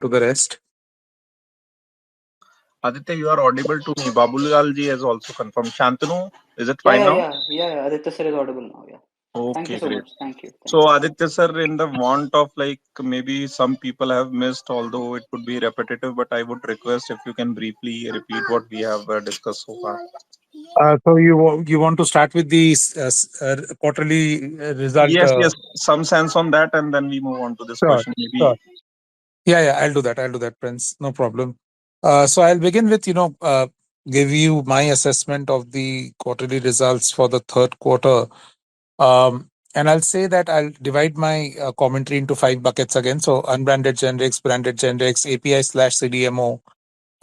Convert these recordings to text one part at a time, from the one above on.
to the rest. Aditya, you are audible to me. Babulal ji has also confirmed. Shantanu, is it Yeah, fine yeah, now? yeah, yeah, yeah. Aditya sir is audible now. Yeah. Thank you Okay, so great. much. Thank you. Thank So you. Aditya sir, in the want of like maybe some people have missed, although it could be repetitive, but I would request if you can briefly repeat what we have discussed so far. So you want to start with the quarterly result? Yes, yes, some sense on that, and then we move on to this Sure, question. Maybe sure. Yeah, I'll do that. I'll do that, Prince. No problem. So I'll begin with give you my assessment of the quarterly results for the third quarter. And I'll say that I'll divide my commentary into five buckets again. So unbranded generics, branded generics, API/CDMO,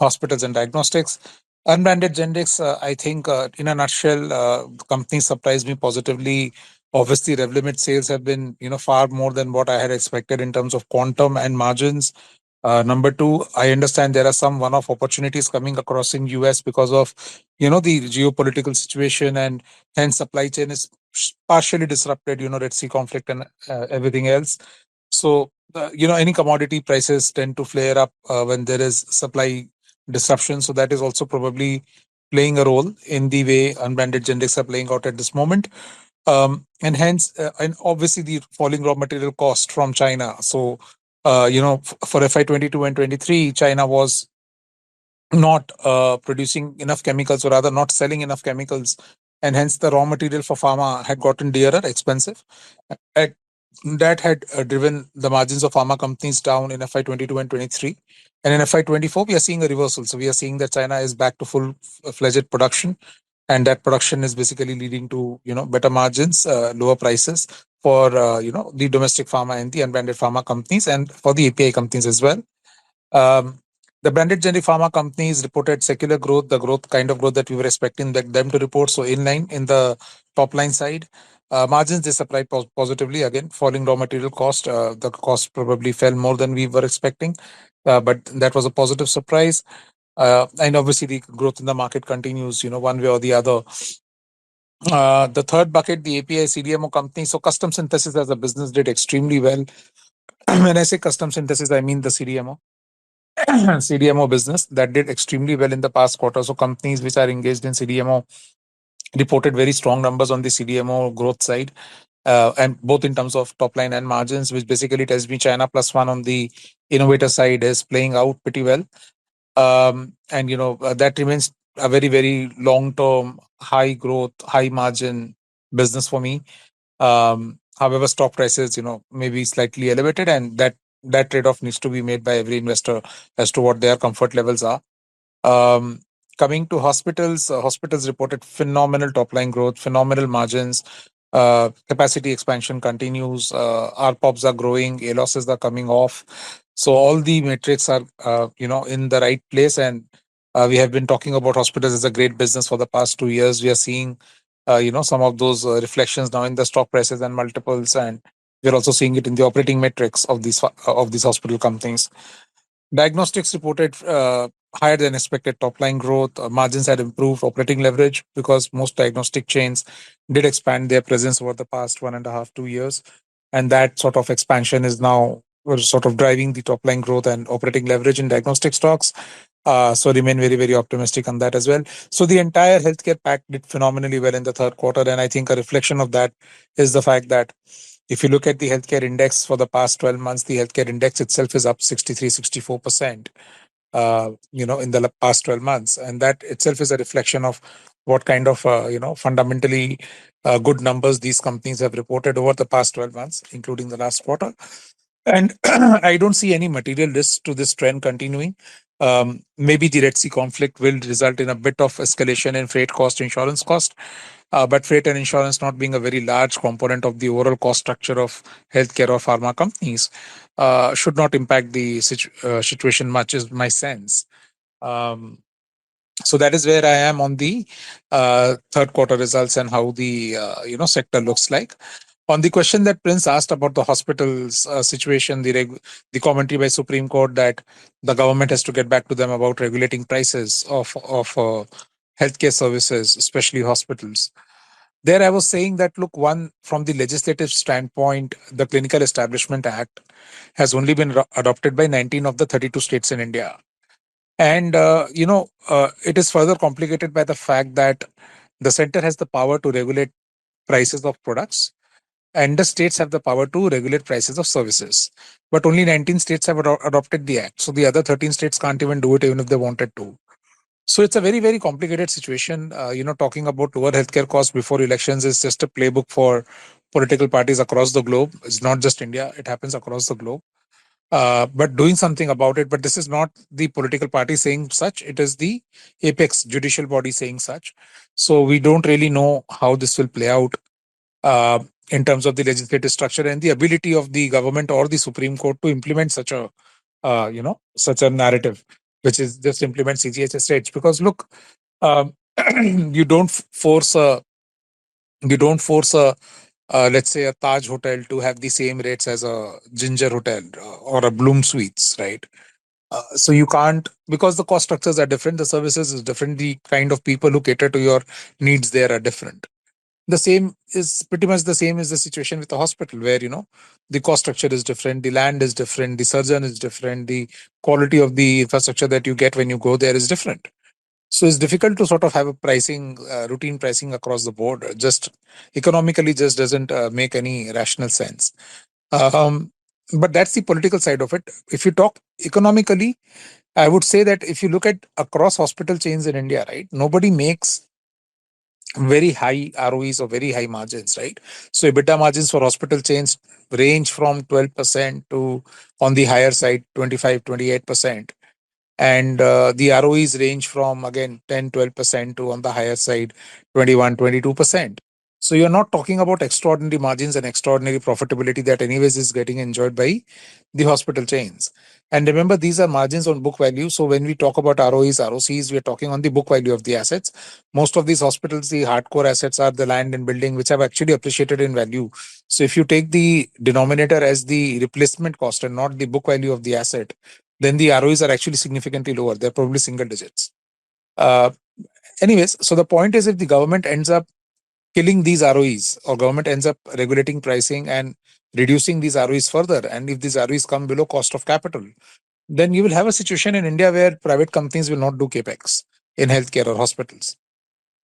hospitals and diagnostics. Unbranded generics, I think, in a nutshell, the company surprised me positively. Obviously, Revlimid sales have been, far more than what I had expected in terms of quantum and margins. Number two, I understand there are some one-off opportunities coming across in US because of, the geopolitical situation, and hence supply chain is partially disrupted, Red Sea conflict and everything else. So, any commodity prices tend to flare up when there is supply disruption. So that is also probably playing a role in the way unbranded generics are playing out at this moment. And hence, and obviously the falling raw material cost from China. So, for FY22 and 23, China was not producing enough chemicals, or rather not selling enough chemicals, and hence the raw material for pharma had gotten dearer, expensive. And that had driven the margins of pharma companies down in FY22 and 23. And in FY24, we are seeing a reversal. So we are seeing that China is back to full-fledged production, and that production is basically leading to better margins, lower prices for the domestic pharma and the unbranded pharma companies, and for the API companies as well. Um, the branded generic pharma companies reported secular growth, the growth kind of growth that we were expecting them to report. So in line in the top line side, margins they supplied positively. Again, falling raw material cost, the cost probably fell more than we were expecting, but that was a positive surprise. And obviously the growth in the market continues, one way or the other. The third bucket, the API CDMO company. So custom synthesis as a business did extremely well. When I say custom synthesis, I mean the CDMO. CDMO business that did extremely well in the past quarter. So companies which are engaged in CDMO reported very strong numbers on the CDMO growth side, and both in terms of top line and margins, which basically tells me China plus one on the innovator side is playing out pretty well. And that remains a very, very long term, high growth, high margin business for me. However, stock prices, may be slightly elevated, and that trade-off needs to be made by every investor as to what their comfort levels are. Um, Coming to hospitals, hospitals reported phenomenal top-line growth, phenomenal margins. Capacity expansion continues. RPOPs are growing. ALOSs are coming off. So all the metrics are, in the right place. And we have been talking about hospitals as a great business for the past 2 years. We are seeing, some of those reflections now in the stock prices and multiples, and we're also seeing it in the operating metrics of these hospital companies. Diagnostics reported higher than expected top line growth. Margins had improved operating leverage because most diagnostic chains did expand their presence over the past 1.5, 2 years. And that sort of expansion is now sort of driving the top line growth and operating leverage in diagnostic stocks. So remain very, very optimistic on that as well. So the entire healthcare pack did phenomenally well in the third quarter. And I think a reflection of that is the fact that if you look at the healthcare index for the past 12 months, the healthcare index itself is up 63, 64%, in the past 12 months. And that itself is a reflection of what kind of, fundamentally good numbers these companies have reported over the past 12 months, including the last quarter. And I don't see any material risk to this trend continuing. Maybe the Red Sea conflict will result in a bit of escalation in freight cost, insurance cost. But freight and insurance not being a very large component of the overall cost structure of healthcare or pharma companies should not impact the situation much, is my sense. Um, so that is where I am on the third quarter results and how the sector looks like. On the question that Prince asked about the hospitals situation, the commentary by Supreme Court that the government has to get back to them about regulating prices of healthcare services, especially hospitals. There I was saying that, look, one, from the legislative standpoint, the Clinical Establishment Act has only been adopted by 19 of the 32 states in India. And, it is further complicated by the fact that the center has the power to regulate prices of products, and the states have the power to regulate prices of services. But only 19 states have adopted the act. So the other 13 states can't even do it, even if they wanted to. So it's a very, very complicated situation. Talking about lower healthcare costs before elections is just a playbook for political parties across the globe. It's not just India, it happens across the globe. But doing something about it. But this is not the political party saying such, it is the apex judicial body saying such. So we don't really know how this will play out uh, in terms of the legislative structure and the ability of the government or the Supreme Court to implement such a narrative, which is just implement CGHS rates. Because look, um, you don't force a you don't force a let's say a Taj hotel to have the same rates as a Ginger hotel or a Bloom Suites, right? So you can't, because the cost structures are different, the services is different, the kind of people who cater to your needs there are different. The same is pretty much the same is the situation with the hospital, where the cost structure is different, the land is different, the surgeon is different, the quality of the infrastructure that you get when you go there is different. So it's difficult to sort of have a pricing routine pricing across the board. Just economically just doesn't make any rational sense. um, but that's the political side of it. If you talk economically, I would say that if you look at across hospital chains in India, right, nobody makes very high ROEs or very high margins, right? So EBITDA margins for hospital chains range from 12% to, on the higher side, 25, 28%. And the ROEs range from, again, 10, 12% to, on the higher side, 21, 22%. So you're not talking about extraordinary margins and extraordinary profitability that anyways is getting enjoyed by the hospital chains. And remember, these are margins on book value. So when we talk about ROEs, ROCs, we're talking on the book value of the assets. Most of these hospitals, the hardcore assets are the land and building, which have actually appreciated in value. So if you take the denominator as the replacement cost and not the book value of the asset, then the ROEs are actually significantly lower. They're probably single digits. Uh, Anyways, so the point is, if the government ends up killing these ROEs, or government ends up regulating pricing and reducing these ROEs further, and if these ROEs come below cost of capital, then you will have a situation in India where private companies will not do capex in healthcare or hospitals.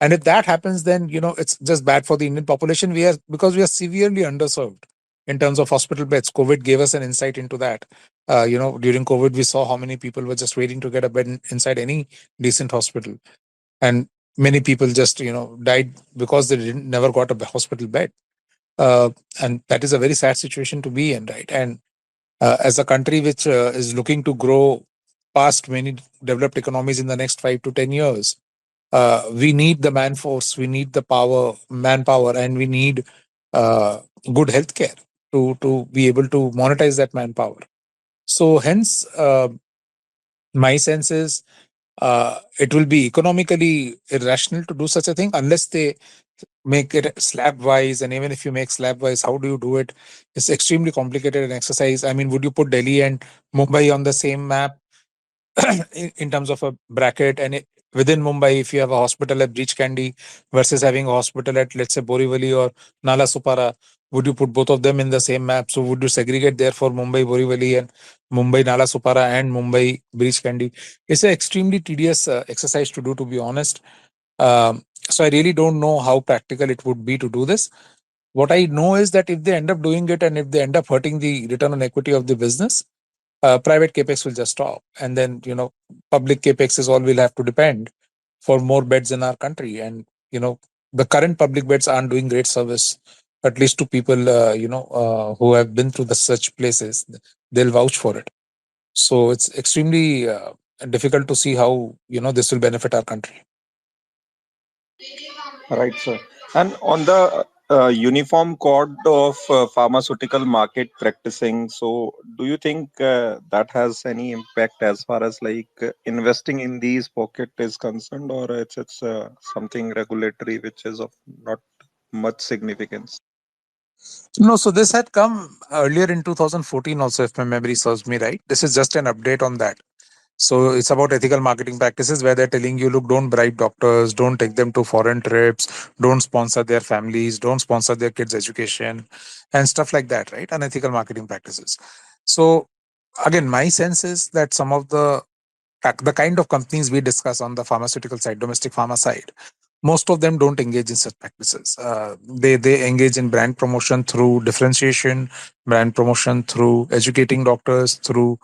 And if that happens, then it's just bad for the Indian population. Because we are severely underserved in terms of hospital beds. COVID gave us an insight into that. During COVID, we saw how many people were just waiting to get a bed inside any decent hospital, and many people just died because they didn't never got a hospital bed. Uh, and that is a very sad situation to be in, right? And as a country which is looking to grow past many developed economies in the next 5 to 10 years, we need the man force, we need the manpower, and we need good healthcare to be able to monetize that manpower. So hence, my sense is it will be economically irrational to do such a thing unless they make it slab wise. And even if you make slab wise, how do you do it? It's extremely complicated an exercise. I mean, would you put Delhi and Mumbai on the same map in terms of a bracket? And within Mumbai, if you have a hospital at Breach Candy versus having a hospital at, let's say, Borivali or Nala Supara, would you put both of them in the same map? So would you segregate there for Mumbai Borivali and Mumbai Nala Supara and Mumbai Breach Candy? It's an extremely tedious exercise to do, to be honest. So I really don't know how practical it would be to do this. What I know is that if they end up doing it and if they end up hurting the return on equity of the business, private capex will just stop, and then public capex is all we'll have to depend for more beds in our country. And the current public beds aren't doing great service, at least to people who have been through the such places. They'll vouch for it. So it's extremely difficult to see how this will benefit our country. Right, sir. And on the uniform code of pharmaceutical market practicing, so do you think that has any impact as far as like investing in these pocket is concerned, or it's something regulatory which is of not much significance? No, so this had come earlier in 2014 also, if my memory serves me right. This is just an update on that. So it's about ethical marketing practices where they're telling you, look, don't bribe doctors, don't take them to foreign trips, don't sponsor their families, don't sponsor their kids' education, and stuff like that, right? Unethical marketing practices. So again, my sense is that some of the kind of companies we discuss on the pharmaceutical side, domestic pharma side, most of them don't engage in such practices. They engage in brand promotion through differentiation, brand promotion through educating doctors, through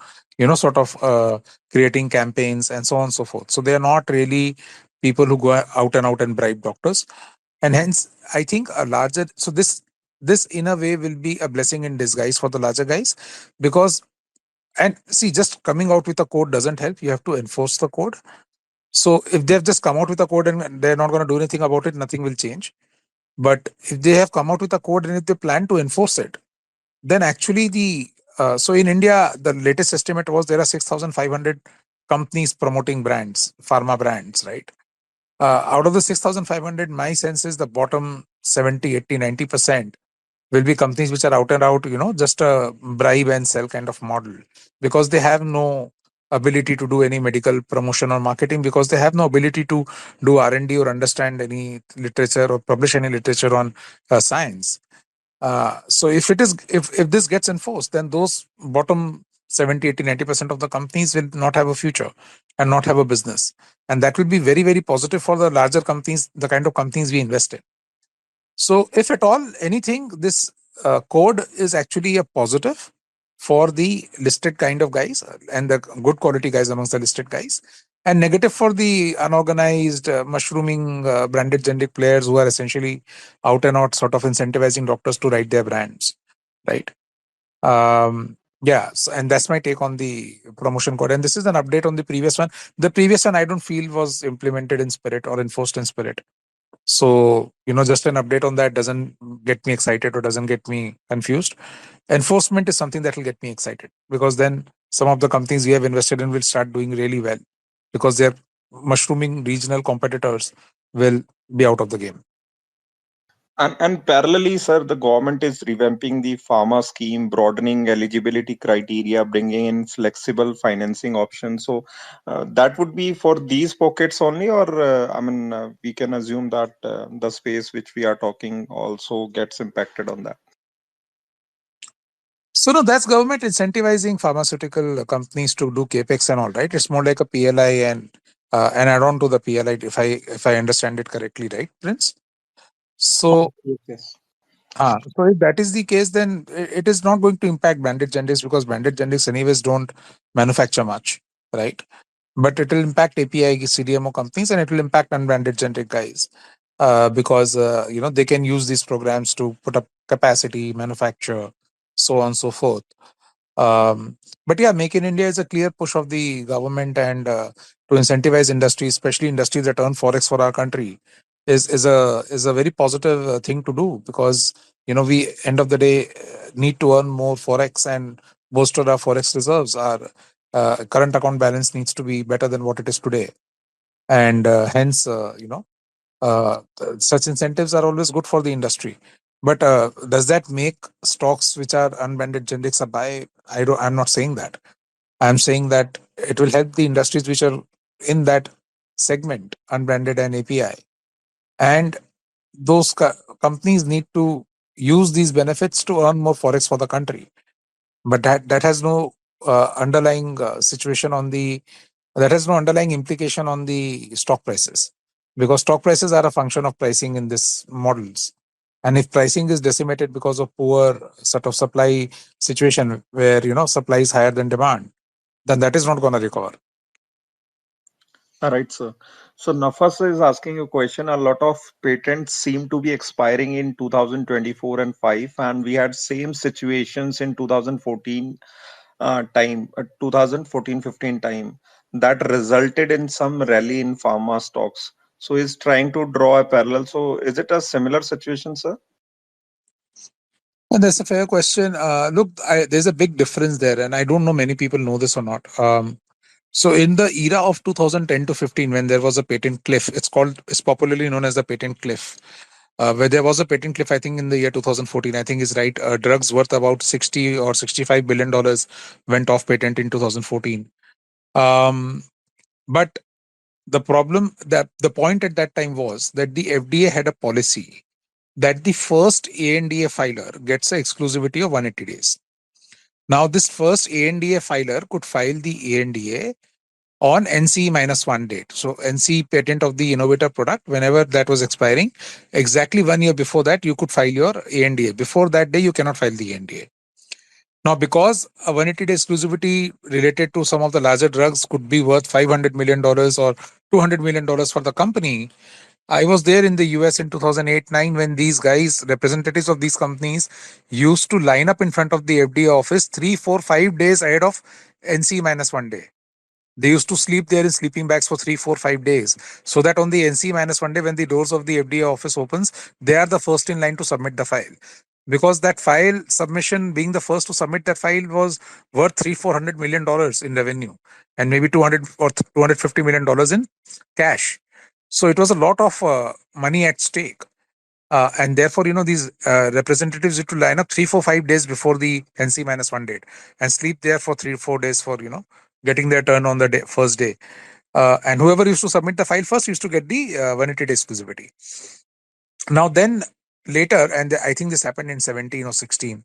sort of creating campaigns and so on and so forth. So they are not really people who go out and out and bribe doctors, and hence I think a larger so this in a way will be a blessing in disguise for the larger guys, because and see, just coming out with a code doesn't help. You have to enforce the code. So if they've just come out with a code and they're not going to do anything about it, nothing will change. But if they have come out with a code and if they plan to enforce it, then actually so in India, the latest estimate was there are 6,500 companies promoting brands, pharma brands, right? Out of the 6,500, my sense is the bottom 70, 80, 90% will be companies which are out and out, just a bribe and sell kind of model, because they have no ability to do any medical promotion or marketing, because they have no ability to do R&D or understand any literature or publish any literature on science. So if this gets enforced, then those bottom 70, 80, 90% of the companies will not have a future and not have a business. And that will be very, very positive for the larger companies, the kind of companies we invest in. So, if at all anything, this code is actually a positive for the listed kind of guys and the good quality guys amongst the listed guys, and negative for the unorganized, mushrooming branded generic players who are essentially out and out sort of incentivizing doctors to write their brands, right? Yeah, so, and that's my take on the promotion code. And this is an update on the previous one. The previous one I don't feel was implemented in spirit or enforced in spirit. So, just an update on that doesn't get me excited or doesn't get me confused. Enforcement is something that will get me excited, because then some of the companies we have invested in will start doing really well, because their mushrooming regional competitors will be out of the game. And parallelly, sir, the government is revamping the pharma scheme, broadening eligibility criteria, bringing in flexible financing options. So that would be for these pockets only, or we can assume that the space which we are talking also gets impacted on that. So no, that's government incentivizing pharmaceutical companies to do capex and all, right? It's more like a PLI and an add-on to the PLI, if I understand it correctly, right, Prince? So Yes, yes. so if that is the case, then it is not going to impact branded generics, because branded generics anyways don't manufacture much, right? But it will impact API CDMO companies, and it will impact unbranded generic guys, because they can use these programs to put up capacity, manufacture, so on and so forth. But yeah, Make in India is a clear push of the government, and to incentivize industry, especially industries that earn forex for our country, is a very positive thing to do, because we end of the day need to earn more forex and bolster our forex reserves. Our current account balance needs to be better than what it is today, and hence such incentives are always good for the industry. But does that make stocks which are unbranded generics a buy? I'm not saying that. I'm saying that it will help the industries which are in that segment, unbranded and API, and those companies need to use these benefits to earn more forex for the country. But that has no underlying situation on the that has no underlying implication on the stock prices, because stock prices are a function of pricing in this models. And if pricing is decimated because of poor sort of supply situation, where supply is higher than demand, then that is not going to recover. All right, sir. So Nafas is asking a question. A lot of patents seem to be expiring in 2024 and 5, and we had same situations in 2014 time, 2014-15 time, that resulted in some rally in pharma stocks. So he's trying to draw a parallel. So is it a similar situation, sir? And that's a fair question. Look, there's a big difference there, and I don't know many people know this or not. So in the era of 2010 to 15, when there was a patent cliff, it's popularly known as the patent cliff, where there was a patent cliff, I think in the year 2014, I think is right. Drugs worth about 60 or $65 billion went off patent in 2014. Um, but the problem, that the point at that time was that the FDA had a policy that the first ANDA filer gets an exclusivity of 180 days. Now, this first ANDA filer could file the ANDA on NC minus one date. So, NC patent of the innovator product, whenever that was expiring, exactly 1 year before that, you could file your ANDA. Before that day, you cannot file the ANDA. Now, because a 180-day exclusivity related to some of the larger drugs could be worth $500 million or $200 million for the company, I was there in the US in 2008-9 when these guys, representatives of these companies, used to line up in front of the FDA office 3, 4, 5 days ahead of NC minus one day. They used to sleep there in sleeping bags for 3, 4, 5 days, so that on the NC minus one day, when the doors of the FDA office opens, they are the first in line to submit the file. Because that file submission, being the first to submit that file, was worth $300-400 million in revenue, and maybe 200 or $250 million in cash. So it was a lot of money at stake. And therefore, these representatives used to line up 3, 4, 5 days before the NC minus one date and sleep there for 3, 4 days for, getting their turn on the first day. And whoever used to submit the file first used to get the 180 day exclusivity. Now, then later, and I think this happened in 17 or 16,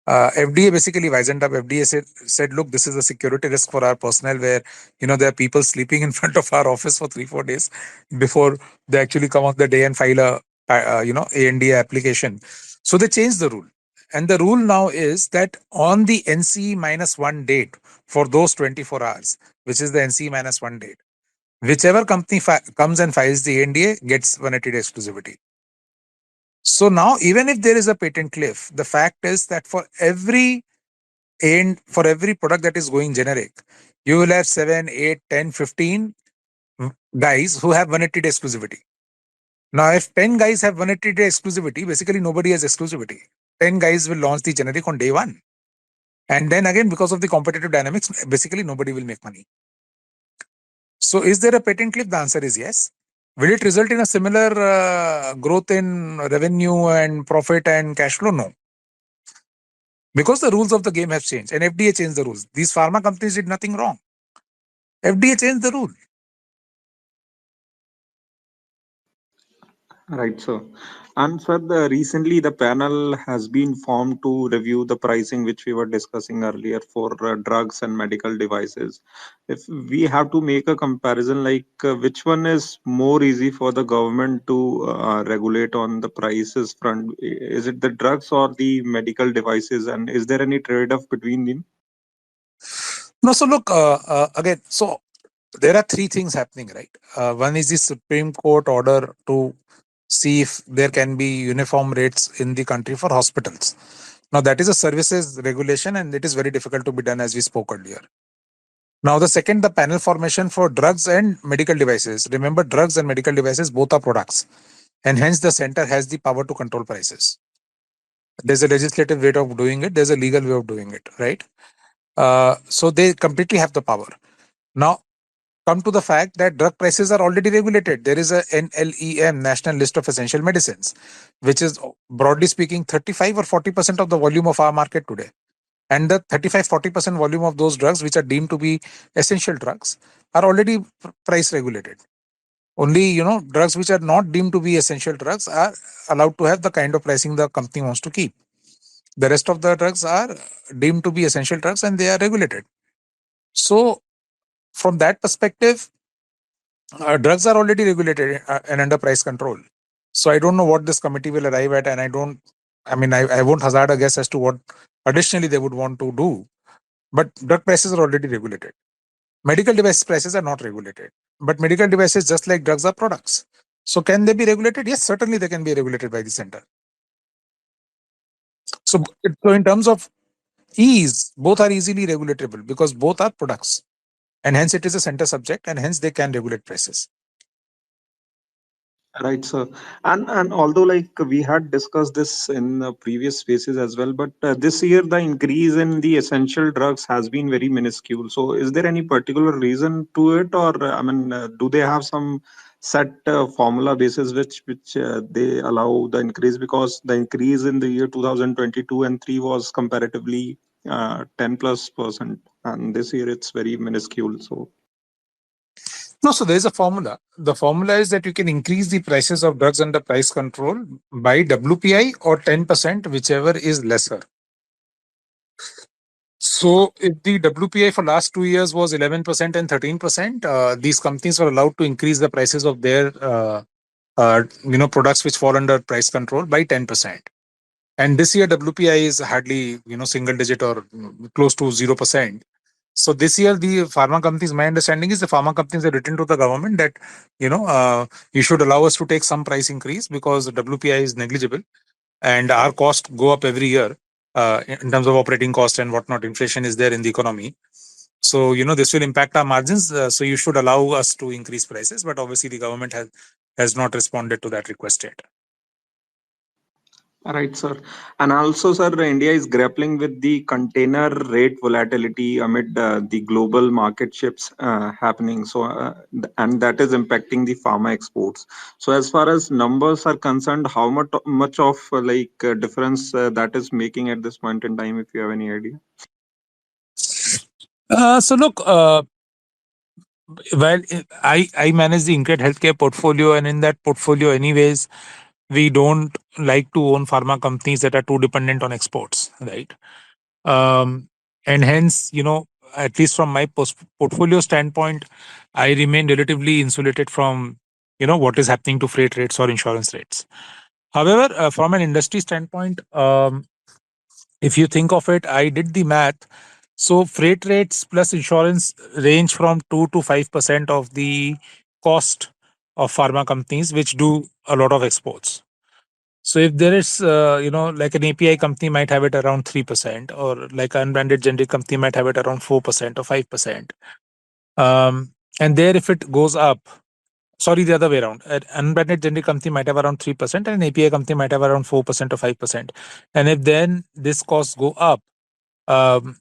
FDA basically wisened up. FDA said, look, this is a security risk for our personnel where, there are people sleeping in front of our office for 3, 4 days before they actually come on the day and file ANDA application. So they changed the rule. And the rule now is that on the NC minus one date for those 24 hours, which is the NC minus one date, whichever company comes and files the ANDA gets 180 day exclusivity. So now, even if there is a patent cliff, the fact is that for every product that is going generic, you will have 7, 8, 10, 15 guys who have 180 day exclusivity. Now, if 10 guys have 180 day exclusivity, basically nobody has exclusivity. 10 guys will launch the generic on day one. And then again, because of the competitive dynamics, basically nobody will make money. So is there a patent cliff? The answer is yes. Will it result in a similar growth in revenue and profit and cash flow? No. Because the rules of the game have changed and FDA changed the rules. These pharma companies did nothing wrong. FDA changed the rule. Right, sir. And sir, recently the panel has been formed to review the pricing which we were discussing earlier for drugs and medical devices. If we have to make a comparison, like which one is more easy for the government to regulate on the prices front? Is it the drugs or the medical devices? And is there any trade-off between them? No, so look, again, so there are three things happening, right? One is the Supreme Court order to see if there can be uniform rates in the country for hospitals. Now, that is a services regulation and it is very difficult to be done, as we spoke earlier. Now, the second, the panel formation for drugs and medical devices. Remember, drugs and medical devices both are products, and hence the center has the power to control prices. There's a legislative way of doing it, there's a legal way of doing it, right? So they completely have the power. Now, come to the fact that drug prices are already regulated. There is a NLEM, National List of Essential Medicines, which is broadly speaking 35 or 40% of the volume of our market today. And the 35-40% volume of those drugs which are deemed to be essential drugs are already price regulated. Only, drugs which are not deemed to be essential drugs are allowed to have the kind of pricing the company wants to keep. The rest of the drugs are deemed to be essential drugs and they are regulated. So from that perspective, drugs are already regulated and under price control. So I don't know what this committee will arrive at, and I won't hazard a guess as to what additionally they would want to do. But drug prices are already regulated. Medical device prices are not regulated. But medical devices, just like drugs, are products. So can they be regulated? Yes, certainly they can be regulated by the center. So in terms of ease, both are easily regulatable because both are products. And hence it is a center subject and hence they can regulate prices. Right, sir. And although like we had discussed this in the previous spaces as well, but this year the increase in the essential drugs has been very minuscule. So is there any particular reason to it, or do they have some set formula basis which they allow the increase? Because the increase in the year 2022 and 3 was comparatively 10+%. and this year it's very minuscule. So No, so there's a formula. The formula is that you can increase the prices of drugs under price control by WPI or 10%, whichever is lesser. So if the WPI for last 2 years was 11% and 13%, these companies were allowed to increase the prices of their products which fall under price control by 10%. And this year WPI is hardly single digit or close to 0%. So this year the pharma companies, my understanding is the pharma companies have written to the government that you should allow us to take some price increase because the WPI is negligible and our cost go up every year in terms of operating cost and whatnot. Inflation is there in the economy. So, this will impact our margins. So you should allow us to increase prices. But obviously the government has not responded to that request yet. right, sir. And also, sir, India is grappling with the container rate volatility amid the global market shifts happening. So, and that is impacting the pharma exports. So, as far as numbers are concerned, how much of difference that is making at this point in time, if you have any idea? So look, well, I manage the Incred Healthcare portfolio, and in that portfolio, anyways, we don't like to own pharma companies that are too dependent on exports, right? And hence, at least from my portfolio standpoint, I remain relatively insulated from, what is happening to freight rates or insurance rates. However, from an industry standpoint, if you think of it, I did the math. So freight rates plus insurance range from 2 to 5% of the cost of pharma companies, which do a lot of exports. So if there is, like an API company might have it around 3%, or like an unbranded generic company might have it around 4% or 5%. And there, if it goes up, sorry, the other way around, an unbranded generic company might have around 3%, and an API company might have around 4% or 5%. And if then this costs go up, um,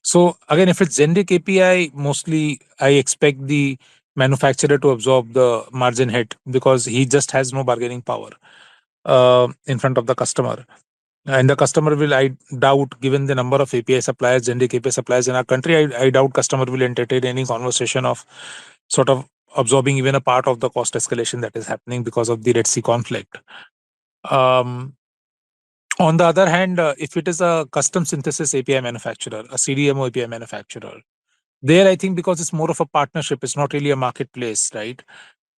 so again, if it's generic API, mostly I expect the manufacturer to absorb the margin hit because he just has no bargaining power in front of the customer. And the customer will, I doubt, given the number of API suppliers, generic API suppliers in our country, I doubt customer will entertain any conversation of sort of absorbing even a part of the cost escalation that is happening because of the Red Sea conflict. On the other hand, if it is a custom synthesis API manufacturer, a CDMO API manufacturer, there I think because it's more of a partnership, it's not really a marketplace, right?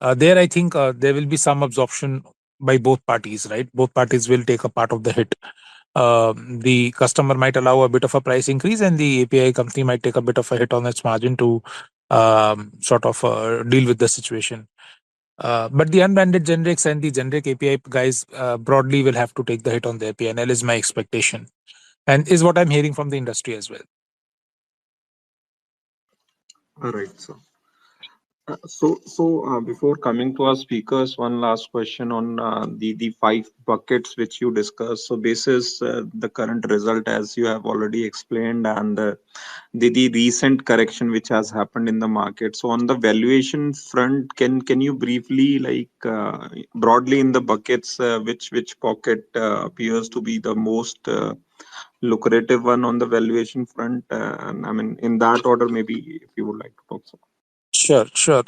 There I think there will be some absorption by both parties, right? Both parties will take a part of the hit. The customer might allow a bit of a price increase, and the API company might take a bit of a hit on its margin to sort of deal with the situation. But the unbranded generics and the generic API guys broadly will have to take the hit on their P&L is my expectation, and is what I'm hearing from the industry as well. All right, so. So, before coming to our speakers, one last question on the five buckets which you discussed. So, basis the current result as you have already explained, and the recent correction which has happened in the market. So, on the valuation front, can you briefly broadly in the buckets which pocket appears to be the most lucrative one on the valuation front? And I mean, in that order, maybe if you would like to talk. Sure, sure.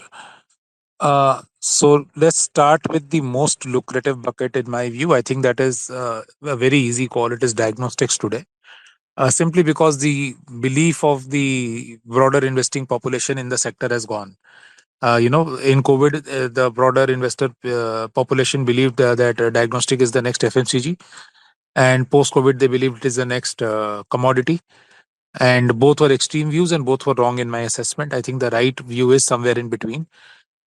So let's start with the most lucrative bucket in my view. I think that is a very easy call. It is diagnostics today. Simply because the belief of the broader investing population in the sector has gone. In COVID, the broader investor population believed that diagnostic is the next FMCG, and post-COVID, they believed it is the next commodity. And both were extreme views, and both were wrong in my assessment. I think the right view is somewhere in between.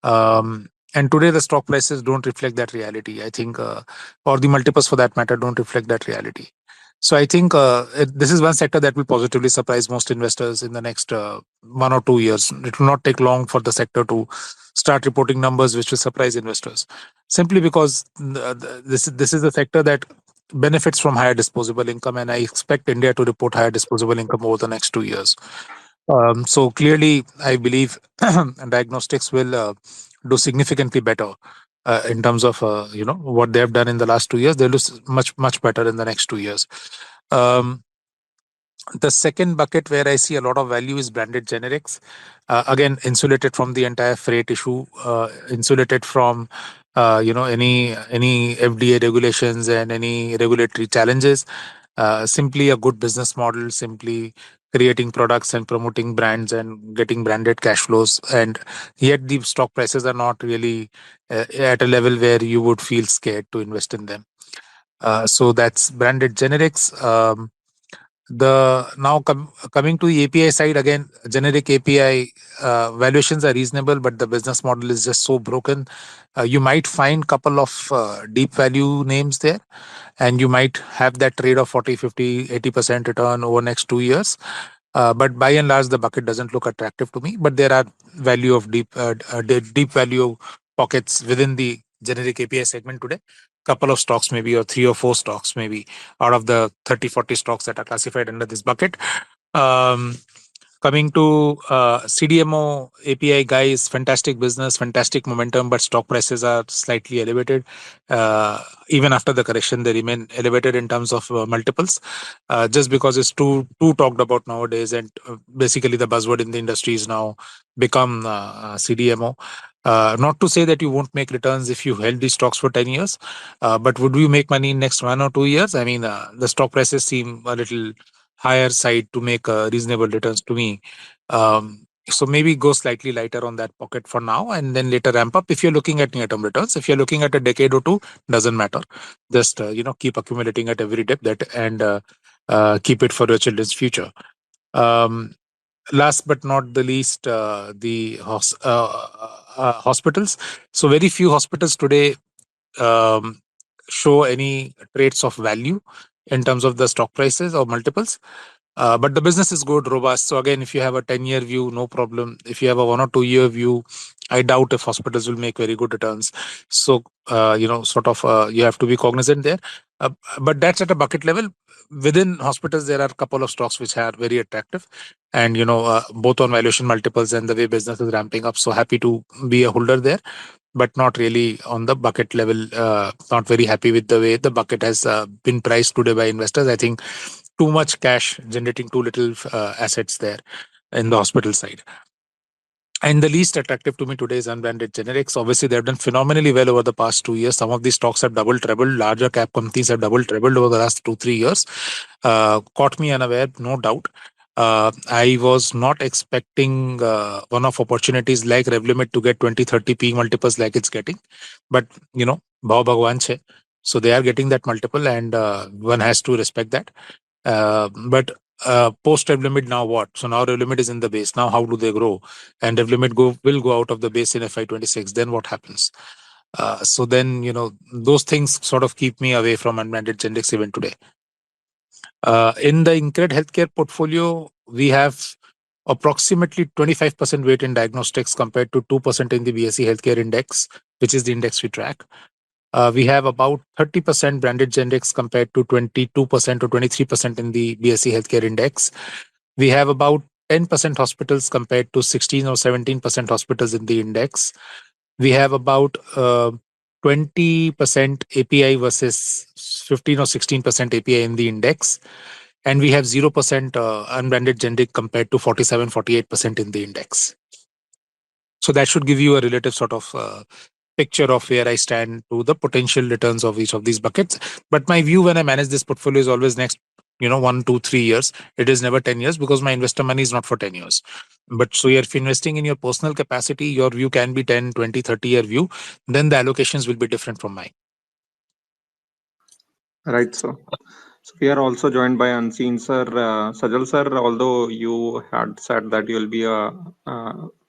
And today, the stock prices don't reflect that reality. I think, or the multiples for that matter, don't reflect that reality. So I think this is one sector that will positively surprise most investors in the next 1 or 2 years. It will not take long for the sector to start reporting numbers which will surprise investors, simply because this is a sector that benefits from higher disposable income, and I expect India to report higher disposable income over the next 2 years. So clearly, I believe diagnostics will do significantly better in terms of what they have done in the last 2 years. They'll do much better in the next 2 years. Um, The second bucket where I see a lot of value is branded generics. Again, insulated from the entire freight issue, insulated from any FDA regulations and any regulatory challenges. Simply a good business model, simply creating products and promoting brands and getting branded cash flows. And yet the stock prices are not really at a level where you would feel scared to invest in them. So that's branded generics. The now coming to the API side, again, generic API valuations are reasonable, but the business model is just so broken. You might find couple of deep value names there, and you might have that trade of 40, 50, 80% return over next 2 years. But by and large, the bucket doesn't look attractive to me. But there are value of deep value pockets within the generic API segment today. Couple of stocks, maybe, or three or four stocks, maybe, out of the 30, 40 stocks that are classified under this bucket. Um, Coming to CDMO API guys, fantastic business, fantastic momentum, but stock prices are slightly elevated. Even after the correction, they remain elevated in terms of multiples, just because it's too talked about nowadays, and basically the buzzword in the industry is now become CDMO. Not to say that you won't make returns if you held these stocks for 10 years, but would you make money in next 1 or 2 years? I mean, the stock prices seem a little higher side to make reasonable returns to me. So maybe go slightly lighter on that pocket for now, and then later ramp up if you're looking at near-term returns. If you're looking at a decade or two, doesn't matter. Just keep accumulating at every dip that and keep it for your children's future. Um, Last but not the least, the hospitals. So very few hospitals today um, show any traits of value in terms of the stock prices or multiples. But the business is good, robust. So again, if you have a 10-year view, no problem. If you have a 1 or 2 year view, I doubt if hospitals will make very good returns. So you have to be cognizant there. Uh, but that's at a bucket level. Within hospitals, there are a couple of stocks which are very attractive, and both on valuation multiples and the way business is ramping up. So happy to be a holder there, but not really on the bucket level. Not very happy with the way the bucket has been priced today by investors. I think too much cash generating too little assets there in the hospital side. And the least attractive to me today is unbranded generics. Obviously, they've done phenomenally well over the past 2 years. Some of these stocks have doubled, trebled. Larger cap companies have doubled, trebled over the last 2, 3 years. Caught me unaware, no doubt. I was not expecting one-off opportunities like Revlimid to get 20, 30 P multiples like it's getting. But, Bhau Bhagwan che. So they are getting that multiple, and one has to respect that. But post Revlimid, now what? So now Revlimid is in the base. Now how do they grow? And Revlimid will go out of the base in FY26. Then what happens? So then, those things sort of keep me away from unbranded generics even today. In the Incred Healthcare portfolio, we have approximately 25% weight in diagnostics compared to 2% in the BSE Healthcare Index, which is the index we track. We have about 30% branded generics compared to 22% or 23% in the BSE Healthcare Index. We have about 10% hospitals compared to 16 or 17% hospitals in the index. We have about 20% API versus 15 or 16% API in the index. And we have 0% unbranded generic compared to 47, 48% in the index. So that should give you a relative sort of picture of where I stand to the potential returns of each of these buckets. But my view when I manage this portfolio is always next, 1, 2, 3 years. It is never 10 years because my investor money is not for 10 years. But so if you're investing in your personal capacity, your view can be 10, 20, 30-year view. Then the allocations will be different from mine. Right, sir. So we are also joined by Unseen sir, Sajal sir. Although you had said that you will be a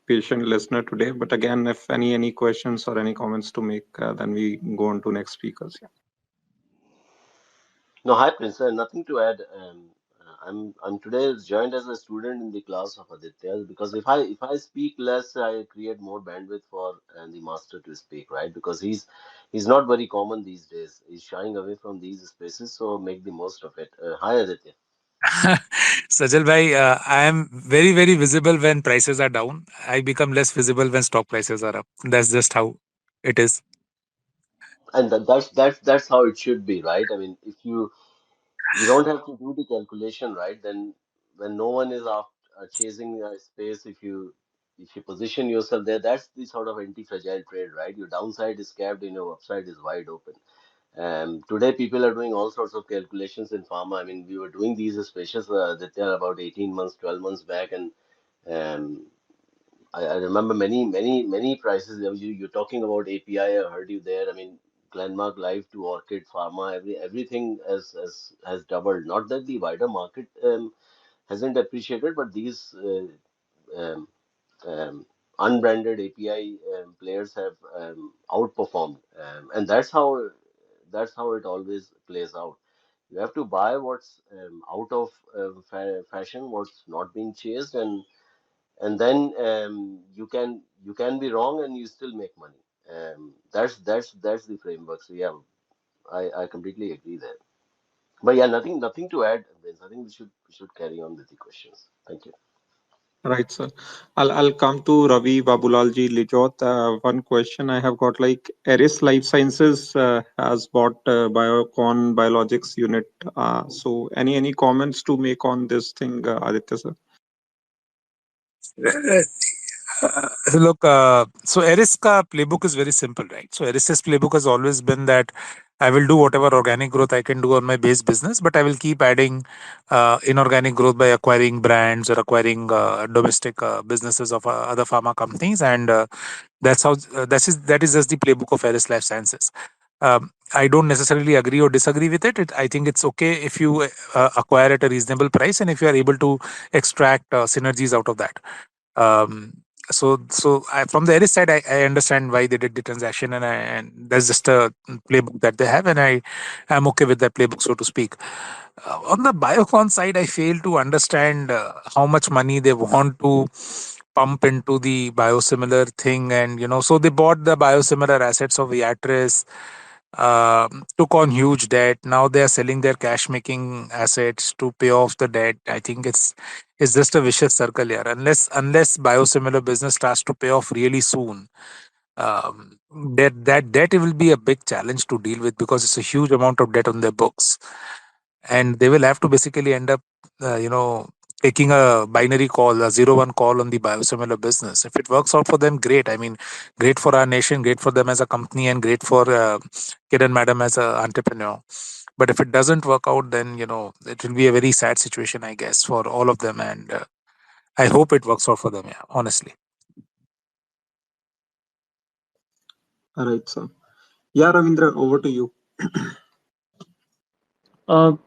patient listener today, but again, if any questions or any comments to make, then we go on to next speakers. Yeah. No, hi Prince. Nothing to add. I'm today joined as a student in the class of Aditya because if I speak less, I create more bandwidth for the master to speak, right? Because he's not very common these days. He's shying away from these spaces, so make the most of it. Hi Aditya. Sajal bhai, I am very, very visible when prices are down. I become less visible when stock prices are up. That's just how it is. And that's how it should be, right? I mean, if you don't have to do the calculation, right? Then when no one is after, chasing space, if you position yourself there, that's the sort of anti-fragile trade, right? Your downside is capped and your upside is wide open. Today, people are doing all sorts of calculations in pharma. I mean, we were doing these specials that they are about 18 months, 12 months back, and um, I remember many prices. You're talking about API. I heard you there. I mean, Glenmark Life to Orchid Pharma, everything has doubled. Not that the wider market hasn't appreciated, but these um, um, unbranded API players have outperformed, and that's how it always plays out. You have to buy what's out of fashion, what's not being chased, and then you can be wrong and you still make money. That's the framework. So yeah, I completely agree there. But yeah, nothing to add, Vince. I think we should carry on with the questions. Thank you. Right, sir. I'll come to Ravi Babulalji Lijot. One question I have got, like Eris Lifesciences has bought Biocon Biologics unit. So any comments to make on this thing, Aditya sir? Look, so Eris ka playbook is very simple, right? So Eris's playbook has always been that I will do whatever organic growth I can do on my base business, but I will keep adding inorganic growth by acquiring brands or acquiring domestic businesses of other pharma companies, and that's how that is just the playbook of Eris Life Sciences. I don't necessarily agree or disagree with it. I think it's okay if you acquire at a reasonable price and if you are able to extract synergies out of that. Um, from the Eris side, I understand why they did the transaction, and that's just a playbook that they have, and I'm okay with that playbook, so to speak. On the Biocon side, I fail to understand how much money they want to pump into the biosimilar thing, and so they bought the biosimilar assets of Viatris, took on huge debt. Now they are selling their cash making assets to pay off the debt. I think it's just a vicious circle here. Unless biosimilar business starts to pay off really soon, that debt will be a big challenge to deal with because it's a huge amount of debt on their books, and they will have to basically end up, taking a binary call, a 0-1 call on the biosimilar business. If it works out for them, great. I mean, great for our nation, great for them as a company, and great for Kiran Madam as an entrepreneur. But if it doesn't work out, then it will be a very sad situation, I guess, for all of them. And I hope it works out for them. Yeah, honestly. All right, sir. Yeah, Ravindra, over to you.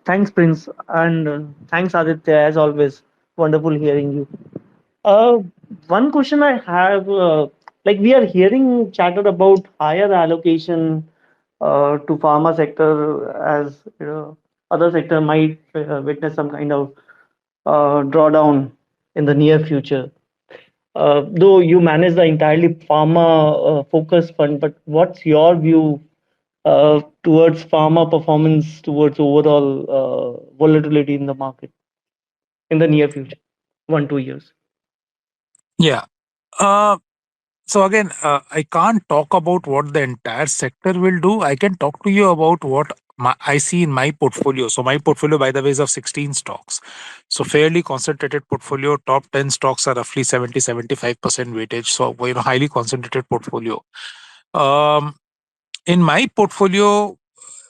Thanks, Prince, and thanks, Aditya, as always. Wonderful hearing you. Uh, One question I have, like we are hearing chatter about higher allocation to pharma sector as other sector might witness some kind of drawdown in the near future. Though you manage the entirely pharma focused fund, but what's your view towards pharma performance, towards overall volatility in the market in the near future, 1-2 years? Yeah. So again, I can't talk about what the entire sector will do. I can talk to you about what I see in my portfolio. So my portfolio, by the way, is of 16 stocks. So fairly concentrated portfolio. Top 10 stocks are roughly 70-75% weightage. So highly concentrated portfolio. In my portfolio,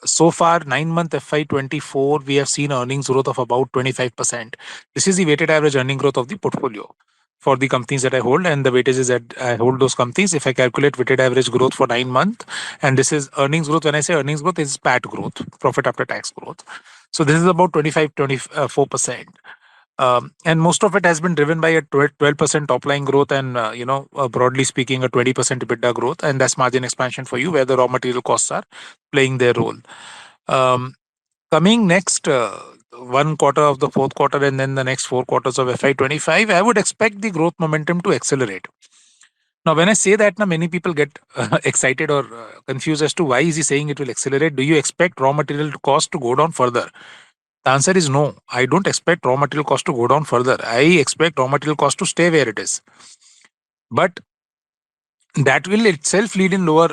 so far 9-month FY24, we have seen earnings growth of about 25%. This is the weighted average earning growth of the portfolio for the companies that I hold, and the weightages that I hold those companies. If I calculate weighted average growth for 9 months, and this is earnings growth. When I say earnings growth, is PAT growth, profit after tax growth. So this is about 25-24%. And most of it has been driven by a 12% top line growth and, broadly speaking, a 20% EBITDA growth. And that's margin expansion for you, where the raw material costs are playing their role. Coming next one quarter of the fourth quarter and then the next 4 quarters of FY25, I would expect the growth momentum to accelerate. Now, when I say that, now many people get excited or confused as to why is he saying it will accelerate. Do you expect raw material cost to go down further? The answer is no. I don't expect raw material cost to go down further. I expect raw material cost to stay where it is. But that will itself lead in lower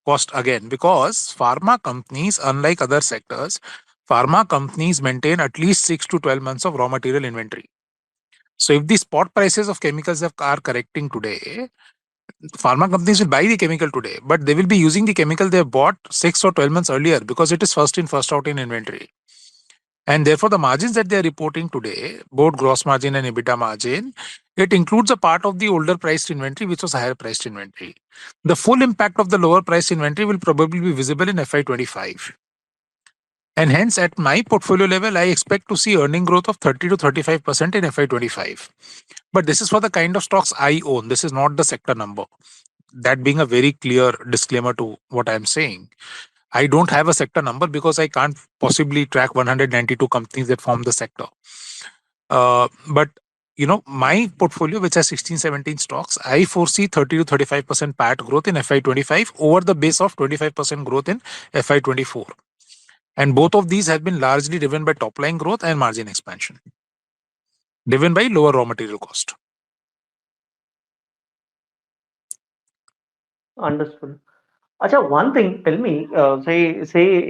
cost again, because pharma companies, unlike other sectors, pharma companies maintain at least 6 to 12 months of raw material inventory. So if the spot prices of chemicals are correcting today, pharma companies will buy the chemical today, but they will be using the chemical they bought 6 or 12 months earlier because it is first in, first out in inventory. And therefore, the margins that they are reporting today, both gross margin and EBITDA margin, it includes a part of the older priced inventory, which was higher priced inventory. The full impact of the lower priced inventory will probably be visible in FY25. And hence, at my portfolio level, I expect to see earning growth of 30 to 35% in FY25. But this is for the kind of stocks I own. This is not the sector number. That being a very clear disclaimer to what I'm saying. I don't have a sector number because I can't possibly track 192 companies that form the sector. But my portfolio, which has 16, 17 stocks, I foresee 30 to 35% PAT growth in FY25 over the base of 25% growth in FY24. And both of these have been largely driven by top line growth and margin expansion, driven by lower raw material cost. Understood. Acha, one thing, tell me, say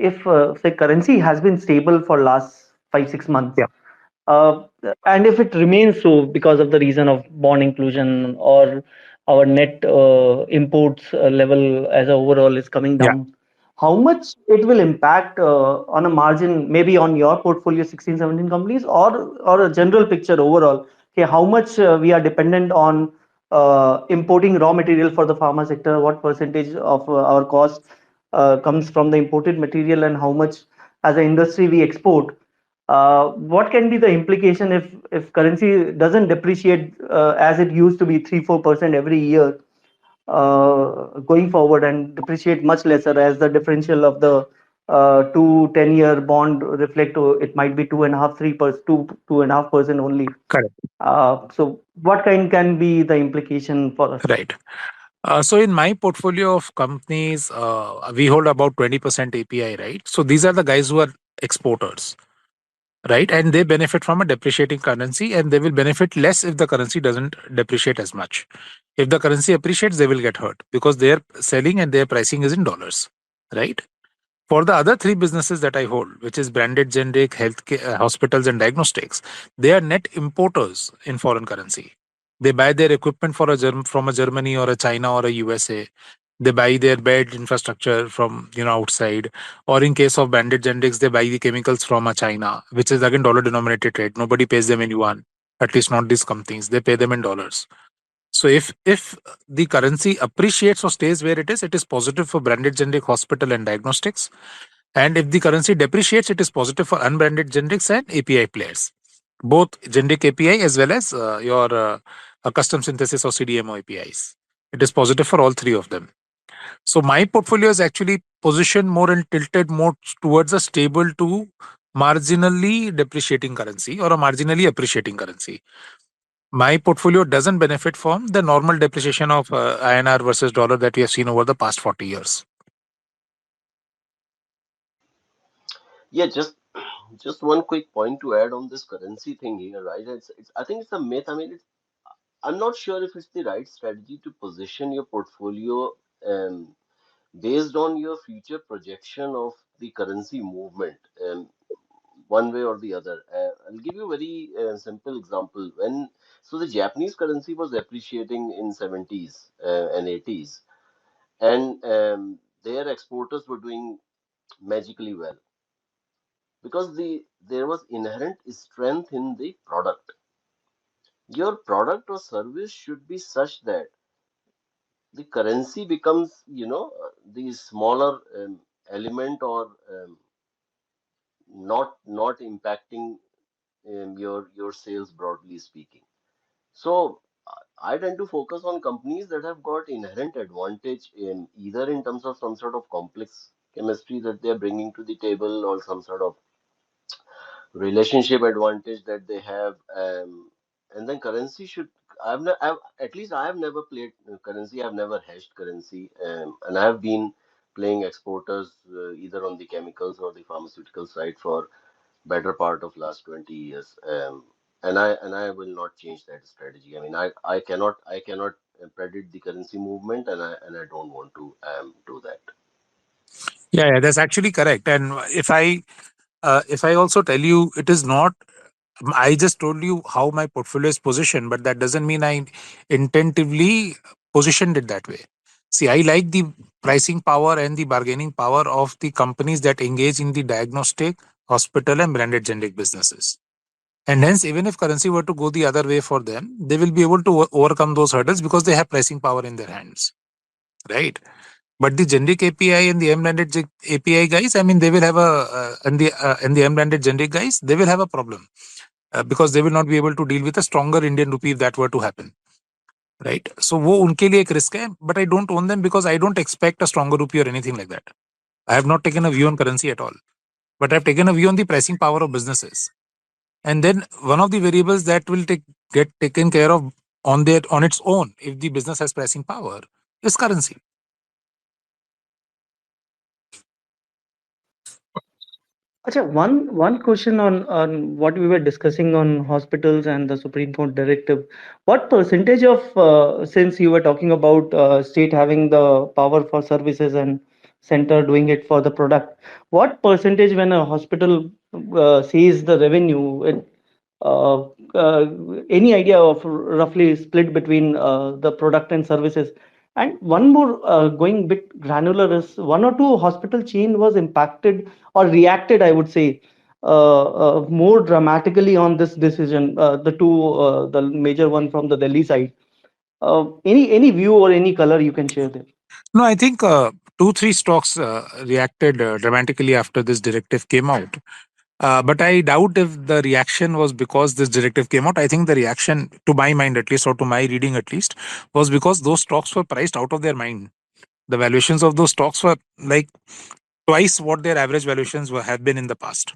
if say currency has been stable for last 5 6 months, Yeah. uh, and if it remains so because of the reason of bond inclusion or our net imports level as a overall is coming Yeah. down, how much it will impact on a margin, maybe on your portfolio 16 17 companies, or a general picture overall? Okay, how much we are dependent on importing raw material for the pharma sector? What percentage of our cost comes from the imported material, and how much as an industry we export? What can be the implication if currency doesn't depreciate as it used to be 3 4% every year going forward, and depreciate much lesser as the differential of the 2 10 year bond reflect to it might be 2.5 3% 2.5% only. Correct. So what kind can be the implication for us? Right. So in my portfolio of companies, we hold about 20% API, right? So these are the guys who are exporters, right? And they benefit from a depreciating currency, and they will benefit less if the currency doesn't depreciate as much. If the currency appreciates, they will get hurt because their selling and their pricing is in dollars, right? For the other three businesses that I hold, which is branded generic, healthcare, hospitals, and diagnostics, they are net importers in foreign currency. They buy their equipment from a Germany or a China or a USA. They buy their bed infrastructure from outside, or in case of branded generics, they buy the chemicals from a China, which is again dollar denominated trade. Nobody pays them in yuan, at least not these companies. They pay them in dollars. So if the currency appreciates or stays where it is positive for branded generic, hospital, and diagnostics. And if the currency depreciates, it is positive for unbranded generics and API players, both generic API as well as your custom synthesis or CDMO APIs. It is positive for all three of them. So my portfolio is actually positioned more and tilted more towards a stable to marginally depreciating currency or a marginally appreciating currency. My portfolio doesn't benefit from the normal depreciation of INR versus dollar that we have seen over the past 40 years. Yeah, just one quick point to add on this currency thing here, right? It's I think it's a myth. I mean, I'm not sure if it's the right strategy to position your portfolio um, based on your future projection of the currency movement, one way or the other. I'll give you a very simple example. So the Japanese currency was appreciating in 70s and 80s, and their exporters were doing magically well because there was inherent strength in the product. Your product or service should be such that the currency becomes, the smaller element, or not impacting your sales, broadly speaking. So I tend to focus on companies that have got inherent advantage in either in terms of some sort of complex chemistry that they're bringing to the table, or some sort of relationship advantage that they have. And then currency should. At least I have never played currency. I've never hedged currency, and I have been playing exporters either on the chemicals or the pharmaceutical side for better part of last 20 years. And I will not change that strategy. I mean, I cannot predict the currency movement, and I don't want to do that. Yeah, that's actually correct. And if I also tell you, it is not I just told you how my portfolio is positioned, but that doesn't mean I intentively positioned it that way. See, I like the pricing power and the bargaining power of the companies that engage in the diagnostic, hospital, and branded generic businesses. And hence, even if currency were to go the other way for them, they will be able to overcome those hurdles because they have pricing power in their hands, right? But the generic API and the M-branded API guys, I mean, they will have and the M-branded generic guys, they will have a problem because they will not be able to deal with a stronger Indian rupee if that were to happen, right? So वो उनके लिए एक risk है, but I don't own them because I don't expect a stronger rupee or anything like that. I have not taken a view on currency at all, but I've taken a view on the pricing power of businesses. And then one of the variables that will get taken care of on its own if the business has pricing power is currency. Acha, one question on what we were discussing on hospitals and the Supreme Court directive. What percentage of, since you were talking about state having the power for services and center doing it for the product, what percentage when a hospital sees the revenue, uh, uh, any idea of roughly split between the product and services? And one more, going bit granular, is one or two hospital chain was impacted or reacted, I would say, more dramatically on this decision. The two, the major one from the Delhi side. Any view or any color you can share there? No, I think two, three stocks reacted dramatically after this directive came out. But I doubt if the reaction was because this directive came out. I think the reaction, to my mind at least, or to my reading at least, was because those stocks were priced out of their mind. The valuations of those stocks were like twice what their average valuations have been in the past,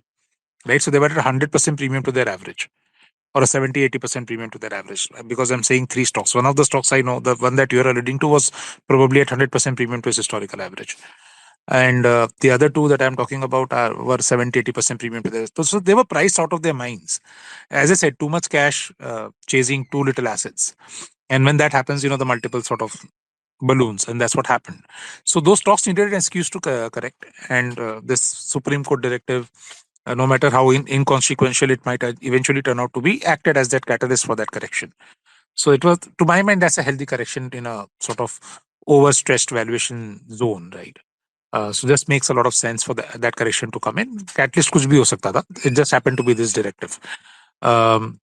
right? So they were at 100% premium to their average, or a 70-80% premium to their average. Because I'm saying three stocks. One of the stocks I know, the one that you're alluding to, was probably at 100% premium to its historical average. And the other two that I'm talking about were 70-80% premium to their. So they were priced out of their minds. As I said, too much cash chasing too little assets. And when that happens, the multiple sort of balloons, and that's what happened. So those stocks needed an excuse to correct. And this Supreme Court directive, no matter how inconsequential it might eventually turn out to be, acted as that catalyst for that correction. So it was, to my mind, that's a healthy correction in a sort of overstretched valuation zone, right? So just makes a lot of sense for that correction to come in. At least kuch bhi ho sakta tha. It just happened to be this directive. Um,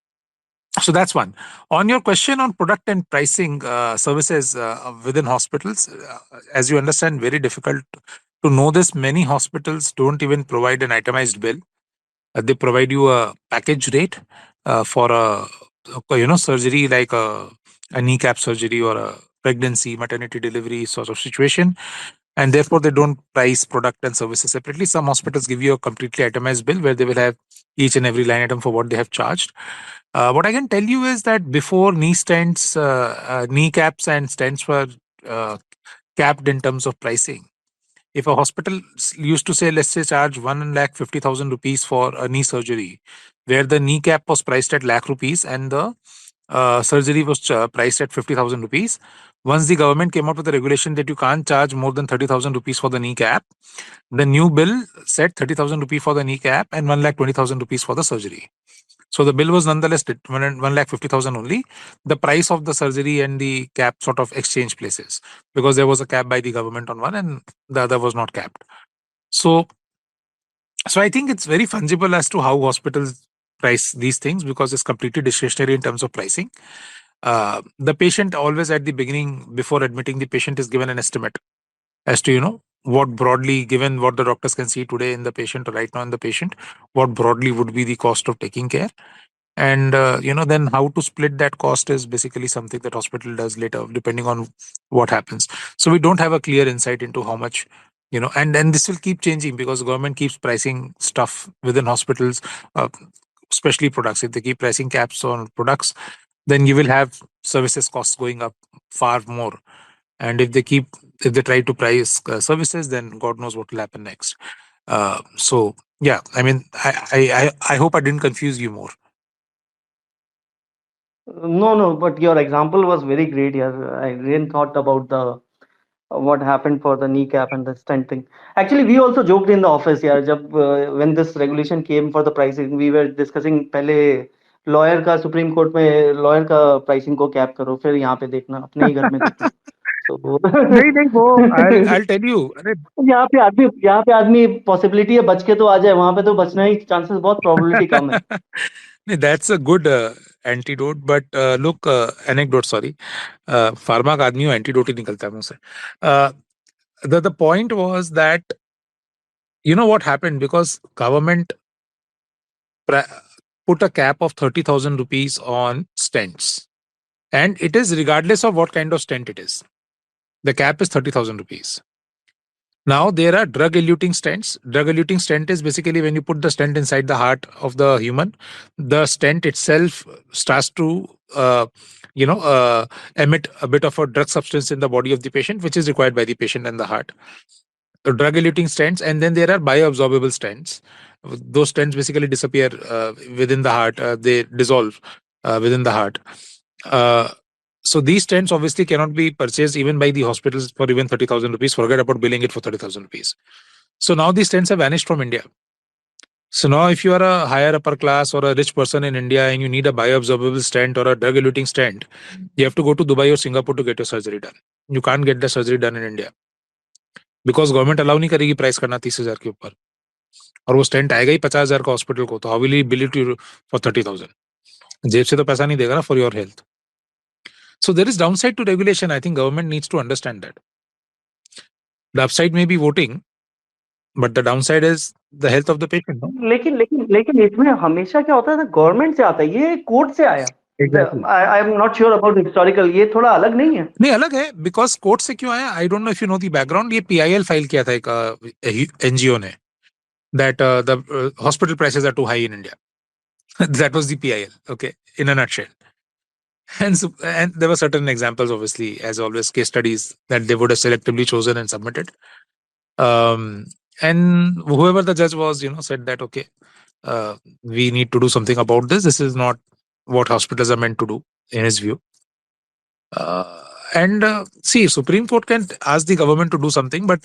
so that's one. On your question on product and pricing services within hospitals, as you understand, very difficult to know this. Many hospitals don't even provide an itemized bill. They provide you a package rate for a surgery like a kneecap surgery or a pregnancy, maternity delivery sort of situation, and therefore they don't price product and services separately. Some hospitals give you a completely itemized bill where they will have each and every line item for what they have charged. What I can tell you is that before knee stents, kneecaps and stents were uh, capped in terms of pricing. If a hospital used to say, let's say, charge 1,50,000 rupees for a knee surgery, where the kneecap was priced at lakh rupees and the surgery was priced at 50,000 rupees. Once the government came out with a regulation that you can't charge more than 30,000 rupees for the kneecap, the new bill said 30,000 rupees for the kneecap and 1,20,000 rupees for the surgery. So the bill was nonetheless 1,50,000 only. The price of the surgery and the cap sort of exchange places because there was a cap by the government on one and the other was not capped. So I think it's very fungible as to how hospitals price these things because it's completely discretionary in terms of pricing. The patient always at the beginning, before admitting the patient, is given an estimate as to what broadly, given what the doctors can see today in the patient or right now in the patient, what broadly would be the cost of taking care. And then how to split that cost is basically something that hospital does later depending on what happens. So we don't have a clear insight into how much, and then this will keep changing because the government keeps pricing stuff within hospitals, uh, especially products. If they keep pricing caps on products, then you will have services costs going up far more. And if they try to price services, then God knows what will happen next. So yeah, I mean, I hope I didn't confuse you more. No, no, but your example was very great here. I didn't thought about the what happened for the kneecap and the stent thing. Actually, we also joked in the office, yeah, when this regulation came for the pricing, we were discussing पहले lawyer का supreme court में lawyer का pricing को cap करो, फिर यहाँ पे देखना, अपने ही घर में देखना. So नहीं नहीं वो I'll tell you. अरे यहाँ पे आदमी पॉसिबिलिटी है बच के तो आ जाए, वहां पे तो बचना ही चांसेस बहुत प्रोबेबिलिटी कम है. नहीं, that's a good antidote, but look, anecdote, sorry. Pharma का आदमी एंटीडोट ही निकलता है मुंह से. The point was that you know what happened because government put a cap of 30,000 rupees on stents, and it is regardless of what kind of stent it is. The cap is 30,000 rupees. Now there are drug-eluting stents. Drug-eluting stent is basically when you put the stent inside the heart of the human, the stent itself starts to emit a bit of a drug substance in the body of the patient, which is required by the patient and the heart. Drug-eluting stents, and then there are bioabsorbable stents. Those stents basically disappear within the heart. They dissolve within the heart. So these stents obviously cannot be purchased even by the hospitals for even 30,000 rupees. Forget about billing it for 30,000 rupees. So now these stents have vanished from India. So now if you are a higher upper class or a rich person in India and you need a bioabsorbable stent or a drug-eluting stent, you have to go to Dubai or Singapore to get your surgery done. You can't get the surgery done in India. Because government allow नहीं करेगी price करना 30,000 के ऊपर, और वो stent आएगा ही 50,000 का hospital को, तो how will he bill it for 30,000? जेब से तो पैसा नहीं देगा ना for your health. So there is downside to regulation. I think government needs to understand that. The upside may be voting, but the downside is the health of the patient. लेकिन इसमें हमेशा क्या होता है ना, गवर्नमेंट से आता है, ये कोर्ट से आया. I am not sure about historical, ये थोड़ा अलग नहीं है? नहीं अलग है, बिकॉज कोर्ट से क्यों आया, I don't know if you know the background. ये PIL फाइल किया था एक NGO ने, that the hospital prices are too high in India. That was the PIL, okay, in a nutshell. And there were certain examples, obviously, as always, case studies that they would have selectively chosen and submitted. And whoever the judge was, said that, okay, we need to do something about this. This is not what hospitals are meant to do, in his view. See, Supreme Court can ask the government to do something, but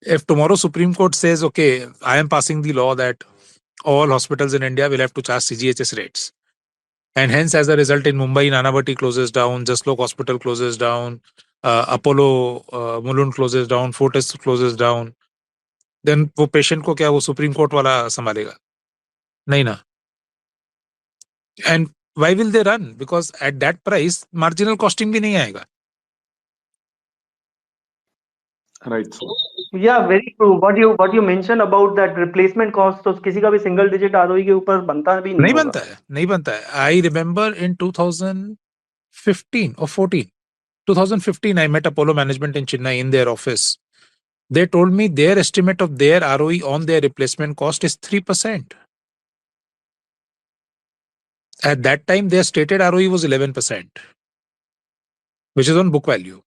if tomorrow Supreme Court says, okay, I am passing the law that all hospitals in India will have to charge CGHS rates, and hence as a result in Mumbai, Nanavati closes down, Jaslok Hospital closes down, Apollo Mulund closes down, Fortis closes down, then वो patient को क्या वो Supreme Court वाला संभालेगा? नहीं ना. And why will they run? Because at that price, marginal costing भी नहीं आएगा. Right. Yeah, very true. What you mentioned about that replacement cost, तो किसी का भी single digit ROE के ऊपर बनता भी नहीं होगा. नहीं बनता है. I remember in 2015 or 14, 2015, I met Apollo management in Chennai in their office. They told me their estimate of their ROE on their replacement cost is 3%. At that time, their stated ROE was 11%, which is on book value.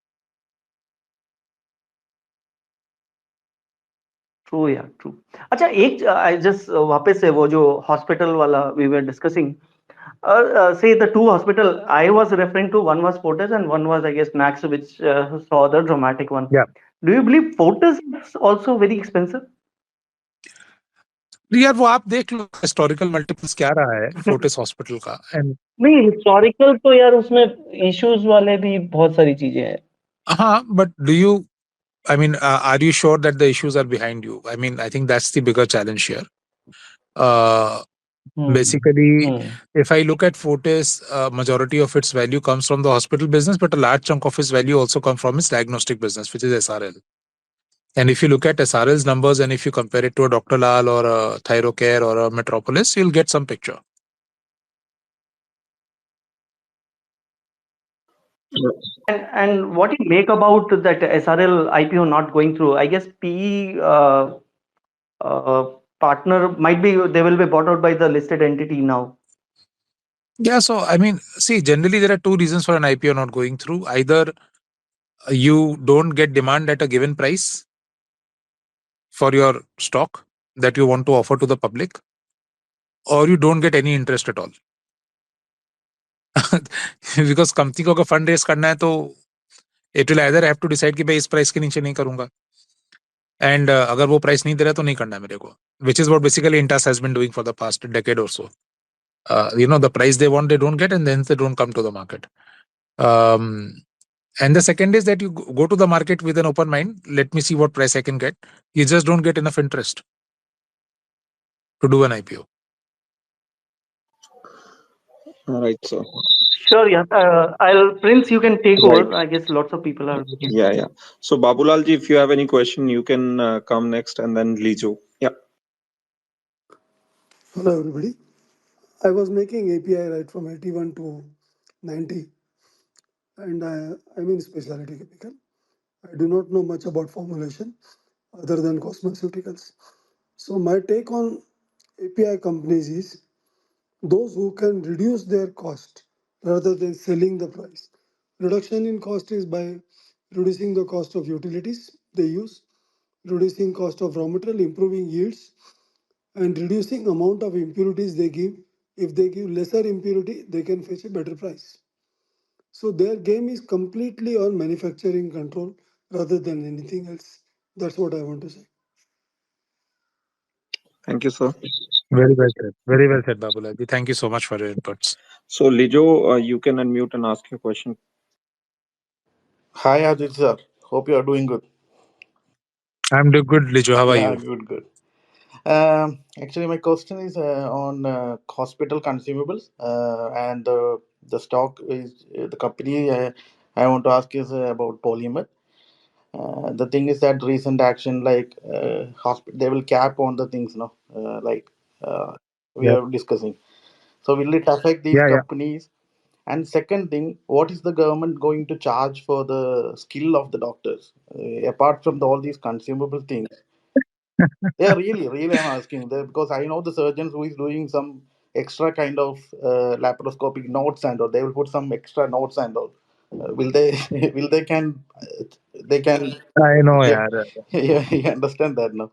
True, yeah, true. अच्छा, एक I just वापस से वो जो hospital वाला we were discussing. Say the two hospital I was referring to, one was Fortis and one was, I guess, Max, which saw the dramatic one. Yeah. Do you believe Fortis is also very expensive? यार वो आप देख लो historical multiples क्या रहा है Fortis hospital का. नहीं, historical तो यार उसमें इश्यूज वाले भी बहुत सारी चीजें हैं. हाँ, but do you, I mean, are you sure that the issues are behind you? I mean, I think that's the bigger challenge here. Basically, if I look at Fortis, majority of its value comes from the hospital business, but a large chunk of its value also comes from its diagnostic business, which is SRL. And if you look at SRL's numbers and if you compare it to a Dr. Lal or a Thyrocare or a Metropolis, you'll get some picture. And what do you make about that SRL IPO not going through? I guess PE partner might be, they will be bought out by the listed entity now. Yeah, so I mean, see, generally there are two reasons for an IPO not going through. Either you don't get demand at a given price for your stock that you want to offer to the public, or you don't get any interest at all. Because company को अगर fund raise करना है तो It will either have to decide कि भाई इस price के नीचे नहीं करूंगा, and अगर वो price नहीं दे रहा तो नहीं करना है मेरे को, which is what basically Intas has been doing for the past decade or so. The price they want they don't get, and then they don't come to the market. And the second is that you go to the market with an open mind. Let me see what price I can get. You just don't get enough interest to do an IPO. All right, sir. Sure, yeah. Prince, you can take Right. over. I guess lots of people are waiting. Yeah. So Babulalji, if you have any question, you can come next, and then Lijo. Yeah. Hello, everybody. I was making API right from 81 to 90, and I'm in specialty chemical. I do not know much about formulation other than cosmeceuticals. So my take on API companies is those who can reduce their cost rather than selling the price. Reduction in cost is by reducing the cost of utilities they use, reducing cost of raw material, improving yields, and reducing amount of impurities they give. If they give lesser impurity, they can fetch a better price. So their game is completely on manufacturing control rather than anything else. That's what I want to say. Thank you, sir. Very well said. Very well said, Babulaji. Thank you so much for your inputs. So Lijo, you can unmute and ask your question. Hi, Aditya sir. Hope you are doing good. I'm doing good, Lijo. How are Yeah, you? good. Actually, my question is on hospital consumables, and the stock is the company I want to ask is about polymer. The thing is that recent action, like they will cap on the things, no, like uh, we Yeah. are discussing. So will it affect these Yeah. companies? And second thing, what is the government going to charge for the skill of the doctors? Apart from all these consumable things. Yeah, really, I'm asking that because I know the surgeons who is doing some extra kind of laparoscopic notes and all. They will put some extra notes and all. Will they? Will they can? They can. I know, Yeah, yeah. yeah, you understand that now.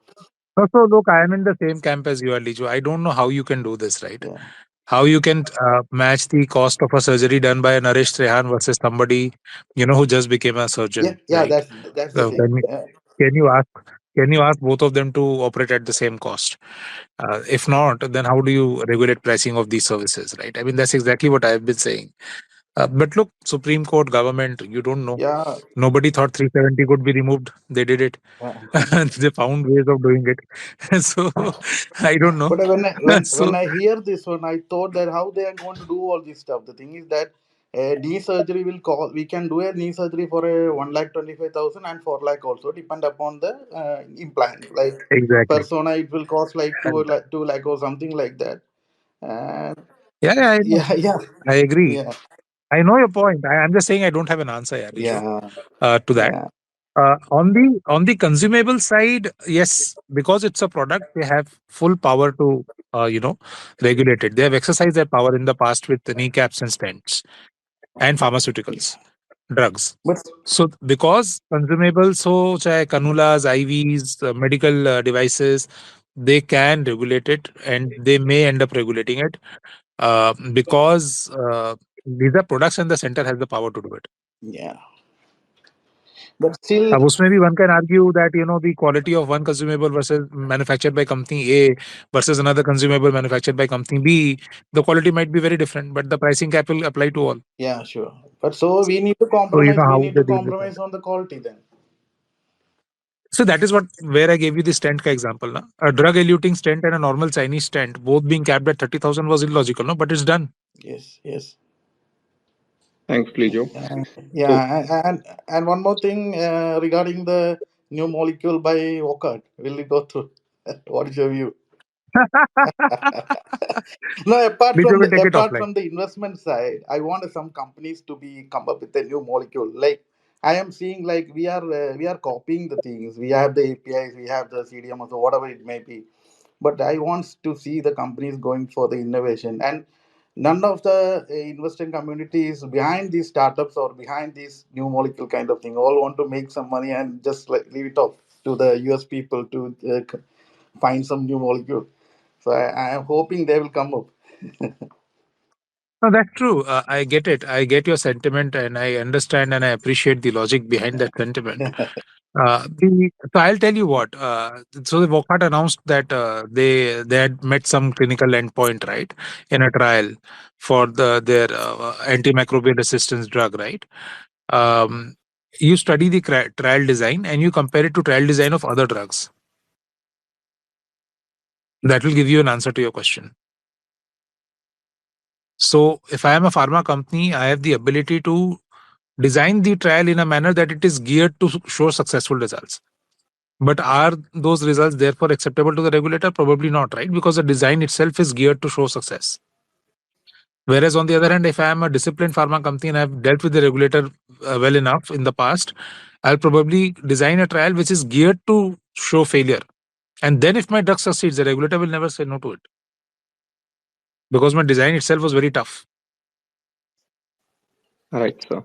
So look, I am in the same camp as you are, Lijo. I don't know how you can do this, right? Yeah, How you can match the cost of a surgery done by a Naresh Trehan versus somebody, who just became a surgeon, yeah. right? That's the So thing. can you ask can you ask both of them to operate at the same cost? If not, then how do you regulate pricing of these services, right? I mean, that's exactly what I've been saying. But look, Supreme Court, government, you don't know. Yeah, Nobody thought 370 could be removed. They did it. yeah. They found ways of doing it. So I don't know. But when So I hear this one, I thought that how they are going to do all this stuff. The thing is that knee surgery will call. We can do a knee surgery for a 1,25,000 and 4 lakh also, depend upon the implant. Like exactly. persona, it will cost like 2 lakh or something like that. And Yeah, I know. yeah, yeah, I agree. yeah, I know your point. I'm just saying I don't have an answer, yeah, Riju, yeah, to that. yeah, On the consumable side, yes, because it's a product, they have full power to regulate it. They have exercised their power in the past with the kneecaps and stents and pharmaceuticals, drugs. but So because consumables, so chahe cannulas, IVs, medical devices, they can regulate it and they may end up regulating it because these are products and the center has the power to do it. yeah, but still, अब उसमें भी one can argue that the quality of one consumable versus manufactured by company A versus another consumable manufactured by company B, the quality might be very different, but the pricing cap will apply to all. yeah, sure. But so we need to So you compromise. know We how need they to deal with that. compromise on the quality then. So that is where I gave you the stent ka example. Na? A drug-eluting stent and a normal Chinese stent, both being capped at 30,000 was illogical, no? But it's done. Yes. Thanks, Lijo. So Yeah, and one more thing regarding the new molecule by Wockhardt. Will it go through? What is your view? No, apart Lijo from will the take it apart offline. from the investment side, I want some companies to be come up with a new molecule. Like I am seeing, like we are copying the things. We have the APIs, we have the CDMO, so whatever it may be. But I want to see the companies going for the innovation, and none of the investing community is behind these startups or behind these new molecule kind of thing. All want to make some money and just like leave it off to the US people to find some new molecule. So I am hoping they will come up. No, that's true. I get it. I get your sentiment, and I understand and I appreciate the logic behind that sentiment. So I'll tell you what. So the Wockhardt announced that they had met some clinical endpoint, right, in a trial for their antimicrobial resistance drug, right? Um, you study the trial design and you compare it to trial design of other drugs. That will give you an answer to your question. So if I am a pharma company, I have the ability to design the trial in a manner that it is geared to show successful results. But are those results therefore acceptable to the regulator? Probably not, right? Because the design itself is geared to show success. Whereas on the other hand, if I am a disciplined pharma company and I've dealt with the regulator well enough in the past, I'll probably design a trial which is geared to show failure. And then if my drug succeeds, the regulator will never say no to it. Because my design itself was very tough. Right, sir.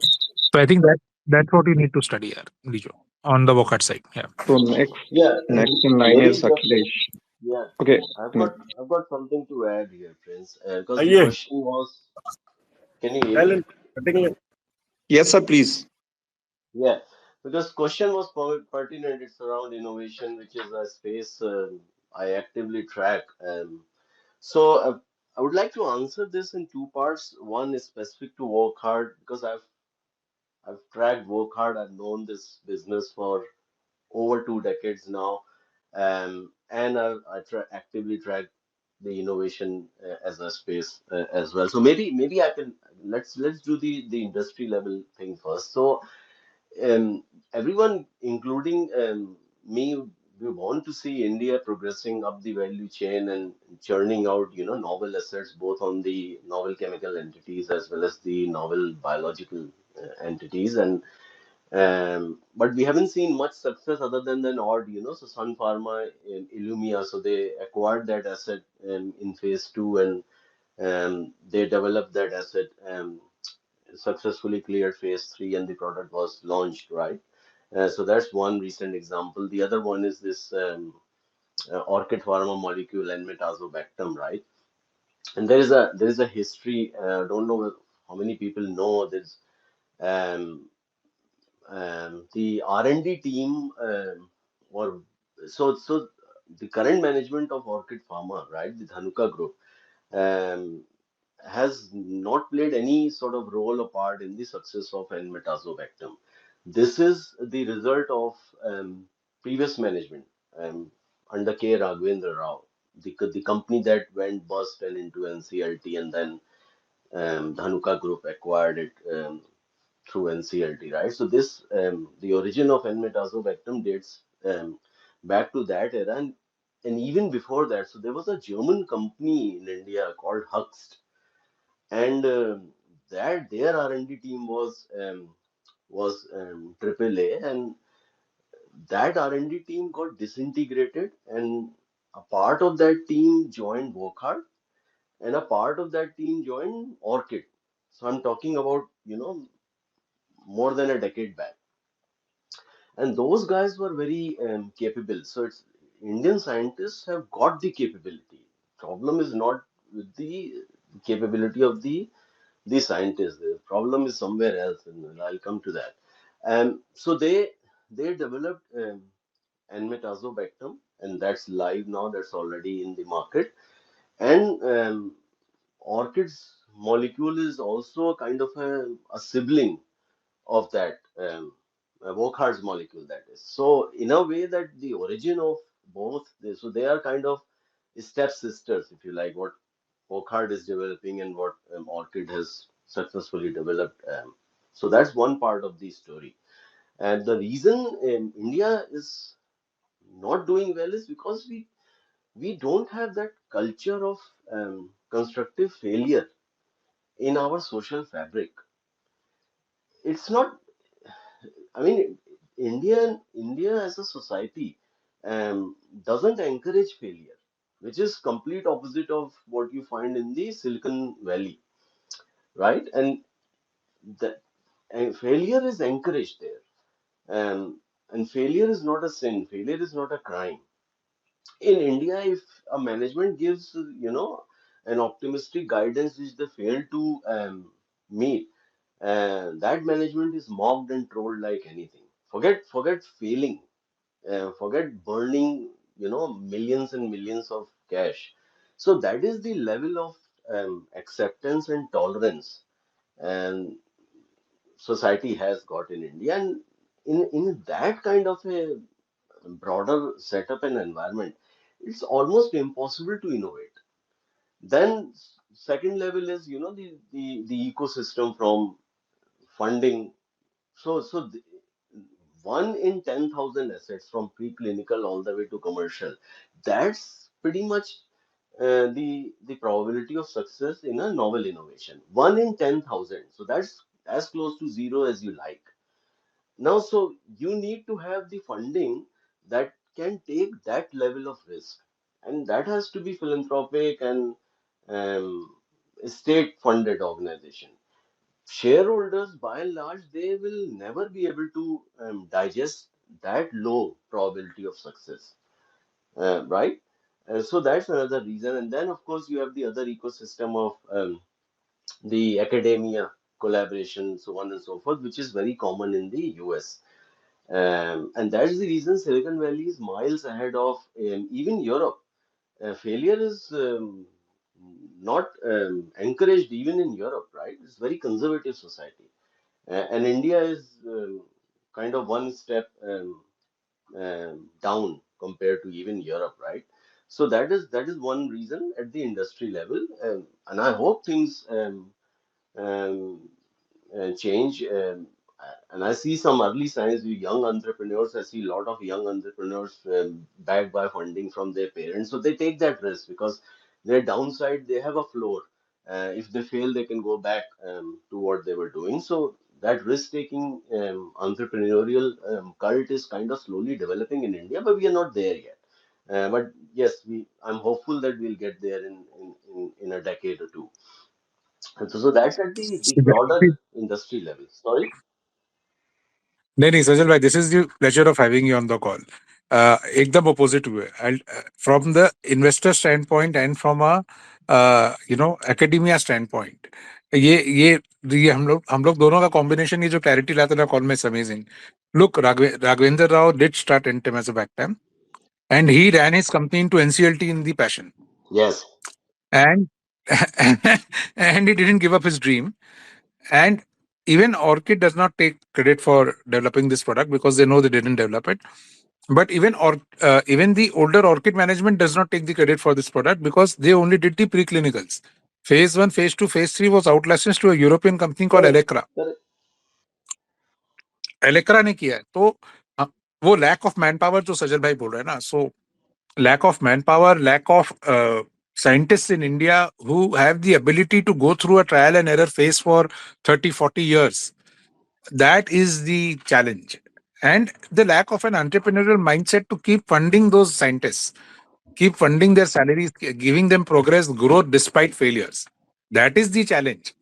So I think that's what you need to study here, Lijo, on the Wockhardt side. Yeah. So next, Yeah, next in line maybe is just Akhilesh. yeah. Okay. I've got something to add here, Prince, because the question was, can you hear me? Yes, sir, please. Yeah, because question was pertinent. It's around innovation, which is a space I actively track. So I would like to answer this in two parts. One is specific to work hard because I've tracked work hard. I've known this business for over 2 decades now, and I actively track the innovation as a space as well. So maybe I can let's do the industry level thing first. So everyone, including me, we want to see India progressing up the value chain and churning out, novel assets, both on the novel chemical entities as well as the novel biological entities. And but we haven't seen much success other than an odd, so Sun Pharma, Illumia, so they acquired that asset in phase two, and they developed that asset, successfully cleared phase three, and the product was launched, right? So that's one recent example. The other one is this Orchid Pharma molecule enmetazobactam, right? And there is a history. Don't know how many people know this. Um, the R&D team, or so the current management of Orchid Pharma, right, the Dhanuka Group, um, has not played any sort of role or part in the success of enmetazobactam. This is the result of previous management under K. Raghavendra Rao, the company that went bust and into NCLT, and then Dhanuka Group acquired it through NCLT, right? So this the origin of enmetazobactam dates back to that era, and even before that. So there was a German company in India called Huxt, and that their R&D team was AAA, and that R&D team got disintegrated, and a part of that team joined Wockhardt, and a part of that team joined Orchid. So I'm talking about, more than a decade back, and those guys were very capable. So it's Indian scientists have got the capability. Problem is not with the capability of the scientists. The problem is somewhere else, and I'll come to that. So they developed enmetazobactam, and that's live now. That's already in the market. And Orchid's molecule is also a kind of a sibling of that Wockhart's molecule, that is. So in a way, that the origin of both, so they are kind of step sisters, if you like, what Wockhardt is developing and what Orchid has successfully developed. So that's one part of the story. And the reason India is not doing well is because we don't have that culture of constructive failure in our social fabric. It's not, I mean, India as a society doesn't encourage failure, which is complete opposite of what you find in the Silicon Valley, right? The, and failure is encouraged there. And failure is not a sin. Failure is not a crime. In India, if a management gives, and optimistic guidance which they fail to meet, that management is mocked and trolled like anything. Forget failing, forget burning, millions and millions of cash. So that is the level of acceptance and tolerance and society has got in India. And in that kind of a broader setup and environment, it's almost impossible to innovate. Then second level is, the ecosystem from funding. So one in 10,000 assets from preclinical all the way to commercial. That's pretty much the probability of success in a novel innovation. One in 10,000. So that's as close to zero as you like. Now, so you need to have the funding that can take that level of risk, and that has to be philanthropic and state-funded organization. Shareholders, by and large, they will never be able to digest that low probability of success, right? So that's another reason. And then, of course, you have the other ecosystem of the academia collaboration, so on and so forth, which is very common in the US. And that's the reason Silicon Valley is miles ahead of even Europe. Failure is not encouraged even in Europe, right? It's very conservative society. And India is kind of one step down compared to even Europe, right? So that is one reason at the industry level, and I hope things um, change. And I see some early signs with young entrepreneurs. I see a lot of young entrepreneurs backed by funding from their parents. So they take that risk because their downside, they have a floor. If they fail, they can go back to what they were doing. So that risk-taking entrepreneurial cult is kind of slowly developing in India, but we are not there yet. But yes, I'm hopeful that we'll get there in a decade or two. So that's at the broader industry level. Sorry. नहीं नहीं सजल भाई, this is the pleasure of having you on the call. एकदम opposite हुए. From the investor standpoint and from a academia standpoint, ये हम लोग दोनों का combination, ये जो clarity लाते ना call में, is amazing. Look, Raghvendra Rao did start Entem as a back time, and he ran his company into NCLT in the passion, Yes. and and he didn't give up his dream. And even Orchid does not take credit for developing this product because they know they didn't develop it. But even the older Orchid management does not take the credit for this product because they only did the preclinicals. Phase 1, phase 2, phase 3 was outlicensed to a European company called Correct. Electra. Correct. Electra ने किया है. तो वो lack of manpower जो सजल भाई बोल रहे हैं ना, so lack of manpower, lack of scientists in India who have the ability to go through a trial and error phase for 30, 40 years. That is the challenge. And the lack of an entrepreneurial mindset to keep funding those scientists, keep funding their salaries, giving them progress, growth despite failures. That is the challenge.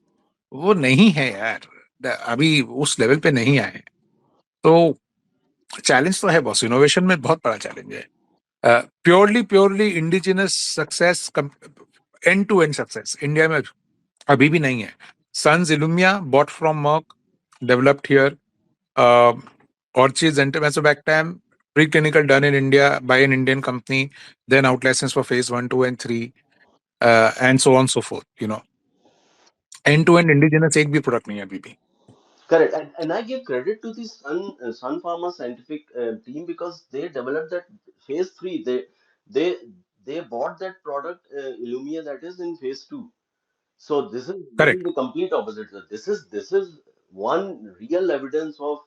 वो नहीं है यार, अभी उस level पे नहीं आए. तो चैलेंज तो है बॉस, इनोवेशन में बहुत बड़ा चैलेंज है. Purely indigenous success, end to end success India में अभी भी नहीं है. Sun's Ilumya bought from Merck, developed here. Orchid entomazobactam, preclinical done in India by an Indian company, then out licensed for phase 1, 2, and 3, and so on and so forth. End to end indigenous एक भी product नहीं है अभी भी. Correct. And I give credit to the Sun Pharma scientific team because they developed that phase three. They they bought that product Illumia that is in phase two. So this is Correct. the complete opposite. So this is one real evidence of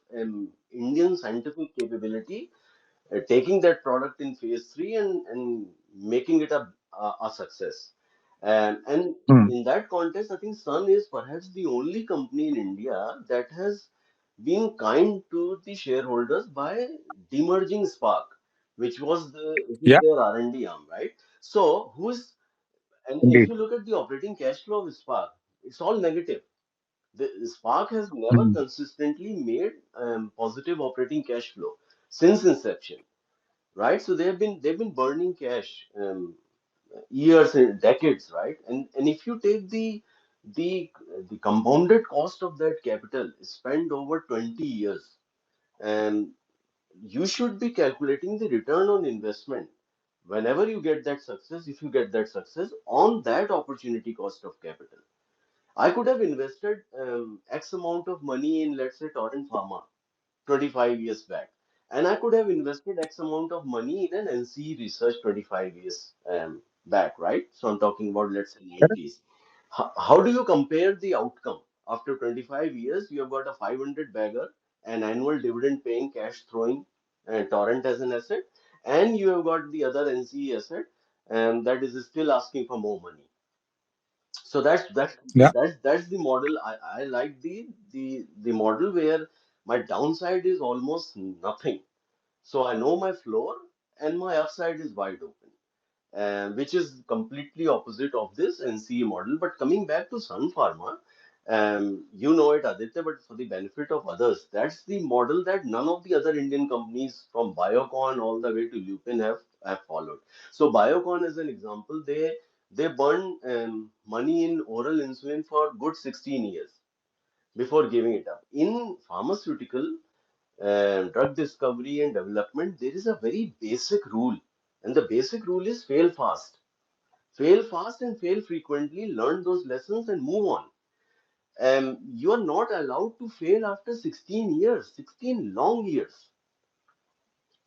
Indian scientific capability, taking that product in phase three and making it a success. And Hmm. in that context, I think Sun is perhaps the only company in India that has been kind to the shareholders by demerging Sparc, which is Yeah, their R&D arm, right? So and if indeed. you look at the operating cash flow of Sparc, it's all negative. The Spark has never Hmm. consistently made positive operating cash flow since inception, right? So they've been burning cash years and decades, right? And if you take the the compounded cost of that capital spent over 20 years, and you should be calculating the return on investment whenever you get that success, if you get that success on that opportunity cost of capital. I could have invested X amount of money in, let's say, Torrent Pharma 25 years back. And I could have invested X amount of money in an NCE research 25 years back, right? So I'm talking about, let's say, 90s. How do you compare the outcome? After 25 years, you have got a 500 bagger, an annual dividend paying, cash throwing Torrent as an asset, and you have got the other NCE asset, and that is still asking for more money. So Yeah. that's the model. I like the model where my downside is almost nothing. So I know my floor and my upside is wide open, which is completely opposite of this NCE model. But coming back to Sun Pharma, you know it, Aditya, but for the benefit of others, that's the model that none of the other Indian companies from Biocon all the way to Lupin have followed. So Biocon, as an example, they burn money in oral insulin for good 16 years before giving it up. In pharmaceutical drug discovery and development, there is a very basic rule, and the basic rule is fail fast. Fail fast and fail frequently, learn those lessons and move on. You are not allowed to fail after 16 years, 16 long years.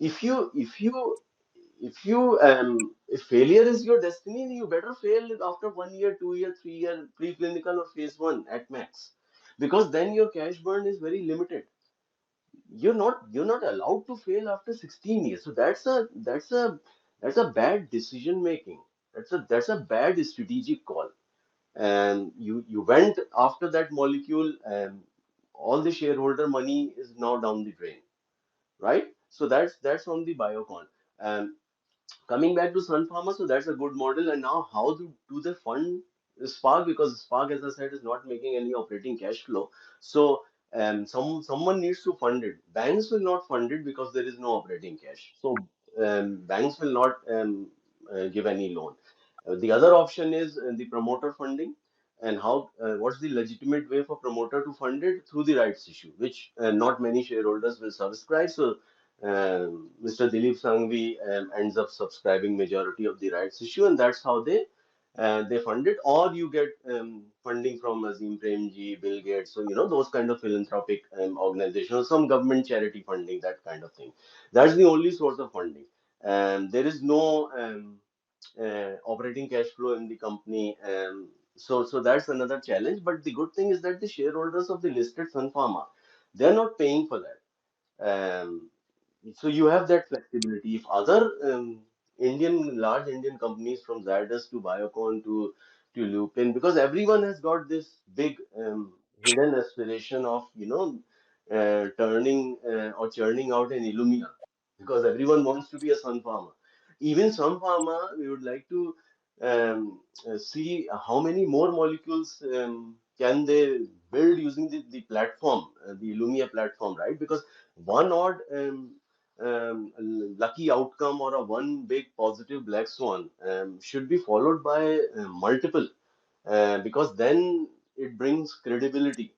If you, if you, if failure is your destiny, you better fail after 1 year, 2 year, 3 year, preclinical or phase one at max, because then your cash burn is very limited. You're not allowed to fail after 16 years. So that's a bad decision making. That's a bad strategic call. And you went after that molecule, and all the shareholder money is now down the drain, right? So that's on the Biocon. And coming back to Sun Pharma, so that's a good model. And now how do they fund Spark? Because Spark, as I said, is not making any operating cash flow. So someone needs to fund it. Banks will not fund it because there is no operating cash. So banks will not give any loan. The other option is the promoter funding. And how? What's the legitimate way for promoter to fund it? Through the rights issue, which not many shareholders will subscribe. So Mr. Dilip Sangvi ends up subscribing majority of the rights issue, and that's how they fund it. Or you get funding from Azim Premji, Bill Gates, so those kind of philanthropic organizations, some government charity funding, that kind of thing. That's the only source of funding, and there is no operating cash flow in the company. So that's another challenge. But the good thing is that the shareholders of the listed Sun Pharma, they're not paying for that. So you have that flexibility. If other large Indian companies from Zydus to Biocon to Lupin, because everyone has got this big hidden aspiration of turning or churning out an Illumia, because everyone wants to be a Sun Pharma. Even Sun Pharma, we would like to see how many more molecules can they build using the platform, the Illumia platform, right? Because one odd lucky outcome or a one big positive black swan should be followed by multiple, because then it brings credibility.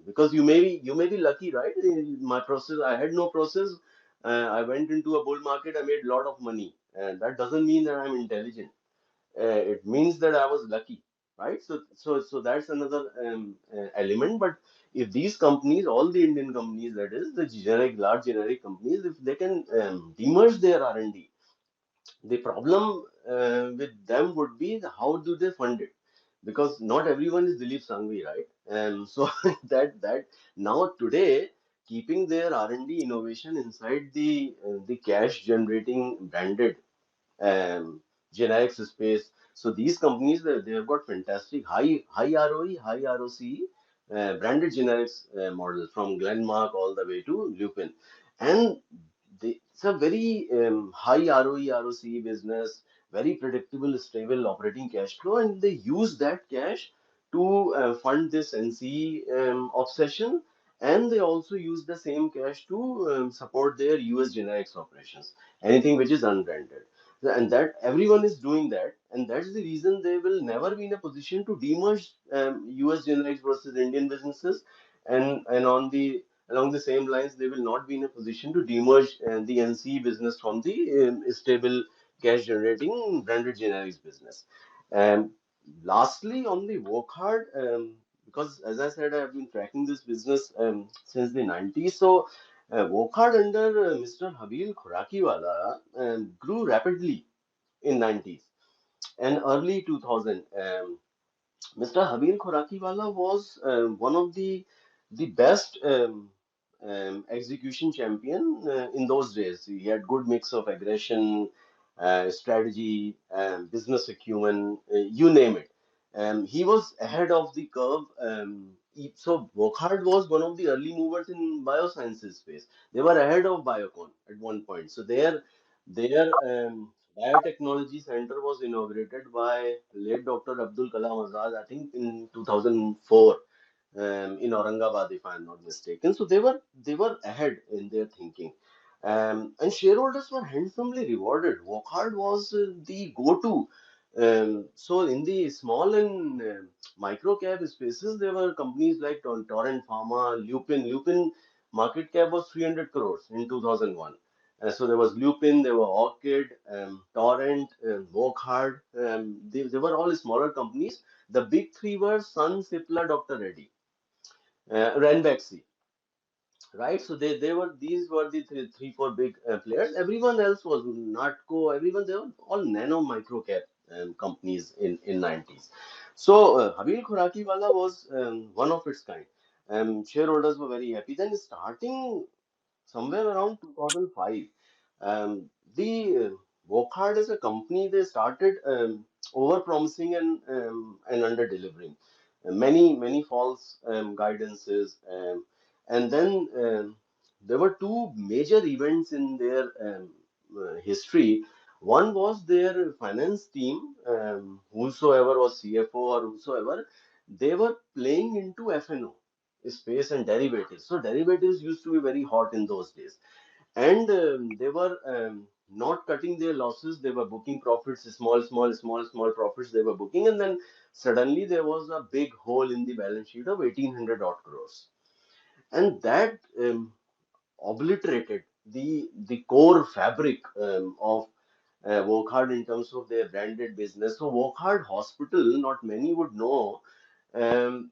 Because you may be lucky, right? In my process, I had no process. I went into a bull market. I made a lot of money, and that doesn't mean that I'm intelligent. It means that I was lucky, right? So that's another element. But if these companies, all the Indian companies, that is the large generic companies, if they can demerge their R&D, the problem with them would be how do they fund it? Because not everyone is Dilip Sangvi, right? And so that now today, keeping their R&D innovation inside the cash generating branded um, generics space. So these companies, they have got fantastic high ROE, high ROCE, branded generics model from Glenmark all the way to Lupin, and it's a very high ROE, ROCE business, very predictable, stable operating cash flow, and they use that cash to fund this NCE obsession, and they also use the same cash to support their US generics operations, anything which is unbranded. and that everyone is doing that, and that's the reason they will never be in a position to demerge US generics versus Indian businesses, and on the along the same lines they will not be in a position to demerge the NCE business from the stable cash generating branded generics business. um, Lastly, on the Wockhardt, because as I said, I have been tracking this business since the 90s. So Wockhardt under Mr. Habib Khurakiwala grew rapidly in 90s and early 2000. Mr. Habib Khorakiwala was one of the best execution champion in those days. He had good mix of aggression, strategy, business acumen, you name it. He was ahead of the curve. So Wockhardt was one of the early movers in biosciences space. They were ahead of Biocon at one point. So their biotechnology center was inaugurated by late Dr. Abdul Kalam Azad, I think in 2004, in Aurangabad, if I'm not mistaken. So they were ahead in their thinking, and shareholders were handsomely rewarded. Wockhardt was the go-to. So in the small and micro cap spaces, there were companies like Torrent Pharma, Lupin. Lupin market cap was 300 crores in 2001. So there was Lupin, there were Orchid, Torrent, Wockhardt. They were all smaller companies. The big three were Sun, Cipla, Dr. Reddy, Ranbaxy, right? So they were these were the three four big players. Everyone else was Natco. Everyone they were all nano micro cap companies in 90s. So Habib Khurakiwala was one of its kind. Shareholders were very happy. Then starting somewhere around 2005. The Wockhardt as a company, they started over promising and under delivering. Many false guidances. And then there were two major events in their history. One was their finance team, whosoever was CFO or whosoever, they were playing into F&O space and derivatives. So derivatives used to be very hot in those days, and they were not cutting their losses. They were booking profits, small profits they were booking, and then suddenly there was a big hole in the balance sheet of 1800 odd crores, and that obliterated the core fabric of Wockhardt in terms of their branded business. So Wockhardt Hospital, not many would know. Um,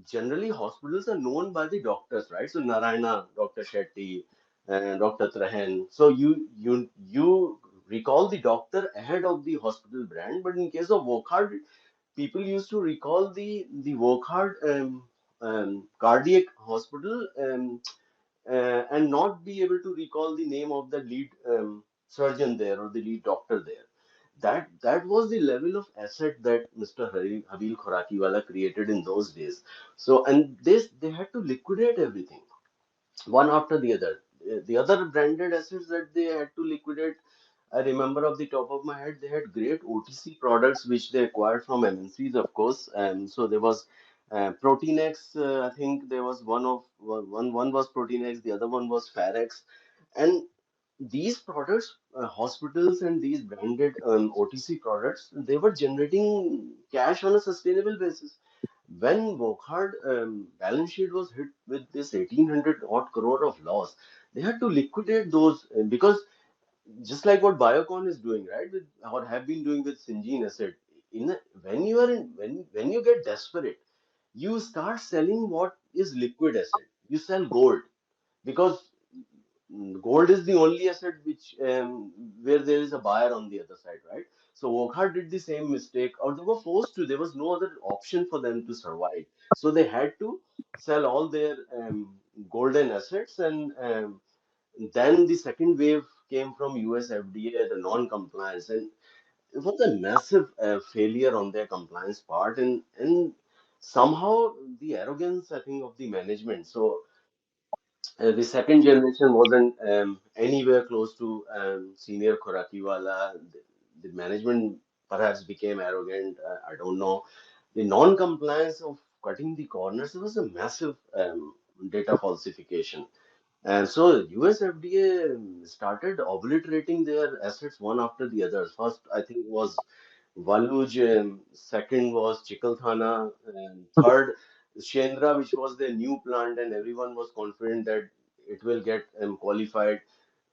Generally hospitals are known by the doctors, right? So Narayana, Dr. Shetty, and Dr. Trahan. So you recall the doctor ahead of the hospital brand, but in case of Wockhardt, people used to recall the Wockhardt cardiac hospital, and not be able to recall the name of the lead surgeon there or the lead doctor there. That was the level of asset that Mr. Habib Khorakiwala created in those days. So, and this they had to liquidate everything one after the other. The other branded assets that they had to liquidate, I remember off the top of my head, they had great OTC products which they acquired from MNCs, of course. So there was Proteinex. I think there was one was Proteinex, the other one was Farex, and these products, hospitals and these branded OTC products, they were generating cash on a sustainable basis. When Wockhardt balance sheet was hit with this 1800 odd crore of loss, they had to liquidate those because just like what Biocon is doing, right, with or have been doing with Syngene asset. When you are in when you get desperate, you start selling what is liquid asset. You sell gold because gold is the only asset which where there is a buyer on the other side, right? So Wockhardt did the same mistake, or they were forced to. There was no other option for them to survive, so they had to sell all their golden assets, and then the second wave came from US FDA, the non-compliance, and it was a massive failure on their compliance part, and somehow the arrogance, I think, of the management. So the second generation wasn't anywhere close to senior Khorakiwala. The management perhaps became arrogant. I don't know. The non-compliance of cutting the corners, it was a massive data falsification. And so US FDA started obliterating their assets one after the other. First, I think was Valuj, second was Chikalthana, and third, Shendra, which was their new plant, and everyone was confident that it will get qualified.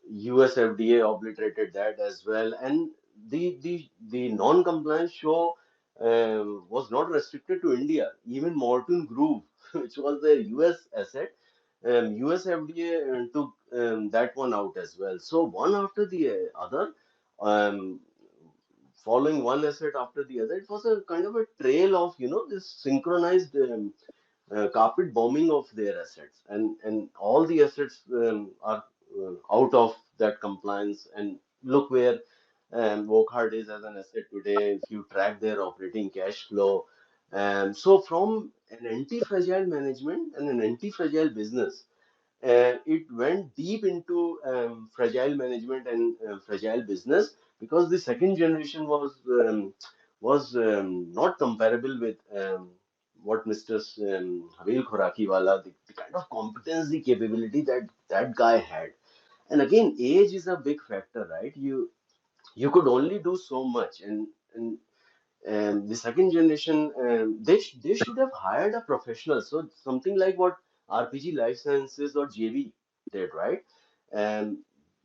US FDA obliterated that as well, and the non-compliance show was not restricted to India. Even Morton Groove, which was the US asset, US FDA took that one out as well. So one after the other, um, following one asset after the other, it was a kind of a trail of this synchronized carpet bombing of their assets, and all the assets are out of that compliance. And look where Wockhardt is as an asset today. If you track their operating cash flow, so from an anti-fragile management and an anti-fragile business, it went deep into fragile management and fragile business, because the second generation was not comparable with what Mr. Havil Khorakiwala, the kind of competence, the capability that that guy had. And again, age is a big factor, right? You could only do so much, and the second generation, they should have hired a professional. So something like what RPG Life Sciences or JV did, right? And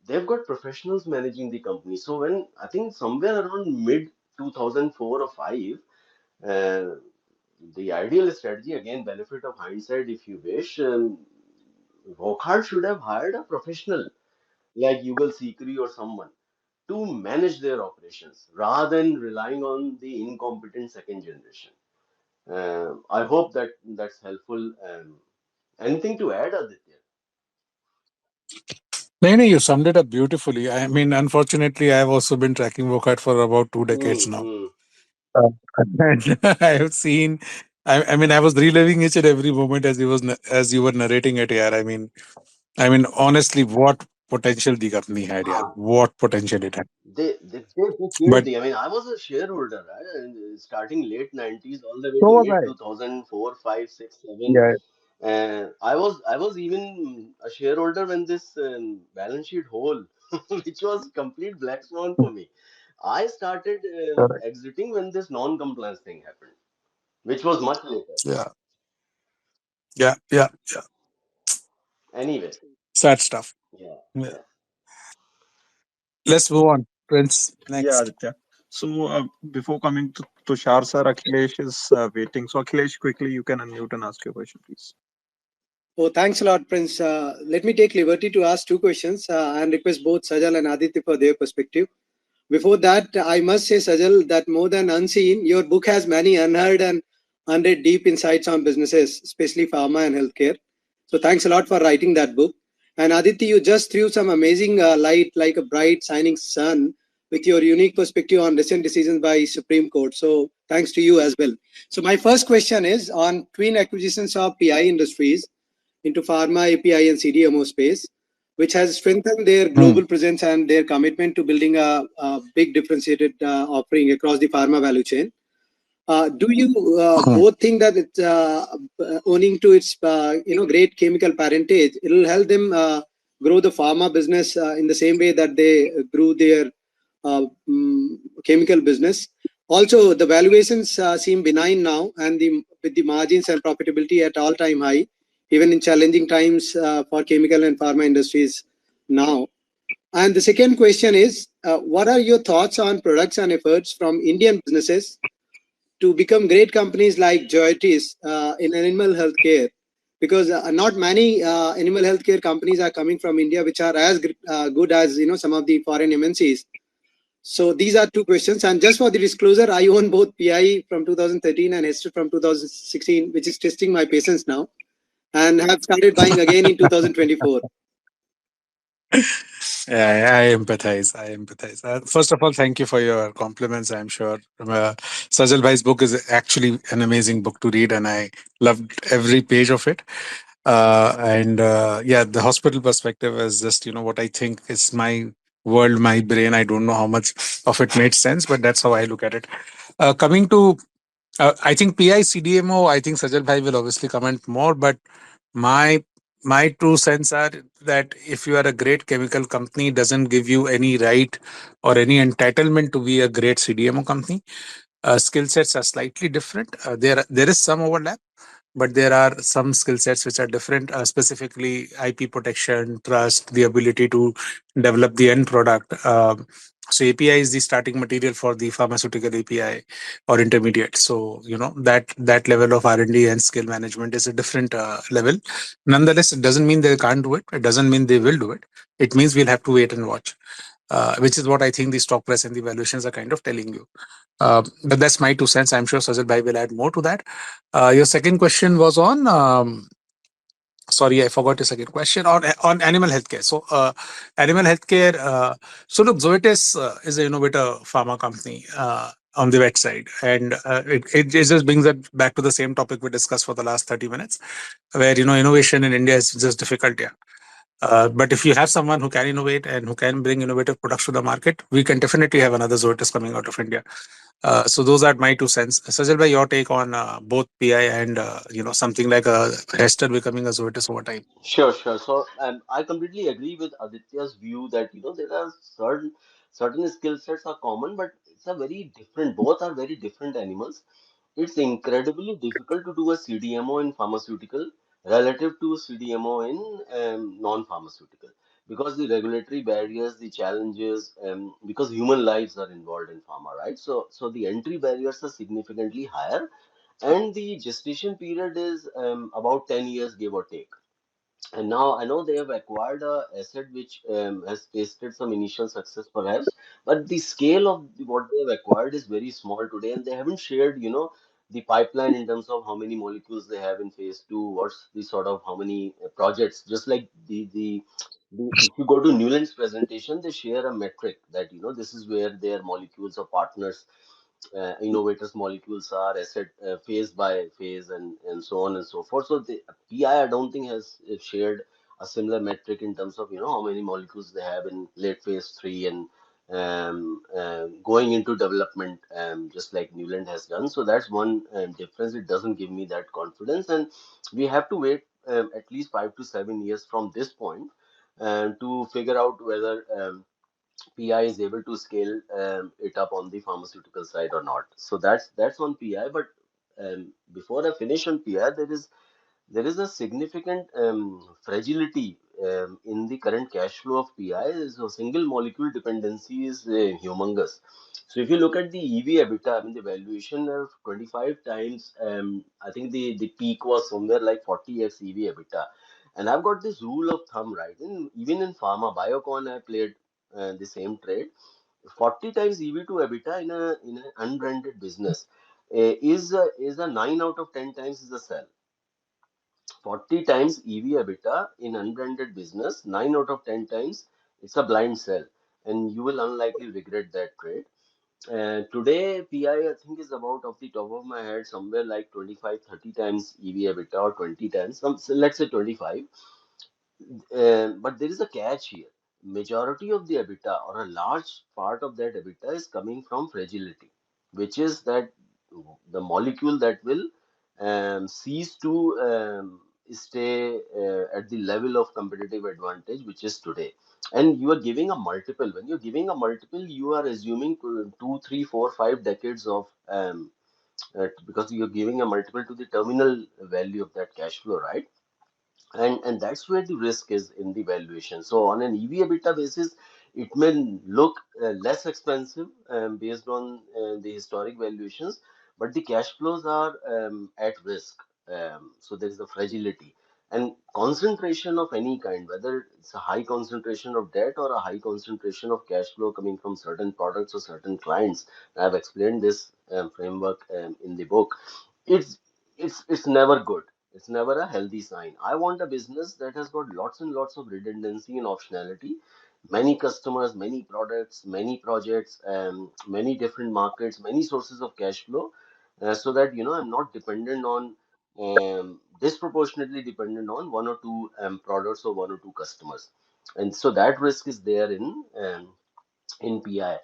they've got professionals managing the company. So when I think somewhere around mid 2004 or 5, uh, the ideal strategy, again, benefit of hindsight, if you wish, Wockhardt should have hired a professional like Yugal Sikri or someone to manage their operations rather than relying on the incompetent second generation. I hope that that's helpful. Anything to add, Aditya? No, no, you summed it up beautifully. I mean, unfortunately, I have also been tracking Vokat for about 2 decades now. Mm-hmm. Uh, and I have seen. I mean, I was reliving each and every moment as as you were narrating it. Yeah, I mean, honestly, what potential the company had? Yeah, what potential it had. They killed But the. I mean, I was a shareholder, right? And starting late 90s all the way so to was mid I. 2004, 5, 6, 7. Yeah, I was even a shareholder when this balance sheet hole, which was complete black swan for me. I started correct. exiting when this non-compliance thing happened, which was much later. Yeah, yeah, yeah, yeah. Anyway, Sad stuff. yeah, Yeah. yeah. Let's move on, Prince. Yeah, Next. Aditya. So before coming to Tushar sir, Akhilesh is waiting. So Akhilesh, quickly you can unmute and ask your question, please. Oh, thanks a lot, Prince. Let me take liberty to ask two questions and request both Sajal and Aditya for their perspective. Before that, I must say, Sajal, that more than unseen, your book has many unheard and unread deep insights on businesses, especially pharma and healthcare. So thanks a lot for writing that book. And Aditya, you just threw some amazing light like a bright shining sun with your unique perspective on recent decisions by Supreme Court. So thanks to you as well. So my first question is on twin acquisitions of PI Industries into pharma, API, and CDMO space, which has strengthened their Hmm. global presence and their commitment to building a big differentiated offering across the pharma value chain. Do you Hmm. both think that it's owning to its great chemical parentage, it will help them grow the pharma business in the same way that they grew their chemical business? Also, the valuations seem benign now, and with the margins and profitability at all-time high, even in challenging times for chemical and pharma industries now. And the second question is, what are your thoughts on products and efforts from Indian businesses to become great companies like Joetis in animal healthcare? Because not many animal healthcare companies are coming from India, which are as good as some of the foreign MNCs. So these are two questions. And just for the disclosure, I own both PI from 2013 and Hester from 2016, which is testing my patience now, and have started buying again in 2024. Yeah, I empathize. I empathize. First of all, thank you for your compliments. I'm sure Sajal Bhai's book is actually an amazing book to read, and I loved every page of it. And yeah, the hospital perspective is just what I think is my world, my brain. I don't know how much of it made sense, but that's how I look at it. Coming to, I think PI CDMO. I think Sajal Bhai will obviously comment more, but my My true sense are that if you are a great chemical company, it doesn't give you any right or any entitlement to be a great CDMO company. Skill sets are slightly different. There is some overlap, but there are some skill sets which are different, specifically IP protection, trust, the ability to develop the end product. So API is the starting material for the pharmaceutical API or intermediate. So that level of R&D and skill management is a different level. Nonetheless, it doesn't mean they can't do it. It doesn't mean they will do it. It means we'll have to wait and watch, which is what I think the stock price and the valuations are kind of telling you. But that's my 2 cents. I'm sure Sajal Bhai will add more to that. Your second question was on, sorry, I forgot your second question, on animal healthcare. So, animal healthcare. So, look, Zoetis is an innovator pharma company on the vet side, and it just brings us back to the same topic we discussed for the last 30 minutes, where innovation in India is just difficult. Yeah. But if you have someone who can innovate and who can bring innovative products to the market, we can definitely have another Zoetis coming out of India. So those are my 2 cents. Sajal bhai, your take on both PI and something like a Hester becoming a Zoetis over time. Sure, sure. So I completely agree with Aditya's view that there are certain skill sets are common, but it's a very different. Both are very different animals. It's incredibly difficult to do a CDMO in pharmaceutical relative to CDMO in non-pharmaceutical because the regulatory barriers, the challenges, because human lives are involved in pharma, right? So the entry barriers are significantly higher, and the gestation period is about 10 years, give or take. And now I know they have acquired a asset which has tasted some initial success perhaps, but the scale of what they have acquired is very small today, and they haven't shared, the pipeline in terms of how many molecules they have in phase two, what's the sort of how many projects. Just like if you go to Newland's presentation, they share a metric that this is where their molecules or partners innovators molecules are asset phase by phase and so on and so forth. So the PI I don't think has shared a similar metric in terms of how many molecules they have in late phase three and going into development, just like Newland has done. So that's one difference. It doesn't give me that confidence, and we have to wait at least 5 to 7 years from this point to figure out whether PI is able to scale it up on the pharmaceutical side or not. So that's on PI. But before I finish on PI, there is a significant fragility in the current cash flow of PI. So single molecule dependency is humongous. So if you look at the EV EBITDA, I mean the valuation of 25 times, I think the peak was somewhere like 40x EV EBITDA. And I've got this rule of thumb, right? Even in pharma, Biocon, I played the same trade. 40 times EV to EBITDA in an unbranded business is a 9 out of 10 times is a sell. 40 times EV EBITDA in unbranded business, 9 out of 10 times, it's a blind sell. And you will unlikely regret that trade. Today, PI, I think, is about, off the top of my head, somewhere like 25, 30 times EV EBITDA or 20 times. So let's say 25. But there is a catch here. Majority of the EBITDA or a large part of that EBITDA is coming from fragility, which is that the molecule that will cease to stay at the level of competitive advantage, which is today. And you are giving a multiple. When you're giving a multiple, you are assuming 2, 3, 4, 5 decades of because you're giving a multiple to the terminal value of that cash flow, right? And that's where the risk is in the valuation. So on an EV EBITDA basis, it may look less expensive based on the historic valuations, but the cash flows are at risk. So there is a fragility and concentration of any kind, whether it's a high concentration of debt or a high concentration of cash flow coming from certain products or certain clients. I've explained this framework in the book. It's it's it's never good. It's never a healthy sign. I want a business that has got lots and lots of redundancy and optionality, many customers, many products, many projects, many different markets, many sources of cash flow, so that I'm not dependent on disproportionately dependent on one or two products or one or two customers, and so that risk is there in PI.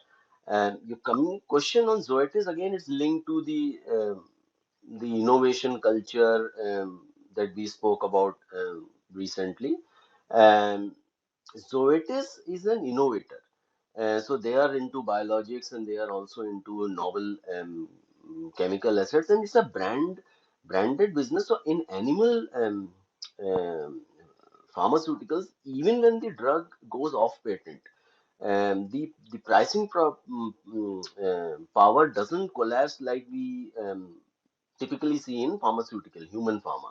And your coming question on Zoetis again, it's linked to the innovation culture that we spoke about recently. Um, Zoetis is an innovator. So they are into biologics and they are also into novel chemical assets, and it's a branded business. So in animal um, pharmaceuticals, even when the drug goes off patent, the pricing power doesn't collapse like we typically see in pharmaceutical human pharma.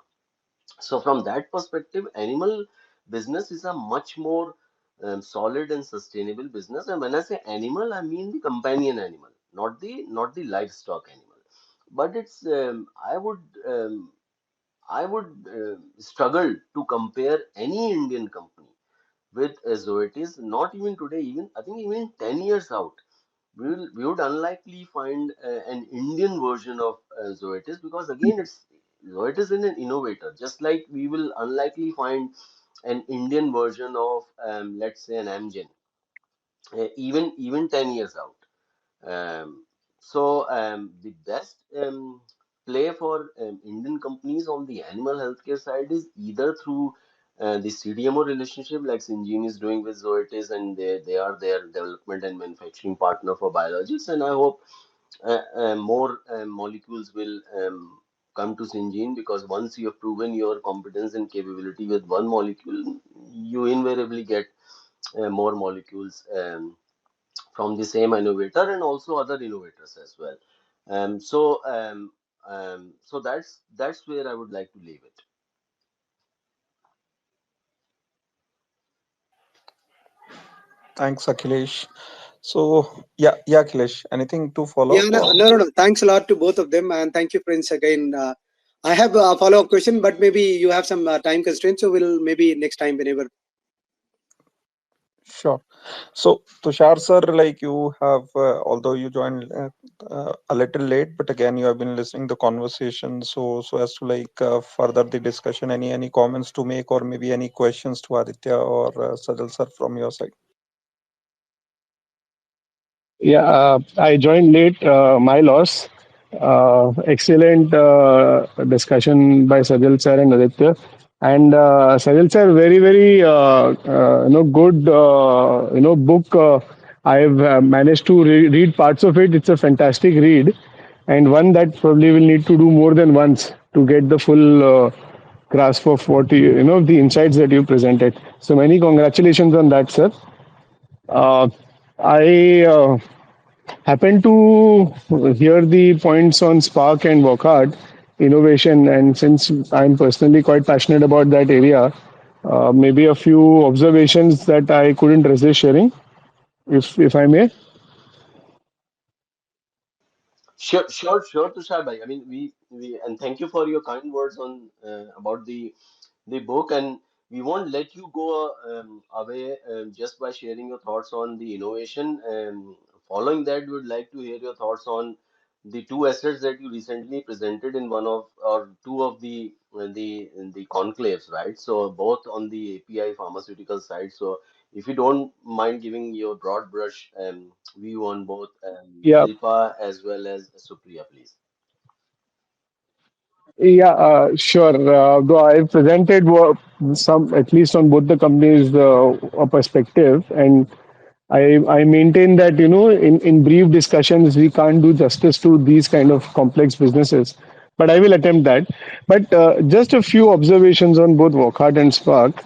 So from that perspective, animal business is a much more solid and sustainable business. And when I say animal, I mean the companion animal, not the livestock animal. But it's I would struggle to compare any Indian company with Zoetis. Not even today, even I think even 10 years out, we would unlikely find an Indian version of Zoetis, because again it's Zoetis is an innovator. Just like we will unlikely find an Indian version of let's say an Amgen, even 10 years out. The best play for Indian companies on the animal healthcare side is either through the CDMO relationship, like Syngene is doing with Zoetis, and they are their development and manufacturing partner for biologics. And I hope more molecules will come to Syngene, because once you have proven your competence and capability with one molecule, you invariably get more molecules from the same innovator and also other innovators as well. So that's where I would like to leave it. Thanks, Akhilesh. So yeah, Akhilesh, anything to follow Yeah, up no, or? no, no, no. Thanks a lot to both of them, and thank you, Prince, again. I have a follow-up question, but maybe you have some time constraints, so we'll maybe next time whenever. Sure. So, Tushar sir, like you have, although you joined a little late, but again you have been listening the conversation. So as to like further the discussion, any comments to make, or maybe any questions to Aditya or Sajal sir from your side? Yeah, I joined late. My loss. Excellent discussion by Sajal sir and Aditya. And Sajal sir, very very good book. I've managed to read parts of it. It's a fantastic read, and one that probably will need to do more than once to get the full grasp of what the insights that you presented. So many congratulations on that, sir. Uh, I happened to hear the points on Sparc and Wockhardt innovation, and since I'm personally quite passionate about that area, maybe a few observations that I couldn't resist sharing, if I may. Sure, Tushar bhai. I mean, we and thank you for your kind words on about the book, and we won't let you go away just by sharing your thoughts on the innovation. Following that, we would like to hear your thoughts on the two assets that you recently presented in one of or two of the conclaves, right? So both on the API pharmaceutical side. So if you don't mind giving your broad brush view on both Yeah, Shilpa as well as Supriya, please. yeah, sure. Though I presented some, at least on both the companies, a perspective, and I maintain that in brief discussions we can't do justice to these kind of complex businesses, but I will attempt that. But just a few observations on both Wockhardt and Spark.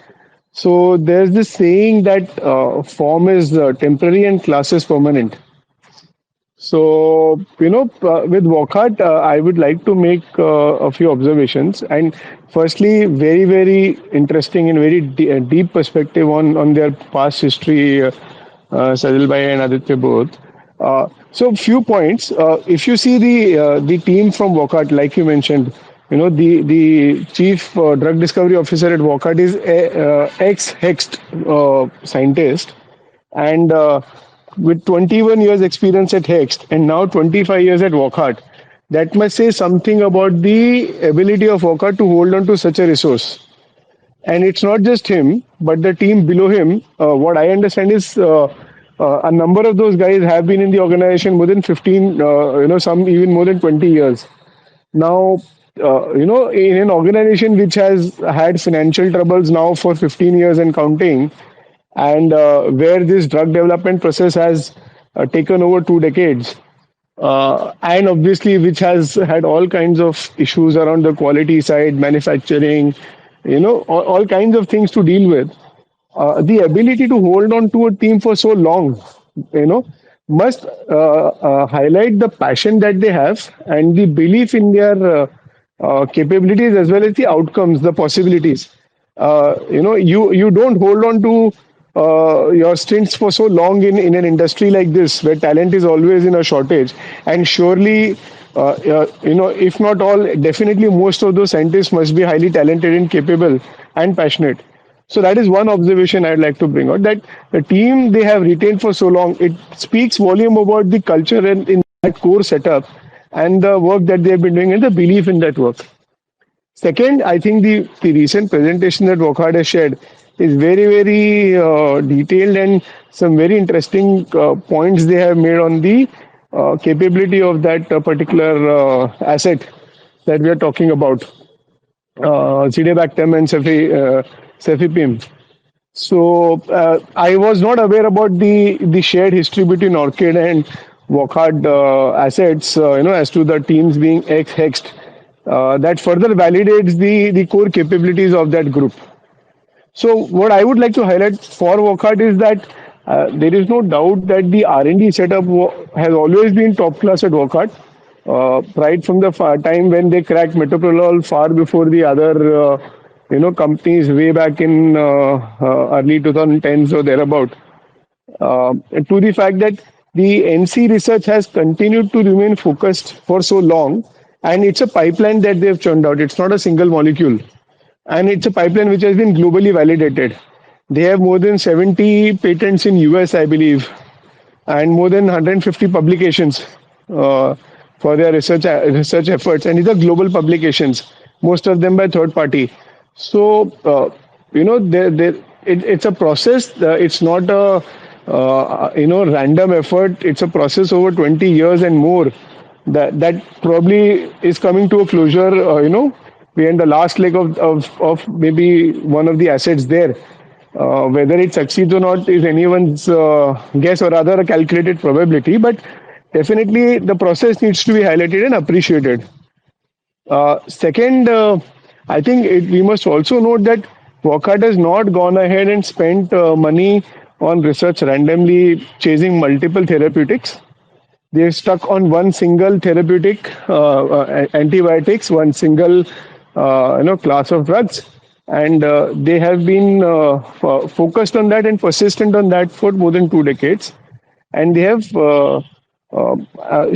So there's this saying that form is temporary and class is permanent. So, with Wockhardt, I would like to make a few observations. And firstly, very, very interesting and very deep perspective on their past history, Sajal Bhai and Aditya both. So, few points. If you see the team from Wockhardt, like you mentioned, the chief drug discovery officer at Wockhardt is a ex-Hext scientist, and with 21 years experience at Hext and now 25 years at Wockhardt, that must say something about the ability of Wockhardt to hold on to such a resource. And it's not just him, but the team below him. What I understand is a number of those guys have been in the organization more than 15, some even more than 20 years. Now, in an organization which has had financial troubles now for 15 years and counting, and where this drug development process has taken over 2 decades, and obviously which has had all kinds of issues around the quality side, manufacturing, all kinds of things to deal with. The ability to hold on to a team for so long, you know, must highlight the passion that they have and the belief in their capabilities as well as the outcomes, the possibilities. You don't hold on to your stints for so long in an industry like this where talent is always in a shortage, and surely if not all, definitely most of those scientists must be highly talented and capable and passionate. So that is one observation I'd like to bring out, that the team they have retained for so long, it speaks volume about the culture and in that core setup and the work that they have been doing and the belief in that work. Second, I think the recent presentation that Wockhardt has shared is very, very detailed, and some very interesting points they have made on the capability of that particular asset that we are talking about, Zidebactam and Cefepime. So I was not aware about the shared history between Orchid and Wockhardt assets, as to the teams being ex-hexed. That further validates the core capabilities of that group. So what I would like to highlight for Wockhardt is that there is no doubt that the R&D setup has always been top class at Wockhardt. Right from the time when they cracked metoprolol, far before the other companies way back in early 2010s or thereabout, to the fact that the NC research has continued to remain focused for so long, and it's a pipeline that they've churned out. It's not a single molecule, and it's a pipeline which has been globally validated. They have more than 70 patents in US, I believe, and more than 150 publications for their research efforts, and these are global publications, most of them by third party. So it's a process. It's not a random effort. It's a process over 20 years and more that probably is coming to a closure. We're in the last leg of maybe one of the assets there. Whether it succeeds or not is anyone's guess, or rather a calculated probability. But definitely the process needs to be highlighted and appreciated. Second, I think we must also note that Wockhardt has not gone ahead and spent money on research randomly chasing multiple therapeutics. They're stuck on one single therapeutic, antibiotics, one single class of drugs, and they have been focused on that and persistent on that for more than 2 decades. And they have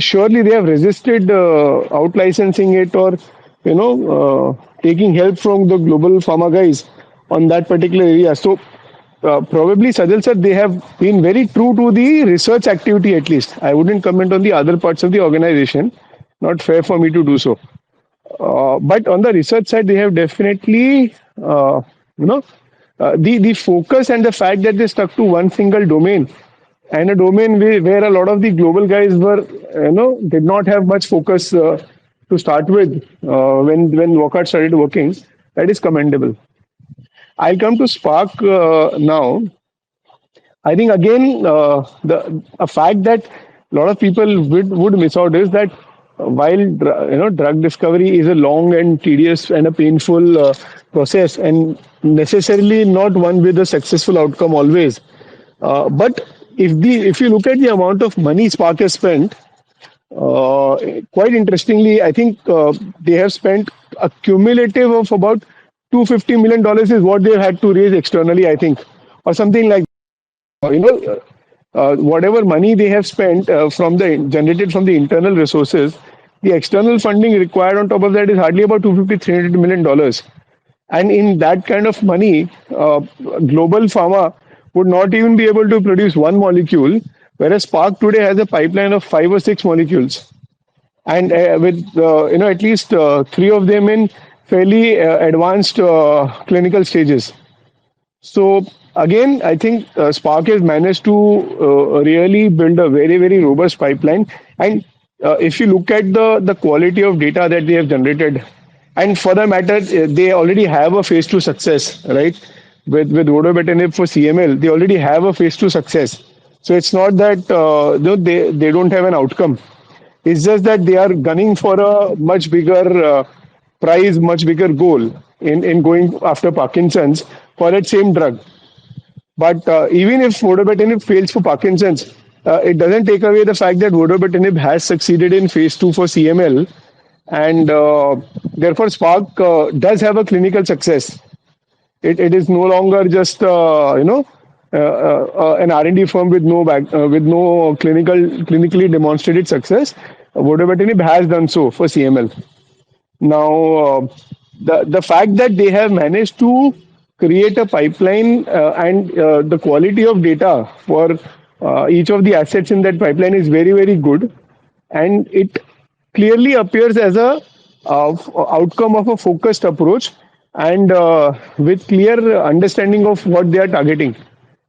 surely they have resisted out licensing it, or taking help from the global pharma guys on that particular area. So probably, Sajal sir, they have been very true to the research activity at least. I wouldn't comment on the other parts of the organization. Not fair for me to do so. But on the research side, they have definitely, the focus and the fact that they stuck to one single domain, and a domain where a lot of the global guys were, did not have much focus to start with when Wockhardt started working. That is commendable. I'll come to Sparc now. I think again a fact that a lot of people would miss out is that while drug discovery is a long and tedious and a painful process, and necessarily not one with a successful outcome always, but if you look at the amount of money Sparc has spent, quite interestingly, I think they have spent a cumulative of about $250 million is what they've had to raise externally, I think, or something like whatever money they have spent generated from the internal resources, the external funding required on top of that is hardly about $250-300 million. And in that kind of money, global pharma would not even be able to produce one molecule, whereas Sparc today has a pipeline of 5 or 6 molecules, and with at least 3 of them in fairly advanced clinical stages. So again, I think Sparc has managed to really build a very, very robust pipeline. And if you look at the quality of data that they have generated, And for that matter, they already have a phase two success, right? With vodobatinib for CML, they already have a phase two success. So it's not that they don't have an outcome. It's just that they are gunning for a much bigger prize, much bigger goal in going after Parkinson's for that same drug. But even if vodobatinib fails for Parkinson's, it doesn't take away the fact that vodobatinib has succeeded in phase two for CML, and therefore Sparc does have a clinical success. It is no longer just an R&D firm with with no clinically demonstrated success. Vodobatinib has done so for CML. Now, the fact that they have managed to create a pipeline and the quality of data for each of the assets in that pipeline is very, very good, and it clearly appears as a outcome of a focused approach and with clear understanding of what they are targeting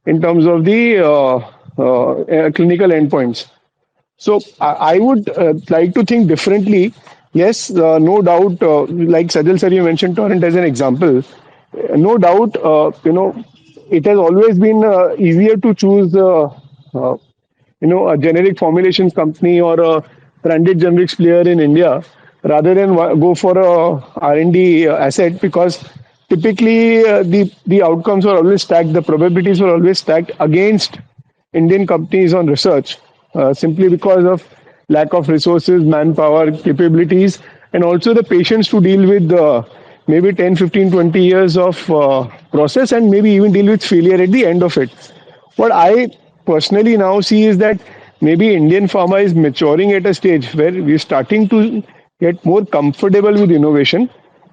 in terms of the clinical endpoints. So I would like to think differently. Yes, no doubt. Like Sajal sir, you mentioned Torrent as an example. No doubt, it has always been easier to choose, a generic formulations company or a branded generics player in India rather than go for a R&D asset because typically the outcomes are always stacked, the probabilities are always stacked against Indian companies on research simply because of lack of resources, manpower, capabilities, and also the patience to deal with maybe 10, 15, 20 years of process and maybe even deal with failure at the end of it. What I personally now see is that maybe Indian pharma is maturing at a stage where we're starting to get more comfortable with innovation,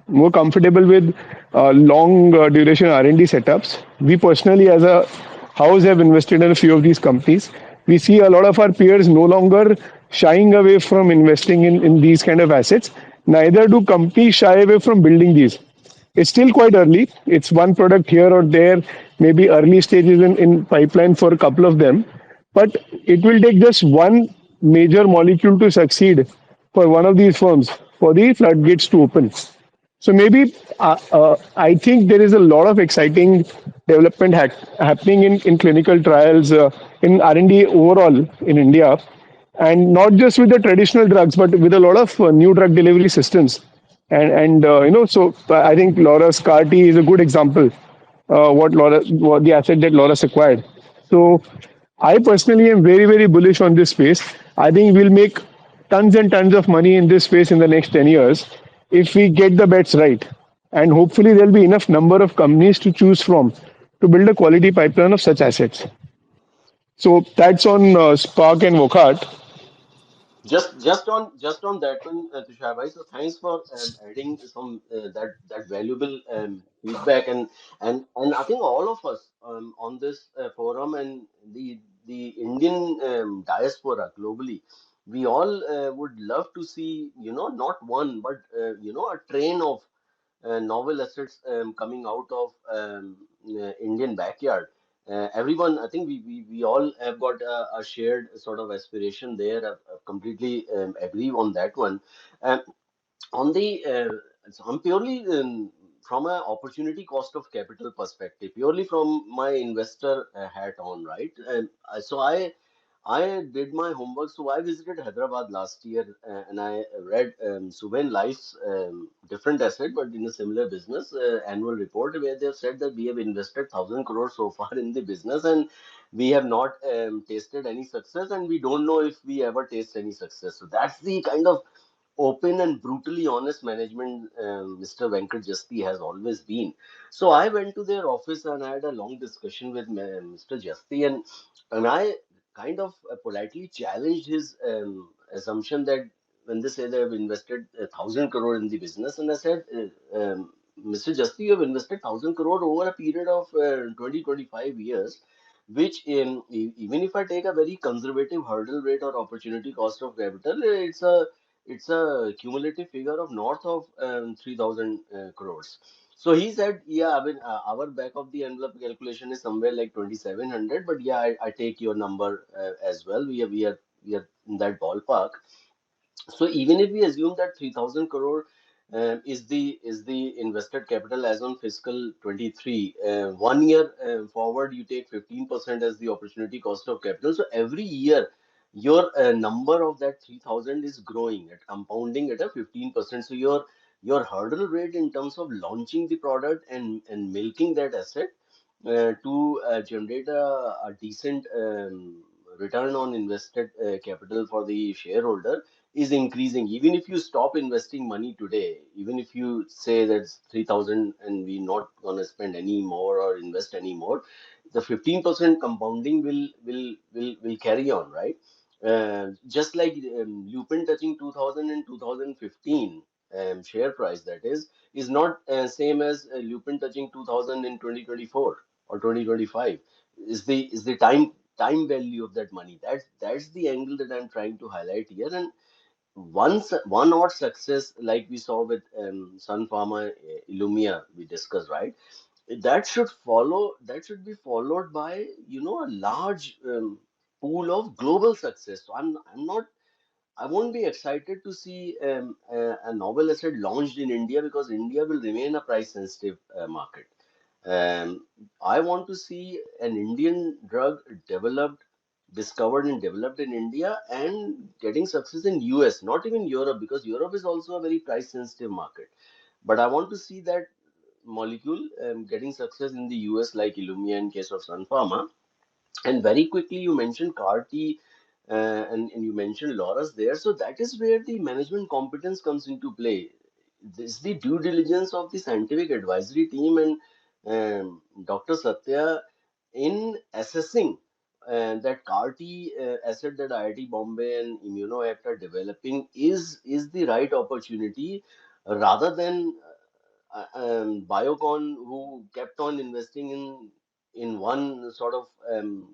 more comfortable with long duration R&D setups. We personally, as a house, have invested in a few of these companies. We see a lot of our peers no longer shying away from investing in these kind of assets. Neither do companies shy away from building these. It's still quite early. It's one product here or there, maybe early stages in pipeline for a couple of them. But it will take just one major molecule to succeed for one of these firms for the floodgates to open. So maybe I think there is a lot of exciting development happening in clinical trials in R&D overall in India, and not just with the traditional drugs, but with a lot of new drug delivery systems. So I think Laura's CAR-T is a good example. What the asset that Laura's acquired. So I personally am very, very bullish on this space. I think we'll make tons and tons of money in this space in the next 10 years if we get the bets right. And hopefully there'll be enough number of companies to choose from to build a quality pipeline of such assets. So that's on Spark and Wockhardt. Just on that one, Tushar bhai. So thanks for adding some that valuable feedback, and I think all of us on this forum and the Indian diaspora globally, we all would love to see, not one but a train of novel assets coming out of Indian backyard. Everyone, I think we all have got a shared sort of aspiration there. I completely agree on that one. Um, on the so I'm purely from an opportunity cost of capital perspective, purely from my investor hat on, right? So I did my homework. So I visited Hyderabad last year and I read Suven Life's different asset, but in a similar business annual report where they have said that we have invested 1,000 crores so far in the business and we have not tasted any success and we don't know if we ever taste any success. So that's the kind of open and brutally honest management Mr. Venkat Jasti has always been. So I went to their office and I had a long discussion with Mr. Jasti, and I kind of politely challenged his assumption that when they say they have invested 1,000 crore in the business, and I said, Mr. Jasti, you have invested 1,000 crore over a period of 20-25 years, which even if I take a very conservative hurdle rate or opportunity cost of capital, it's a cumulative figure of north of 3,000 crores. So he said, yeah, I mean, our back of the envelope calculation is somewhere like 2,700, but yeah, I take your number as well. We are in that ballpark. So even if we assume that 3,000 crore is the invested capital as on fiscal 23. 1 year forward, you take 15% as the opportunity cost of capital. So every year, your number of that 3,000 is growing at compounding at a 15%. So your hurdle rate in terms of launching the product and milking that asset to generate a decent return on invested capital for the shareholder is increasing. Even if you stop investing money today, even if you say that's 3,000 and we're not going to spend any more or invest any more, the 15% compounding will carry on, right? Just like Lupin touching 2000 and 2015 share price, that is not same as Lupin touching 2000 in 2024 or 2025. Is the time value of that money. That's the angle that I'm trying to highlight here. And one odd success like we saw with Sun Pharma, Illumia, we discussed, right? That should be followed by a large pool of global success. So I won't be excited to see a novel asset launched in India, because India will remain a price sensitive market. um, I want to see an Indian drug discovered and developed in India and getting success in US, not even Europe, because Europe is also a very price sensitive market. But I want to see that molecule getting success in the US, like Illumia in case of Sun Pharma. And very quickly, you mentioned CAR-T, and you mentioned Laura's there. So that is where the management competence comes into play. This is the due diligence of the scientific advisory team and Dr. Satya in assessing that CAR-T asset that IIT Bombay and ImmunoAct are developing is the right opportunity, rather than Biocon, who kept on investing in one sort of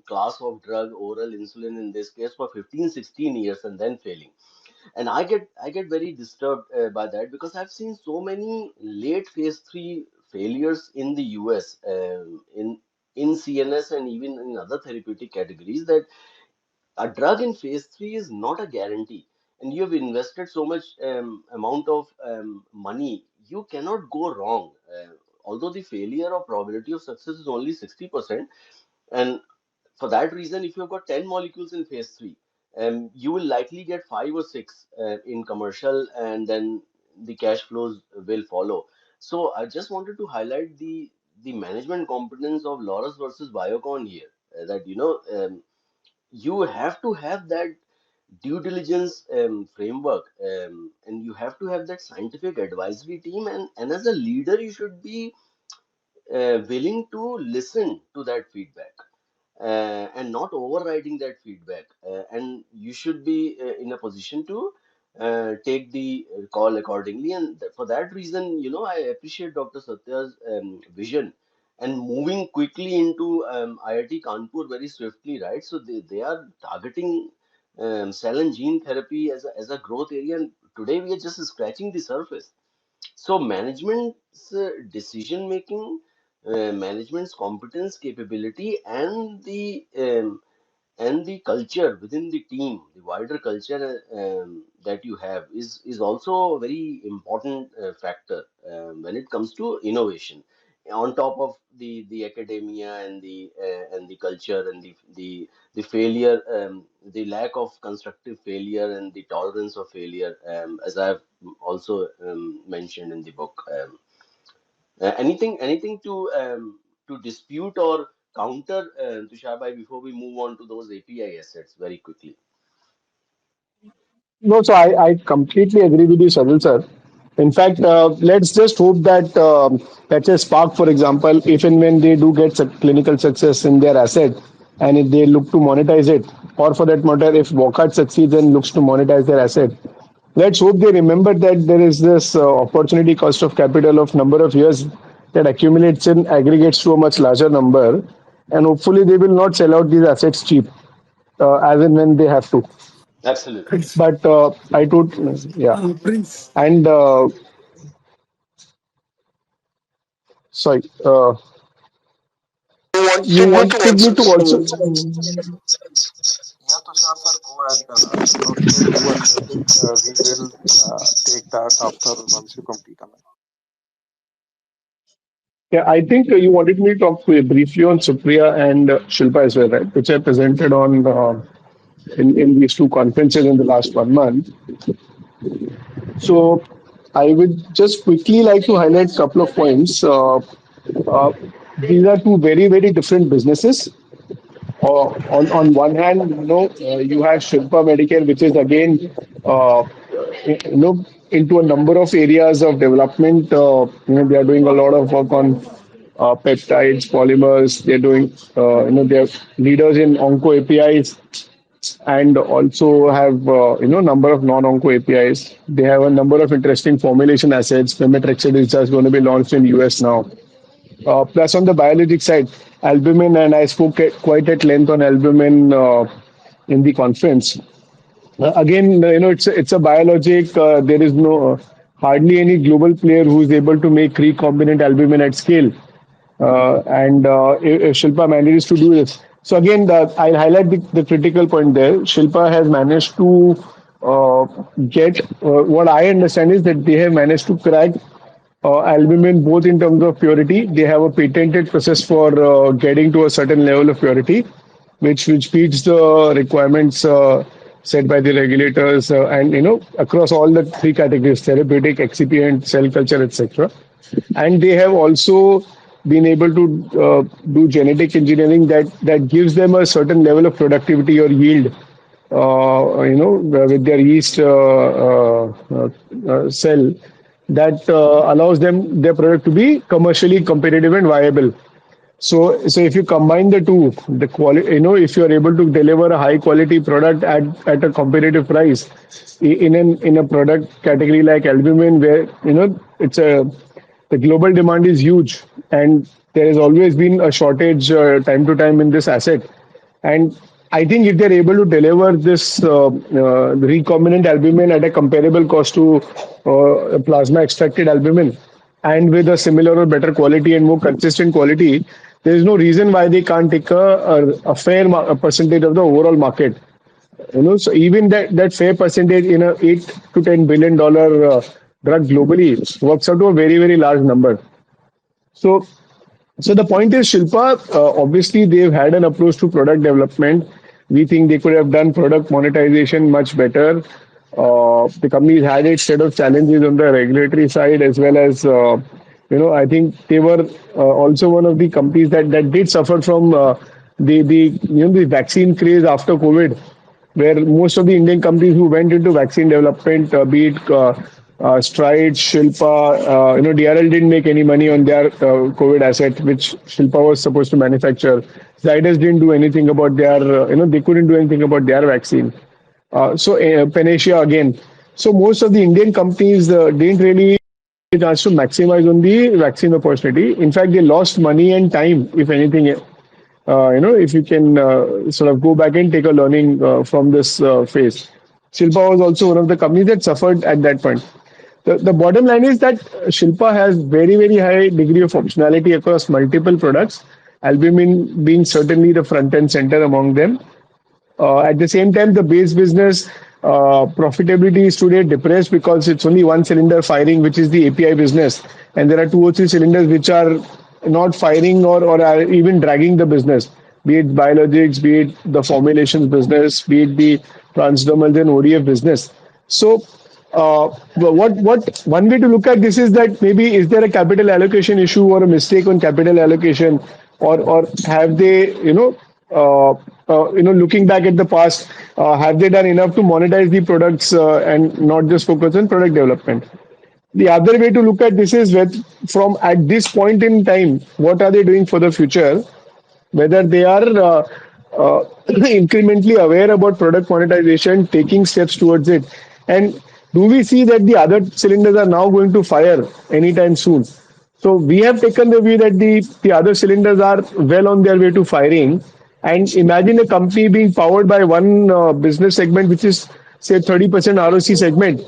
class of drug, oral insulin in this case, for 15, 16 years and then failing. And I get very disturbed by that, because I've seen so many late phase 3 failures in the US, in CNS and even in other therapeutic categories, that a drug in phase 3 is not a guarantee, and you have invested so much amount of money, you cannot go wrong. Although the failure or probability of success is only 60%, and for that reason, if you've got 10 molecules in phase 3, you will likely get 5 or 6 in commercial, and then the cash flows will follow. So I just wanted to highlight the management competence of Laurus versus Biocon here, that you have to have that due diligence framework, and you have to have that scientific advisory team, and as a leader you should be willing to listen to that feedback, and not overriding that feedback, and you should be in a position to take the call accordingly. And for that reason, I appreciate Dr. Satya's vision and moving quickly into IIT Kanpur very swiftly, right? So they are targeting cell and gene therapy as a growth area, and today we are just scratching the surface. So management's decision making, management's competence, capability, and the culture within the team, the wider culture that you have is also a very important factor when it comes to innovation. On top of the academia and the culture and the failure, the lack of constructive failure and the tolerance of failure, as I've also mentioned in the book. Anything to dispute or counter, Tushar bhai, before we move on to those API assets very quickly? No, so I completely agree with you, Sajal sir. In fact, let's just hope that, let's say Spark, for example, if and when they do get clinical success in their asset, and if they look to monetize it, or for that matter, if Wockhardt succeeds and looks to monetize their asset, let's hope they remember that there is this opportunity cost of capital of number of years that accumulates and aggregates to a much larger number, and hopefully they will not sell out these assets cheap, as and when they have to. Absolutely. Prince, But I told, yeah, Prince, and sorry, you wanted me to also. and still do anything. We will take that after once you complete. Yeah, I think you wanted me to talk briefly on Supriya and Shilpa as well, right? Which I presented on in these two conferences in the last 1 month. So I would just quickly like to highlight a couple of points. Uh, these are two very, very different businesses. On one hand, you have Shilpa Medicare, which is again, into a number of areas of development. They are doing a lot of work on peptides, polymers. They're doing, they're leaders in onco APIs and also have, number of non-onco APIs. They have a number of interesting formulation assets. Pemetrexed is just going to be launched in US now. Plus, on the biologic side, albumin, and I spoke quite at length on albumin in the conference. Again, it's a biologic. There is no hardly any global player who is able to make recombinant albumin at scale, and if Shilpa manages to do this. So again, I'll highlight the critical point there. Shilpa has managed to get what I understand is that they have managed to crack albumin both in terms of purity. They have a patented process for getting to a certain level of purity, which meets the requirements set by the regulators, and across all the three categories: therapeutic, excipient, cell culture, etc. And they have also been able to do genetic engineering that gives them a certain level of productivity or yield, with their yeast cell that allows them their product to be commercially competitive and viable. So if you combine the two, the quality, if you are able to deliver a high quality product at a competitive price in a product category like albumin, where it's the global demand is huge, and there has always been a shortage time to time in this asset. And I think if they're able to deliver this recombinant albumin at a comparable cost to plasma extracted albumin, and with a similar or better quality and more consistent quality, there is no reason why they can't take a fair percentage of the overall market. So even that fair percentage in a $8 to $10 billion drug globally works out to a very, very large number. So the point is, Shilpa, obviously they've had an approach to product development. We think they could have done product monetization much better. The company's had its set of challenges on the regulatory side, as well as, I think they were also one of the companies that did suffer from the vaccine craze after COVID, where most of the Indian companies who went into vaccine development, be it Stride, Shilpa, DRL didn't make any money on their COVID asset, which Shilpa was supposed to manufacture. Zydus didn't do anything about their, they couldn't do anything about their vaccine. Panacea again. So most of the Indian companies didn't really get a chance to maximize on the vaccine opportunity. In fact, they lost money and time, if anything. If you can sort of go back and take a learning from this phase. Shilpa was also one of the companies that suffered at that point. The bottom line is that Shilpa has very, very high degree of optionality across multiple products, albumin being certainly the front and center among them. At the same time, the base business profitability is today depressed because it's only one cylinder firing, which is the API business. And there are 2 or 3 cylinders which are not firing or are even dragging the business, be it biologics, be it the formulations business, be it the transdermals and ODF business. So what one way to look at this is that maybe is there a capital allocation issue or a mistake on capital allocation, or have they, looking back at the past, have they done enough to monetize the products and not just focus on product development? The other way to look at this is from at this point in time, what are they doing for the future? Whether they are incrementally aware about product monetization, taking steps towards it, and do we see that the other cylinders are now going to fire anytime soon? So we have taken the view that the other cylinders are well on their way to firing. And imagine a company being powered by one business segment, which is say 30% ROC segment.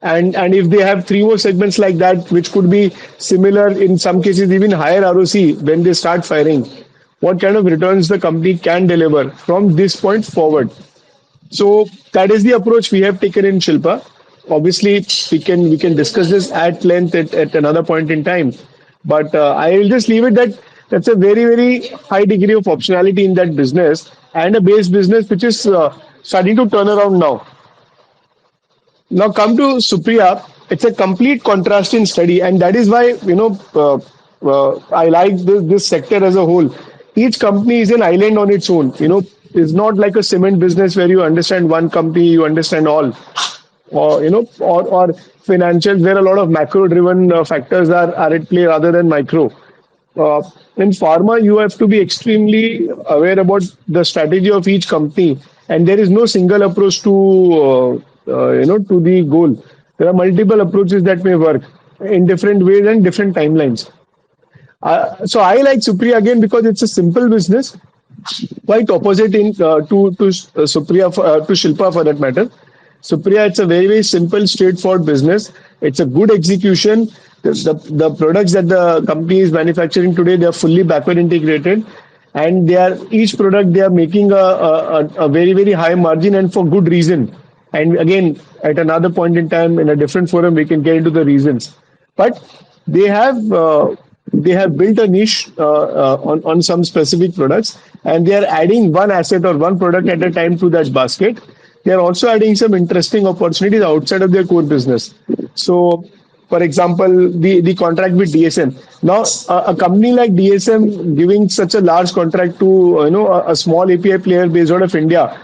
And if they have 3 more segments like that, which could be similar, in some cases even higher ROC when they start firing, what kind of returns the company can deliver from this point forward? So that is the approach we have taken in Shilpa. Obviously, we can discuss this at length at another point in time. But I will just leave it that that's a very high degree of optionality in that business and a base business which is starting to turn around now. Now come to Supriya. It's a complete contrast in study, and that is why I like this sector as a whole. Each company is an island on its own. It's not like a cement business where you understand one company, you understand all, or financials where a lot of macro-driven factors are at play rather than micro. Uh, in pharma, you have to be extremely aware about the strategy of each company, and there is no single approach to the goal. There are multiple approaches that may work in different ways and different timelines. So I like Supriya again because it's a simple business, quite opposite in to Supriya to Shilpa for that matter. Supriya, it's a very simple, straightforward business. It's a good execution. The products that the company is manufacturing today, they are fully backward integrated, and they are each product they are making a very high margin and for good reason. And again, at another point in time, in a different forum, we can get into the reasons. But they have uh, they have built a niche on some specific products, and they are adding one asset or one product at a time to that basket. They are also adding some interesting opportunities outside of their core business. So, for example, the contract with DSM. Now, a company like DSM giving such a large contract to a small API player based out of India,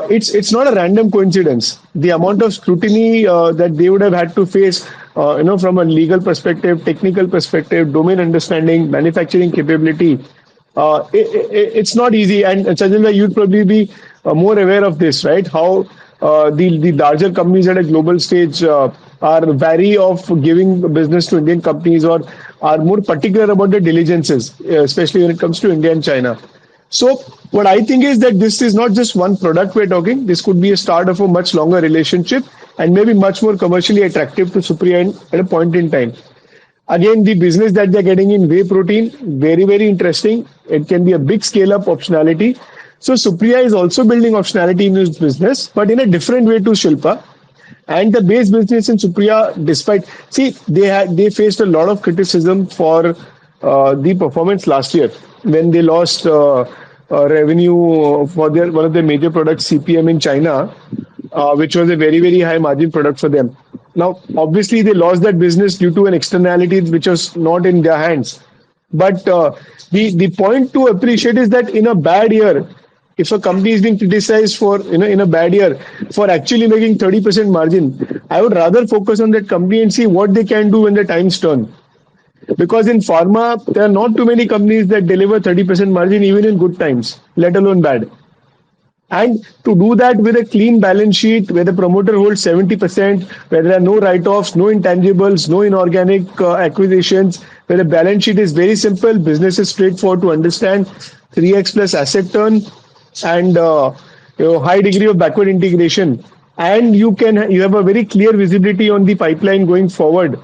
it's not a random coincidence. The amount of scrutiny that they would have had to face, from a legal perspective, technical perspective, domain understanding, manufacturing capability, it's not easy. And Sajal, you'd probably be more aware of this, right? How the larger companies at a global stage are wary of giving business to Indian companies or are more particular about the diligences, especially when it comes to India and China. So what I think is that this is not just one product we're talking. This could be a start of a much longer relationship and maybe much more commercially attractive to Supriya at a point in time. Again, the business that they're getting in whey protein, very interesting. It can be a big scale up optionality. So Supriya is also building optionality in his business, but in a different way to Shilpa. And the base business in Supriya, despite they faced a lot of criticism for the performance last year when they lost revenue for their one of their major products, CPM in China, which was a very high margin product for them. Now, obviously, they lost that business due to an externality which was not in their hands. But the point to appreciate is that in a bad year, if a company is being criticized for in a bad year for actually making 30% margin, I would rather focus on that company and see what they can do when the times turn. Because in pharma, there are not too many companies that deliver 30% margin even in good times, let alone bad. And to do that with a clean balance sheet, where the promoter holds 70%, where there are no write-offs, no intangibles, no inorganic acquisitions, where the balance sheet is very simple, business is straightforward to understand, 3x plus asset turn, and high degree of backward integration. And you have a very clear visibility on the pipeline going forward.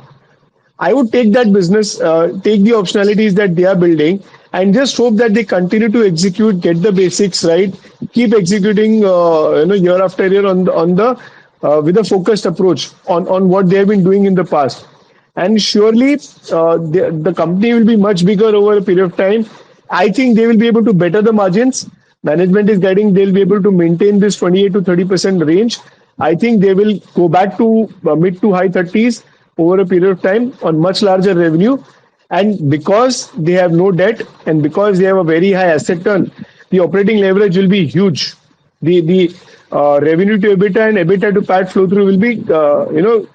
I would take that business, take the optionalities that they are building, and just hope that they continue to execute, get the basics right, keep executing, year after year on the with a focused approach on what they have been doing in the past. And surely, the company will be much bigger over a period of time. I think they will be able to better the margins. Management is guiding they'll be able to maintain this 28 to 30% range. I think they will go back to mid to high 30s over a period of time on much larger revenue. And because they have no debt and because they have a very high asset turn, the operating leverage will be huge. The revenue to EBITDA and EBITDA to PAT flow through will be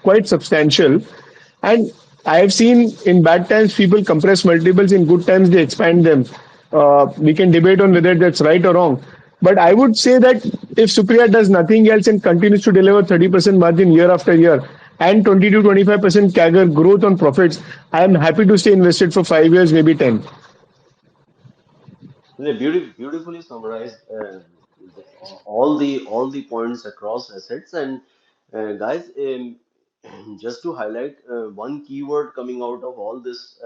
quite substantial. And I have seen in bad times people compress multiples, in good times they expand them. We can debate on whether that's right or wrong. But I would say that if Supriya does nothing else and continues to deliver 30% margin year after year and 20 to 25% CAGR growth on profits, I am happy to stay invested for 5 years, maybe 10. Beautifully summarized all the points across assets. And guys, just to highlight one keyword coming out of all this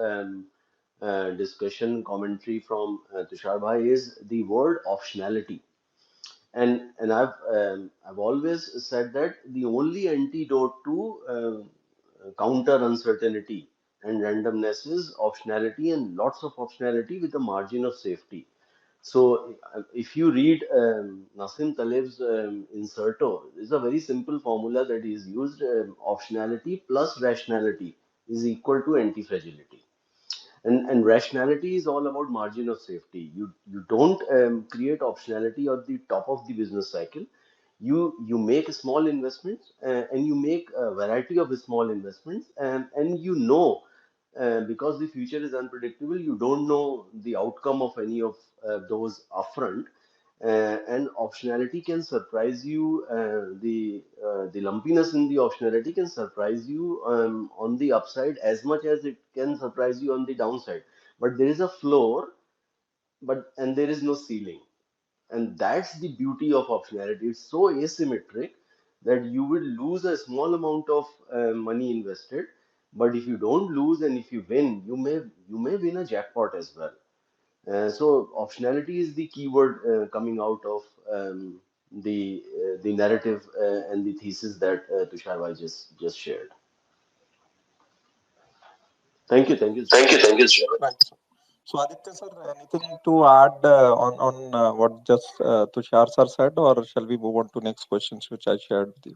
discussion commentary from Tushar Bhai is the word optionality. And I've always said that the only antidote to counter uncertainty and randomness is optionality, and lots of optionality with a margin of safety. So if you read Nassim Taleb's Inserto, it's a very simple formula that is used. Optionality plus rationality is equal to anti-fragility. And rationality is all about margin of safety. You don't create optionality at the top of the business cycle. You make small investments, and you make a variety of small investments, and because the future is unpredictable, you don't know the outcome of any of those upfront. And optionality can surprise you. The lumpiness in the optionality can surprise you on the upside as much as it can surprise you on the downside. But there is a floor, and there is no ceiling, and that's the beauty of optionality. It's so asymmetric that you will lose a small amount of money invested, but if you don't lose and if you win, you may win a jackpot as well. So optionality is the keyword coming out of the narrative and the thesis that Tushar bhai just shared. Thank you, Thank Tushar. you. Thank you, sir. Right. So, Aditya sir, anything to add on what just Tushar sir said, or shall we move on to next questions which I shared with you?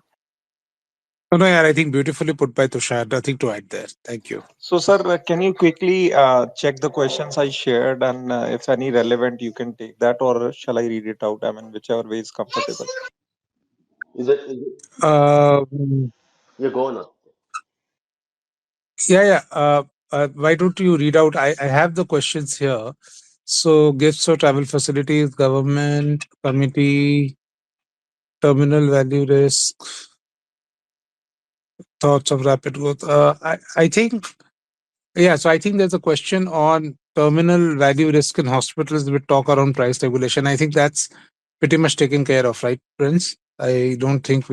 No, no, yeah, I think beautifully put by Tushar. Nothing to add there. Thank you. So, sir, can you quickly check the questions I shared, and if any relevant, you can take that, or shall I read it out? I mean, whichever way is comfortable. Is it Um, yeah, go on. yeah, yeah. Why don't you read out? I have the questions here. So, gifts or travel facilities, government, committee, terminal value risk, thoughts of rapid growth. I think, yeah, so I think there's a question on terminal value risk in hospitals with talk around price regulation. I think that's pretty much taken care of, right, Prince? I don't think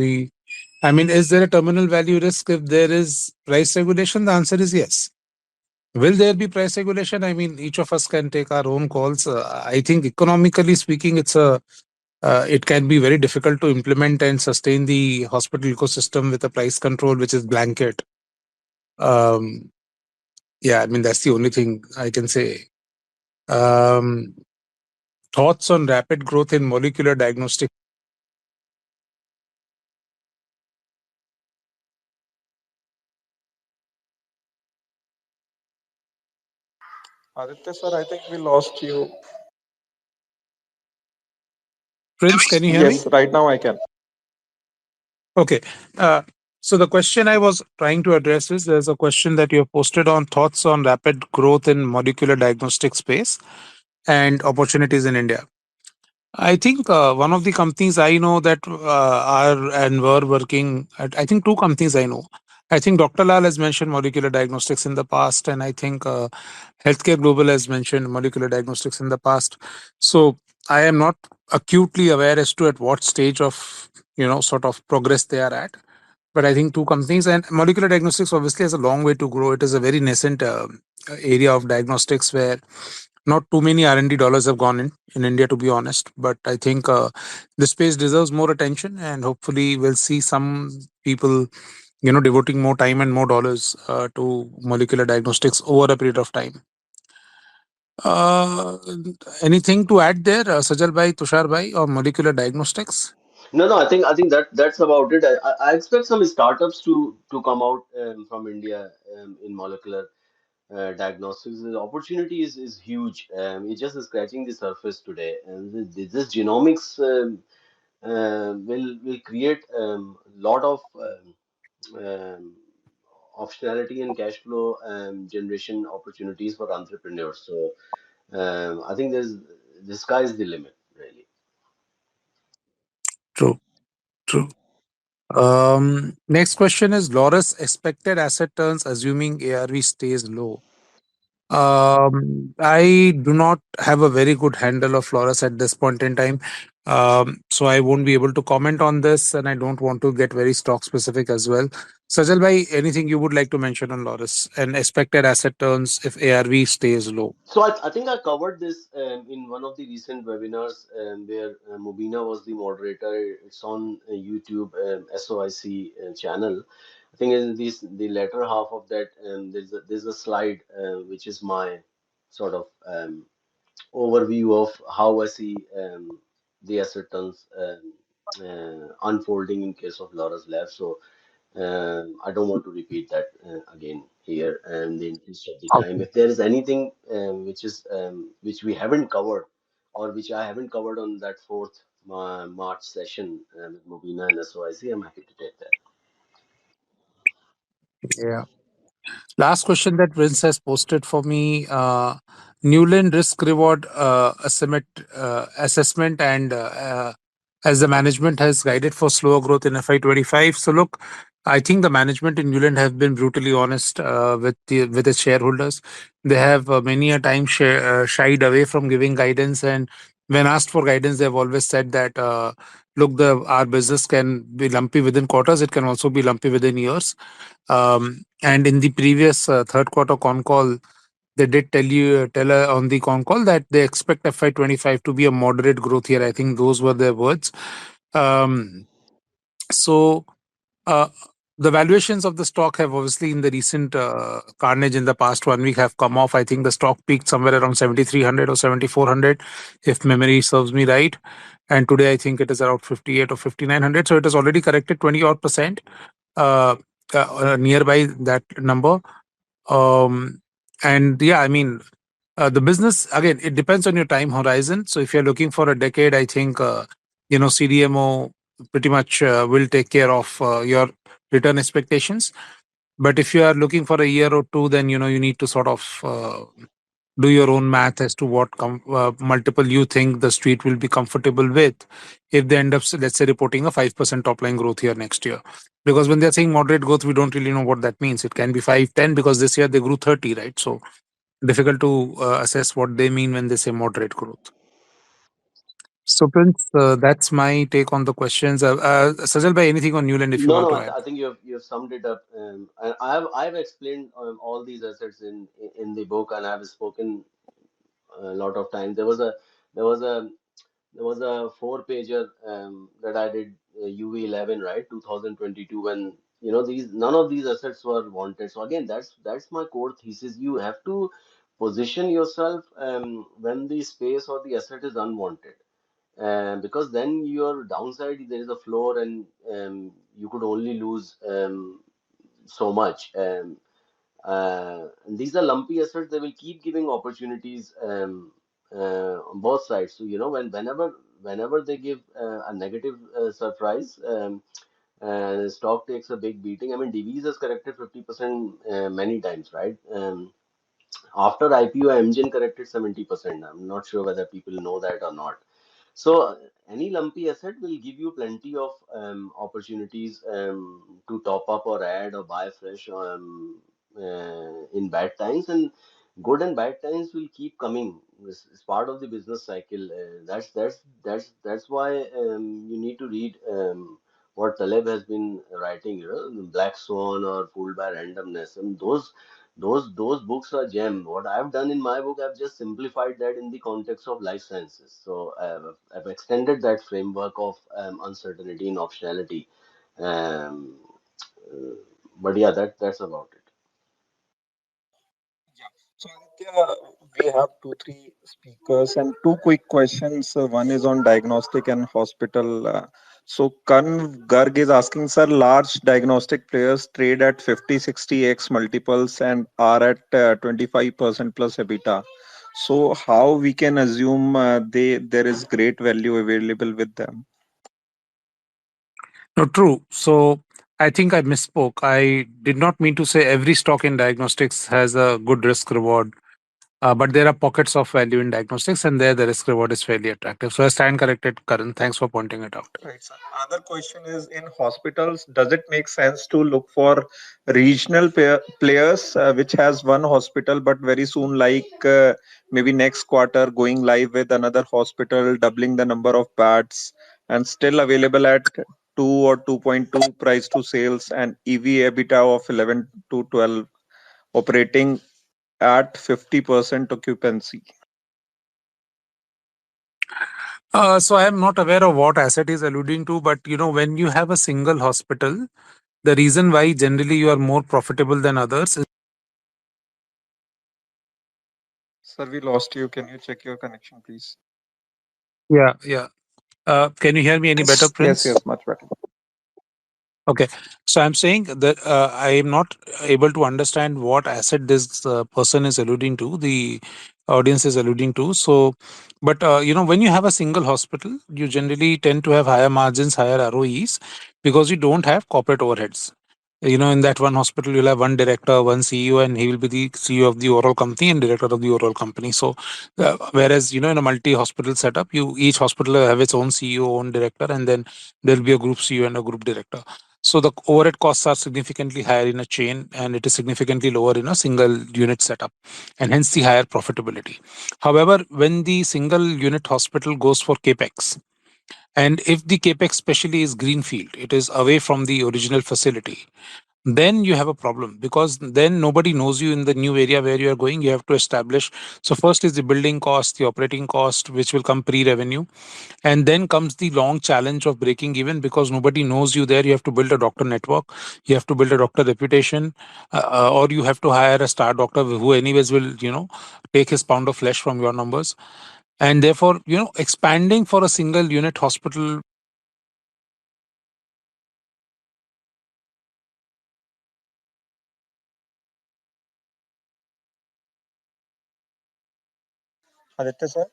I mean, is there a terminal value risk if there is price regulation? The answer is yes. Will there be price regulation? I mean, each of us can take our own calls. I think economically speaking, it can be very difficult to implement and sustain the hospital ecosystem with a price control which is blanket. Um, yeah, I mean that's the only thing I can say. Um, thoughts on rapid growth in molecular diagnostics? Aditya sir, I think we lost you. Prince, can you hear me? Yes, right now I can. Okay. Uh, so the question I was trying to address is there's a question that you have posted on thoughts on rapid growth in molecular diagnostic space and opportunities in India. I think one of the companies I know that are and were working at, I think two companies I know. I think Dr. Lal has mentioned molecular diagnostics in the past, and I think Healthcare Global has mentioned molecular diagnostics in the past. So I am not acutely aware as to at what stage of sort of progress they are at. But I think two companies and molecular diagnostics obviously has a long way to grow. It is a very nascent area of diagnostics where not too many R&D dollars have gone in India, to be honest. But I think the space deserves more attention, and hopefully we'll see some people, devoting more time and more dollars to molecular diagnostics over a period of time. Uh, anything to add there, Sajal bhai, Tushar bhai, or molecular diagnostics? No. I think that's about it. I expect some startups to come out from India in molecular diagnostics. The opportunity is huge. It's just scratching the surface today, and this genomics will create lot of optionality and cash flow generation opportunities for entrepreneurs. So I think the sky is the limit, really. True, true. Next question is Loris expected asset turns assuming ARV stays low. I do not have a very good handle of Loris at this point in time. So I won't be able to comment on this, and I don't want to get very stock specific as well. Sajal bhai, anything you would like to mention on Loris and expected asset turns if ARV stays low? So I think I covered this in one of the recent webinars where Mubina was the moderator. It's on YouTube SOIC channel. I think in this the latter half of that there's a slide which is my sort of overview of how I see the asset turns unfolding in case of Laura's Lab. So I don't want to repeat that again here and in the interest of the time. Okay. If there is anything which we haven't covered or which I haven't covered on that fourth March session with Mobina and SOIC, I'm happy to take that. Yeah. Last question that Vince has posted for me. Newland risk reward assessment and as the management has guided for slower growth in FY25. So look, I think the management in Newland have been brutally honest with its shareholders. They have many a time shied away from giving guidance, and when asked for guidance, they've always said that look, the our business can be lumpy within quarters. It can also be lumpy within years. And in the previous third quarter con call, they did tell on the con call that they expect FY25 to be a moderate growth year. I think those were their words. Um, so uh, the valuations of the stock have obviously in the recent carnage in the past 1 week have come off. I think the stock peaked somewhere around 7,300 or 7,400, if memory serves me right. And today I think it is around 58 or 5,900. So it has already corrected 20 odd percent uh, nearby that number. Um, and yeah, I mean, the business again, it depends on your time horizon. So if you're looking for a decade, I think CDMO pretty much will take care of your return expectations. But if you are looking for a year or two, then you need to sort of do your own math as to what multiple you think the street will be comfortable with if they end up, let's say, reporting a 5% top line growth here next year. Because when they're saying moderate growth, we don't really know what that means. It can be 5, 10 because this year they grew 30, right? So difficult to assess what they mean when they say moderate growth. So, Prince, that's my take on the questions. Sajal bhai, anything on Newland if you want No, to add? I think you have summed it up. And I've explained all these assets in the book, and I've spoken a lot of times. There was a there was a 4-pager that I did UV11, right, 2022, when these none of these assets were wanted. So again, that's my core thesis. You have to position yourself when the space or the asset is unwanted, because then your downside, there is a floor, and you could only lose so much. And these are lumpy assets. They will keep giving opportunities on both sides. So whenever they give a negative surprise, stock takes a big beating. I mean, DVs has corrected 50% many times, right? After IPO, Amgen corrected 70%. I'm not sure whether people know that or not. So any lumpy asset will give you plenty of opportunities to top up or add or buy fresh in bad times, and good and bad times will keep coming. It's part of the business cycle. That's why you need to read what Taleb has been writing. Black Swan or Fooled by Randomness, and those books are gem. What I've done in my book, I've just simplified that in the context of life sciences. So I've extended that framework of uncertainty and optionality. Um, uh, but yeah, that's about it. So, Aditya, we have two, three speakers and two quick questions. One is on diagnostic and hospital. So, Kan Garg is asking, sir, large diagnostic players trade at 50, 60x multiples and are at 25% plus EBITDA. So, how we can assume there is great value available with them? No, true. So I think I misspoke. I did not mean to say every stock in diagnostics has a good risk reward. But there are pockets of value in diagnostics, and there the risk reward is fairly attractive. So I stand corrected, Karan. Thanks for pointing it out. Right, sir. Another question is, in hospitals, does it make sense to look for regional players which has one hospital but very soon, like maybe next quarter, going live with another hospital, doubling the number of beds, and still available at 2 or 2.2 price to sales and EV EBITDA of 11 to 12, operating at 50% occupancy? So I am not aware of what asset is alluding to, but when you have a single hospital, the reason why generally you are more profitable than others is Sir, we lost you. Can you check your connection, please? yeah. Can you hear me any better, Yes, Prince? yes, much better. Okay, so I'm saying that I am not able to understand what asset this person is alluding to, the audience is alluding to. So, but when you have a single hospital, you generally tend to have higher margins, higher ROEs, because you don't have corporate overheads. In that one hospital, you'll have one director, one CEO, and he will be the CEO of the overall company and director of the overall company. So, whereas in a multi-hospital setup, each hospital will have its own CEO, own director, and then there'll be a group CEO and a group director. So the overhead costs are significantly higher in a chain, and it is significantly lower in a single unit setup, and hence the higher profitability. However, when the single unit hospital goes for capex, and if the capex especially is greenfield, it is away from the original facility, then you have a problem, because then nobody knows you in the new area where you are going. You have to establish. So first is the building cost, the operating cost, which will come pre-revenue, and then comes the long challenge of breaking even, because nobody knows you there. You have to build a doctor network, you have to build a doctor reputation, or you have to hire a star doctor who anyways will take his pound of flesh from your numbers. And therefore, expanding for a single unit hospital. Aditya, sir?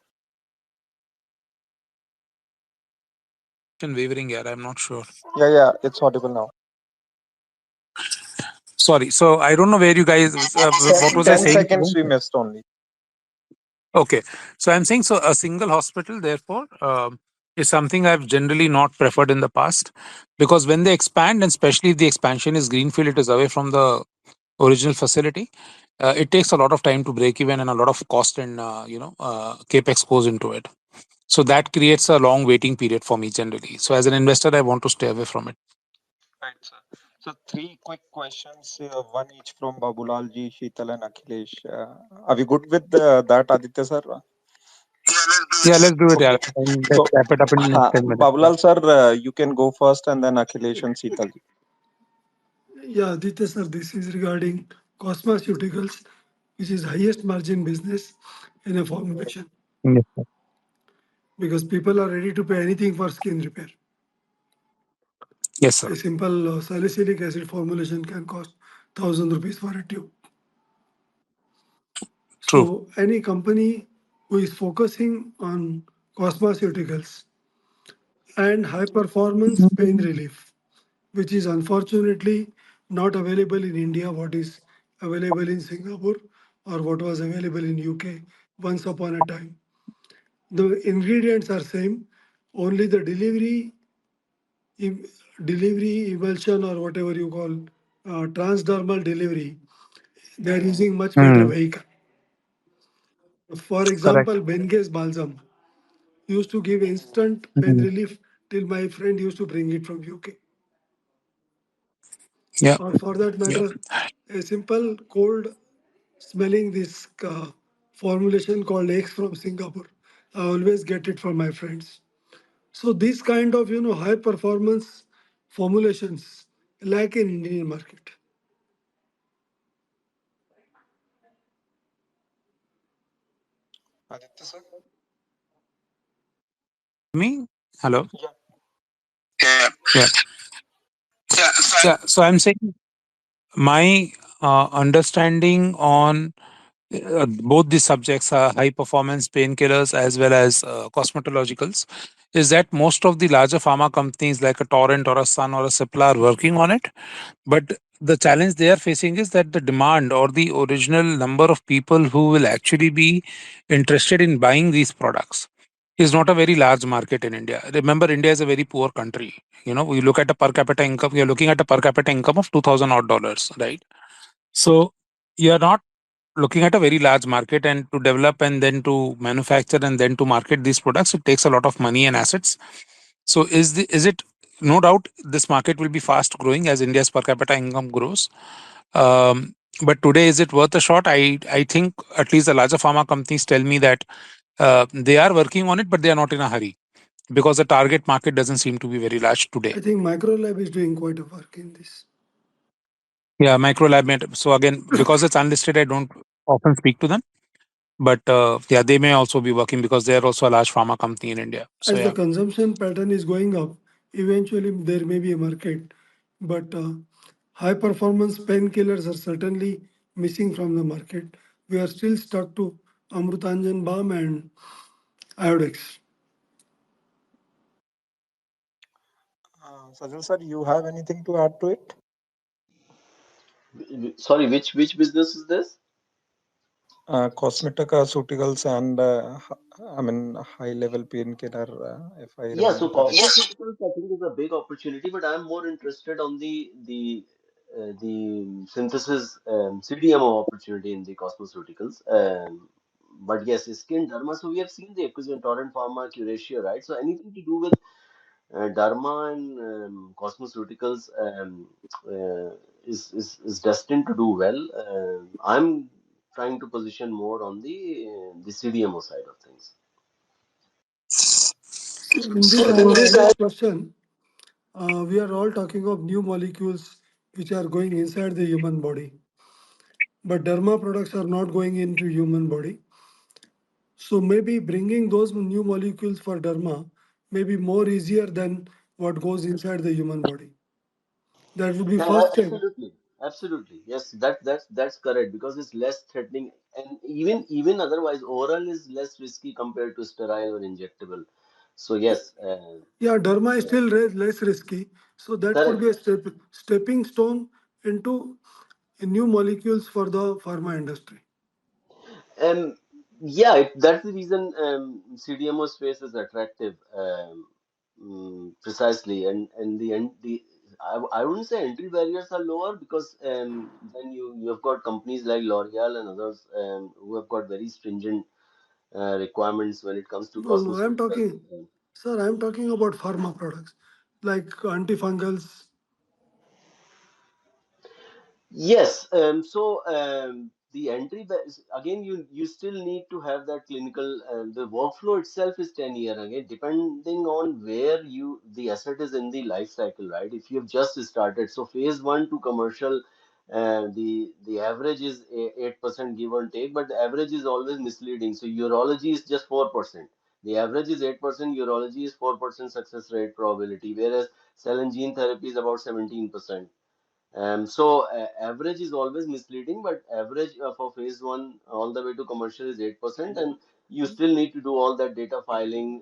Wavering here, I'm not sure. Yeah, it's audible now. Sorry, so I don't know where you guys what was I 10 saying? seconds we missed only. Okay, so I'm saying, so a single hospital, therefore, is something I've generally not preferred in the past, because when they expand, and especially if the expansion is greenfield, it is away from the original facility. It takes a lot of time to break even, and a lot of cost and capex goes into it. So that creates a long waiting period for me generally. So as an investor, I want to stay away from it. Right, sir. So three quick questions, one each from Babulalji, Sheetal, and Akhilesh. Are we good with that, Aditya, sir? Yeah, let's do it. Yeah, Okay. and let's So, wrap it up in the next 10 minutes. Yeah. Babulal, sir, you can go first, and then Akhilesh and Sheetal. Yeah, Aditya sir, this is regarding cosmeceuticals, which is highest margin business in a formulation, Yes, sir. because people are ready to pay anything for skin repair. Yes, sir. A simple salicylic acid formulation can cost 1,000 rupees for a tube. True. So any company who is focusing on cosmeceuticals and high performance pain relief, which is unfortunately not available in India, what is available in Singapore or what was available in UK once upon a time. The ingredients are same, only the delivery emulsion or whatever you call transdermal delivery, they are using much better Hmm. vehicle. For Correct. example, Bengay's balsam used to give instant pain Mhm. relief till my friend used to bring it from UK. Yeah. Or for that Yeah. matter, a simple cold smelling this formulation called X from Singapore. I always get it from my friends. So these kind of high performance formulations lack in Indian market. Aditya, sir? Me? Hello. Yeah. Yeah. Yeah. So I'm saying my understanding on both these subjects are high performance painkillers as well as cosmetologicals is that most of the larger pharma companies like a Torrent or a Sun or a Cipla are working on it. But the challenge they are facing is that the demand or the original number of people who will actually be interested in buying these products is not a very large market in India. Remember, India is a very poor country. We look at a per capita income, we are looking at a per capita income of $2,000 odd, right? So you are not looking at a very large market, and to develop and then to manufacture and then to market these products, it takes a lot of money and assets. So is it, no doubt this market will be fast growing as India's per capita income grows. But today, is it worth a shot? I think at least the larger pharma companies tell me that they are working on it, but they are not in a hurry because the target market doesn't seem to be very large today. I think Microlab is doing quite a work in this. Yeah, Microlab. So again, because it's unlisted, I don't often speak to them. But yeah, they may also be working because they are also a large pharma company in India. So As the yeah. consumption pattern is going up, eventually there may be a market, but high performance painkillers are certainly missing from the market. We are still stuck to Amrutanjan balm and Iodex. Sajal sir, you have anything to add to it? Sorry, which business is this? Cosmeceuticals and I mean high level painkiller, if I Yeah, so remember correctly. cosmeceuticals I think is a big opportunity, but I'm more interested on the synthesis CDMO opportunity in the cosmeceuticals. But yes, skin derma. So we have seen the acquisition Torrent Pharma, Curatio, right? So anything to do with derma and cosmeceuticals is destined to do well. I'm trying to position more on the CDMO side of things. So in this, I have a question. We are all talking of new molecules which are going inside the human body, but derma products are not going into human body. So maybe bringing those new molecules for derma may be more easier than what goes inside the human body. That would be Yeah, first step. absolutely, absolutely. Yes, that's correct because it's less threatening, and even otherwise, oral is less risky compared to sterile or injectable. So yes, Yeah, derma is still less risky. So that could correct. be a stepping stone into new molecules for the pharma industry. Yeah, that's the reason CDMO space is attractive, precisely, and I wouldn't say entry barriers are lower because then you have got companies like L'Oreal and others who have got very stringent requirements when it comes to No, no, I'm cosmeceuticals. talking, sir, I'm talking about pharma products like antifungals. Yes, so the again, you still need to have that clinical. The workflow itself is 10 year again, depending on where the asset is in the life cycle, right? If you have just started, so phase one to commercial, the average is 8% give or take, but the average is always misleading. So urology is just 4%. The average is 8%. Urology is 4% success rate probability, whereas cell and gene therapy is about 17%. Average is always misleading, but average for phase one all the way to commercial is 8%, and you still need to do all that data filing,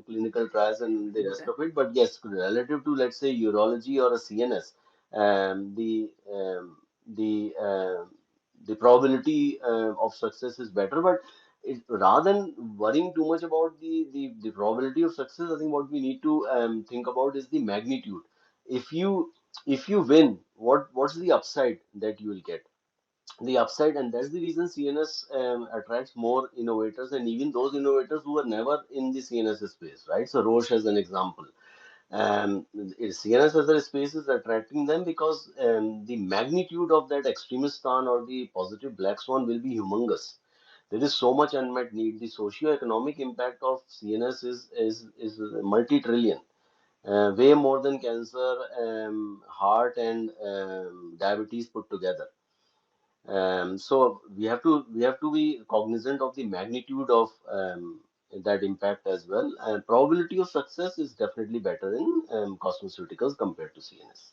clinical trials, and the rest of it. But yes, relative to let's say urology or a CNS, um, the um, the uh, the probability of success is better. But rather than worrying too much about the probability of success, I think what we need to think about is the magnitude. If you win, what's the upside that you will get? The upside, and that's the reason CNS attracts more innovators, and even those innovators who were never in the CNS space, right? So Roche as an example. CNS as a space is attracting them because the magnitude of that extremistan or the positive black swan will be humongous. There is so much unmet need. The socio-economic impact of CNS is multi-trillion, way more than cancer, heart, and diabetes put together. So we have to be cognizant of the magnitude of that impact as well. And probability of success is definitely better in cosmeceuticals compared to CNS.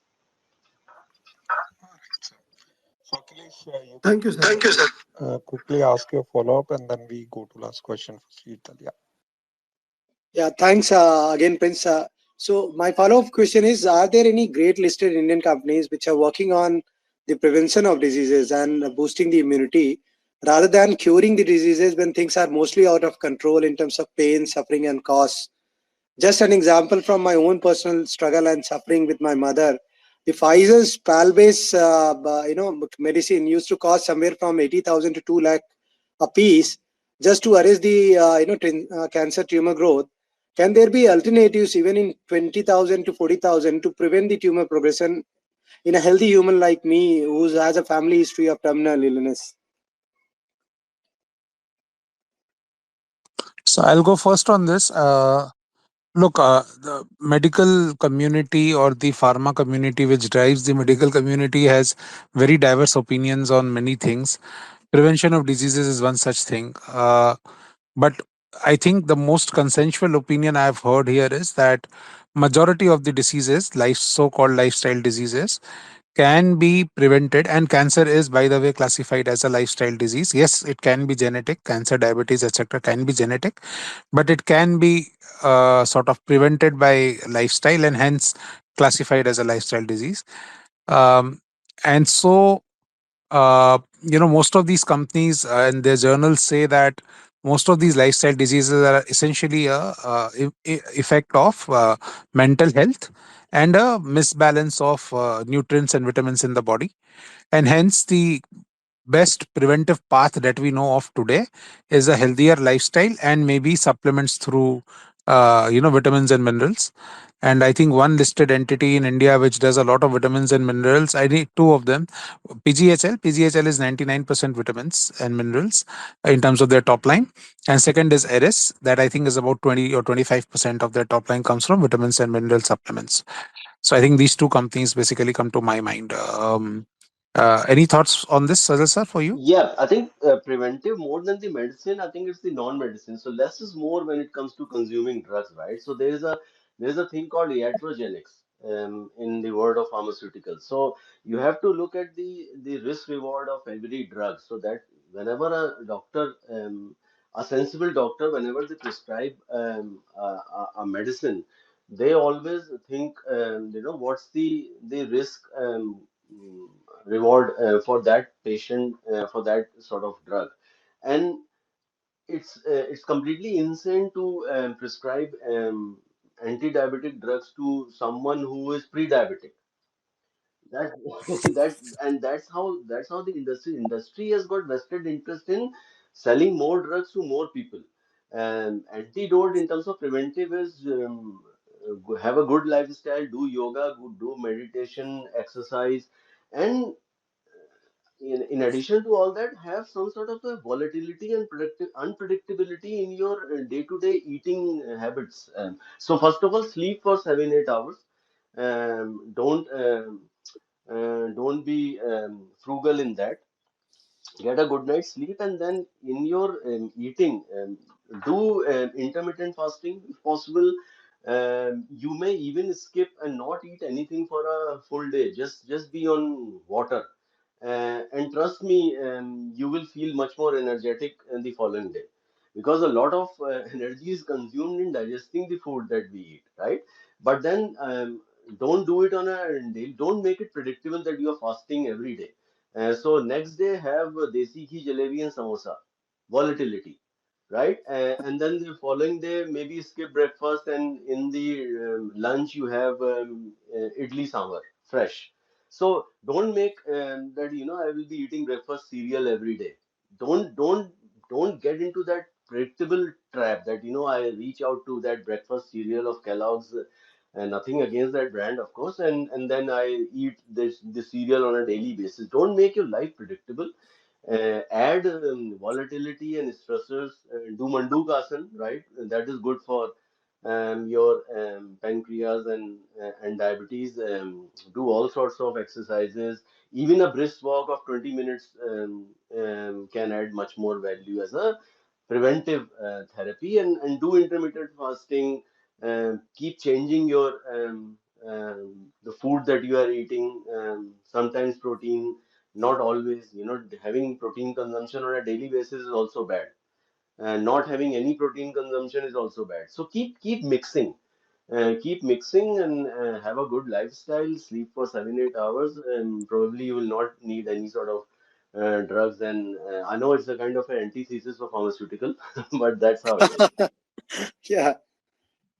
So Akhilesh, you Thank you, sir. quickly ask your follow up, and then we go to last question for Sheetal. Yeah. Yeah, thanks again, Prince. So my follow-up question is: are there any great listed Indian companies which are working on the prevention of diseases and boosting the immunity rather than curing the diseases when things are mostly out of control in terms of pain, suffering, and costs? Just an example from my own personal struggle and suffering with my mother. The Pfizer's PAL-based, medicine used to cost somewhere from 80,000 to 2 lakh a piece just to arrest the, cancer tumor growth. Can there be alternatives even in 20,000 to 40,000 to prevent the tumor progression in a healthy human like me who has a family history of terminal illness? So I'll go first on this. Look, the medical community or the pharma community, which drives the medical community, has very diverse opinions on many things. Prevention of diseases is one such thing. But I think the most consensual opinion I've heard here is that majority of the diseases, so-called lifestyle diseases, can be prevented, and cancer is, by the way, classified as a lifestyle disease. Yes, it can be genetic. Cancer, diabetes, etc., can be genetic, but it can be sort of prevented by lifestyle and hence classified as a lifestyle disease. And so most of these companies and their journals say that most of these lifestyle diseases are essentially a effect of mental health and a misbalance of nutrients and vitamins in the body, and hence the best preventive path that we know of today is a healthier lifestyle and maybe supplements through vitamins and minerals. And I think one listed entity in India which does a lot of vitamins and minerals, I need two of them. Pghl is 99% vitamins and minerals in terms of their top line, and second is Eris, that I think is about 20 or 25% of their top line comes from vitamins and mineral supplements. So I think these two companies basically come to my mind. Any thoughts on this, Sajal sir, for you? Yeah, I think preventive more than the medicine. I think it's the non-medicine. So less is more when it comes to consuming drugs, right? So there's a thing called iatrogenics in the world of pharmaceuticals. So you have to look at the risk reward of every drug. So that whenever a doctor, a sensible doctor, whenever they prescribe a medicine, they always think, what's the risk. Mm, Reward for that patient for that sort of drug, and it's completely insane to prescribe anti-diabetic drugs to someone who is pre-diabetic. That that and that's how the industry has got vested interest in selling more drugs to more people. And antidote in terms of preventive is have a good lifestyle, do yoga, do meditation, exercise, and in addition to all that, have some sort of a volatility and unpredictability in your day-to-day eating habits. So first of all, sleep for 7-8 hours. Don't be frugal in that. Get a good night's sleep, and then in your eating, do intermittent fasting if possible. You may even skip and not eat anything for a full day. Just be on water, and trust me, you will feel much more energetic in the following day, because a lot of energy is consumed in digesting the food that we eat, right? But then don't do it on a day. Don't make it predictable that you are fasting every day. So next day have desi ghee jalebi and samosa, volatility, right? And then the following day maybe skip breakfast, and in the lunch you have idli sambar, fresh. So don't make that, I will be eating breakfast cereal every day. Don't get into that predictable trap that, I reach out to that breakfast cereal of Kellogg's, and nothing against that brand, of course, and then I eat this cereal on a daily basis. Don't make your life predictable. Add volatility and stressors. Do mandukasana, right? That is good for your pancreas and diabetes. Do all sorts of exercises. Even a brisk walk of 20 minutes can add much more value as a preventive therapy, and do intermittent fasting. Keep changing your the food that you are eating. Sometimes protein, not always. Having protein consumption on a daily basis is also bad. and not having any protein consumption is also bad. So keep mixing. Keep mixing and have a good lifestyle. Sleep for 7-8 hours, and probably you will not need any sort of drugs. And I know it's a kind of an antithesis for pharmaceutical, but that's how it is. Yeah.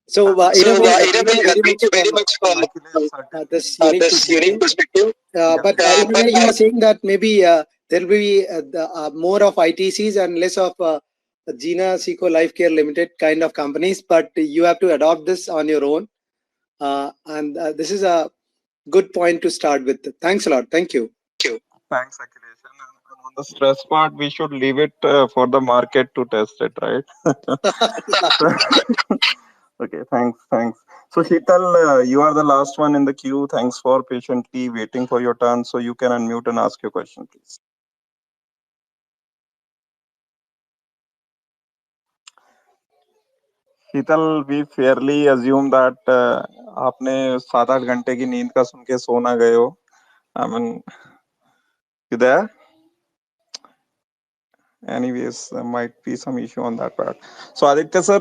So in a way, thank you very much for this unique perspective. But in a way, you are saying that maybe there will be more of ITCs and less of Gina Seco Life Care Limited kind of companies, but you have to adopt this on your own. And this is a good point to start with. Thanks a lot. Thank you. Thanks, Akhilesh. And on the stress part, we should leave it for the market to test it, right? Okay, thanks. So Sheetal, you are the last one in the queue. Thanks for patiently waiting for your turn. So you can unmute and ask your question, please. Sheetal, we fairly assume that आपने 7-8 घंटे की नींद का सुन के सोना गए हो. I mean, you there? Anyways, there might be some issue on that part. So Aditya sir,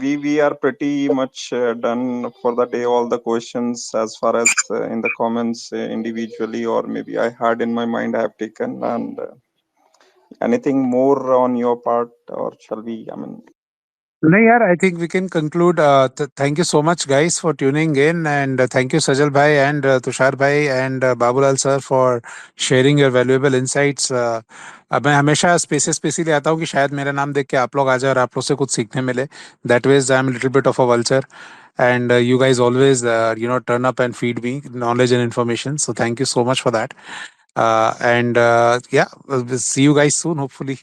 we are pretty much done for the day. All the questions as far as in the comments individually or maybe I had in my mind I have taken. And anything more on your part, or shall we, I mean, No, yeah, I think we can conclude. Thank you so much, guys, for tuning in, and thank you, Sajal bhai and Tushar bhai and Babulal sir for sharing your valuable insights. अब मैं हमेशा spaces पे इसीलिए आता हूँ कि शायद मेरा नाम देख के आप लोग आ जाए और आप लोग से कुछ सीखने मिले. That ways, I'm a little bit of a vulture, and you guys always, turn up and feed me knowledge and information. So thank you so much for that. And yeah, we'll see you guys soon, hopefully.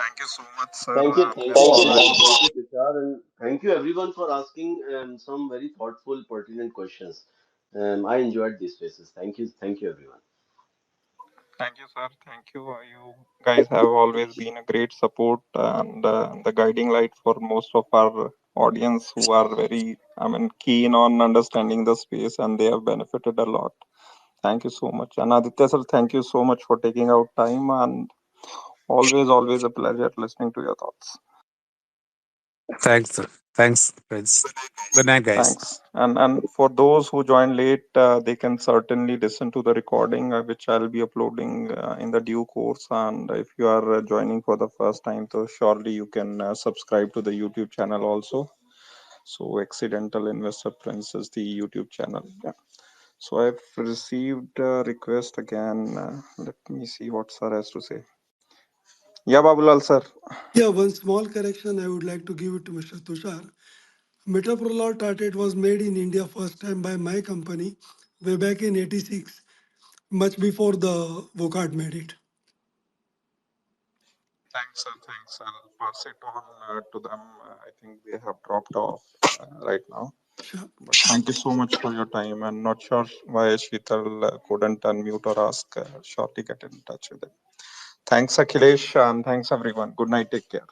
thank you so much, sir. Thank you, Babulal. Thank you, Tushar, and thank you everyone for asking some very thoughtful, pertinent questions. I enjoyed these spaces. Thank you, everyone. Thank you, sir. Thank you. You guys have always been a great support and the guiding light for most of our audience who are very, I mean, keen on understanding the space, and they have benefited a lot. Thank you so much. And Aditya sir, thank you so much for taking out time, and always a pleasure listening to your thoughts. Thanks, sir. Thanks, friends. Good night, guys. Thanks. And for those who joined late, they can certainly listen to the recording, which I'll be uploading in the due course. And if you are joining for the first time, so surely you can subscribe to the YouTube channel also. So Accidental Investor Prince is the YouTube channel. Yeah. So I've received a request again. Let me see what sir has to say. Yeah, Babulal sir. Yeah, one small correction I would like to give it to Mr. Tushar. Metoprolol tartrate was made in India first time by my company way back in 86, much before the Wockhardt made it. Thanks, sir. Thanks. I'll pass it on to them. I think they have dropped off right now. Sure. But thank you so much for your time. And not sure why Sheetal couldn't unmute or ask. Shortly get in touch with them. Thanks, Akhilesh, and thanks everyone. Good night. Take care.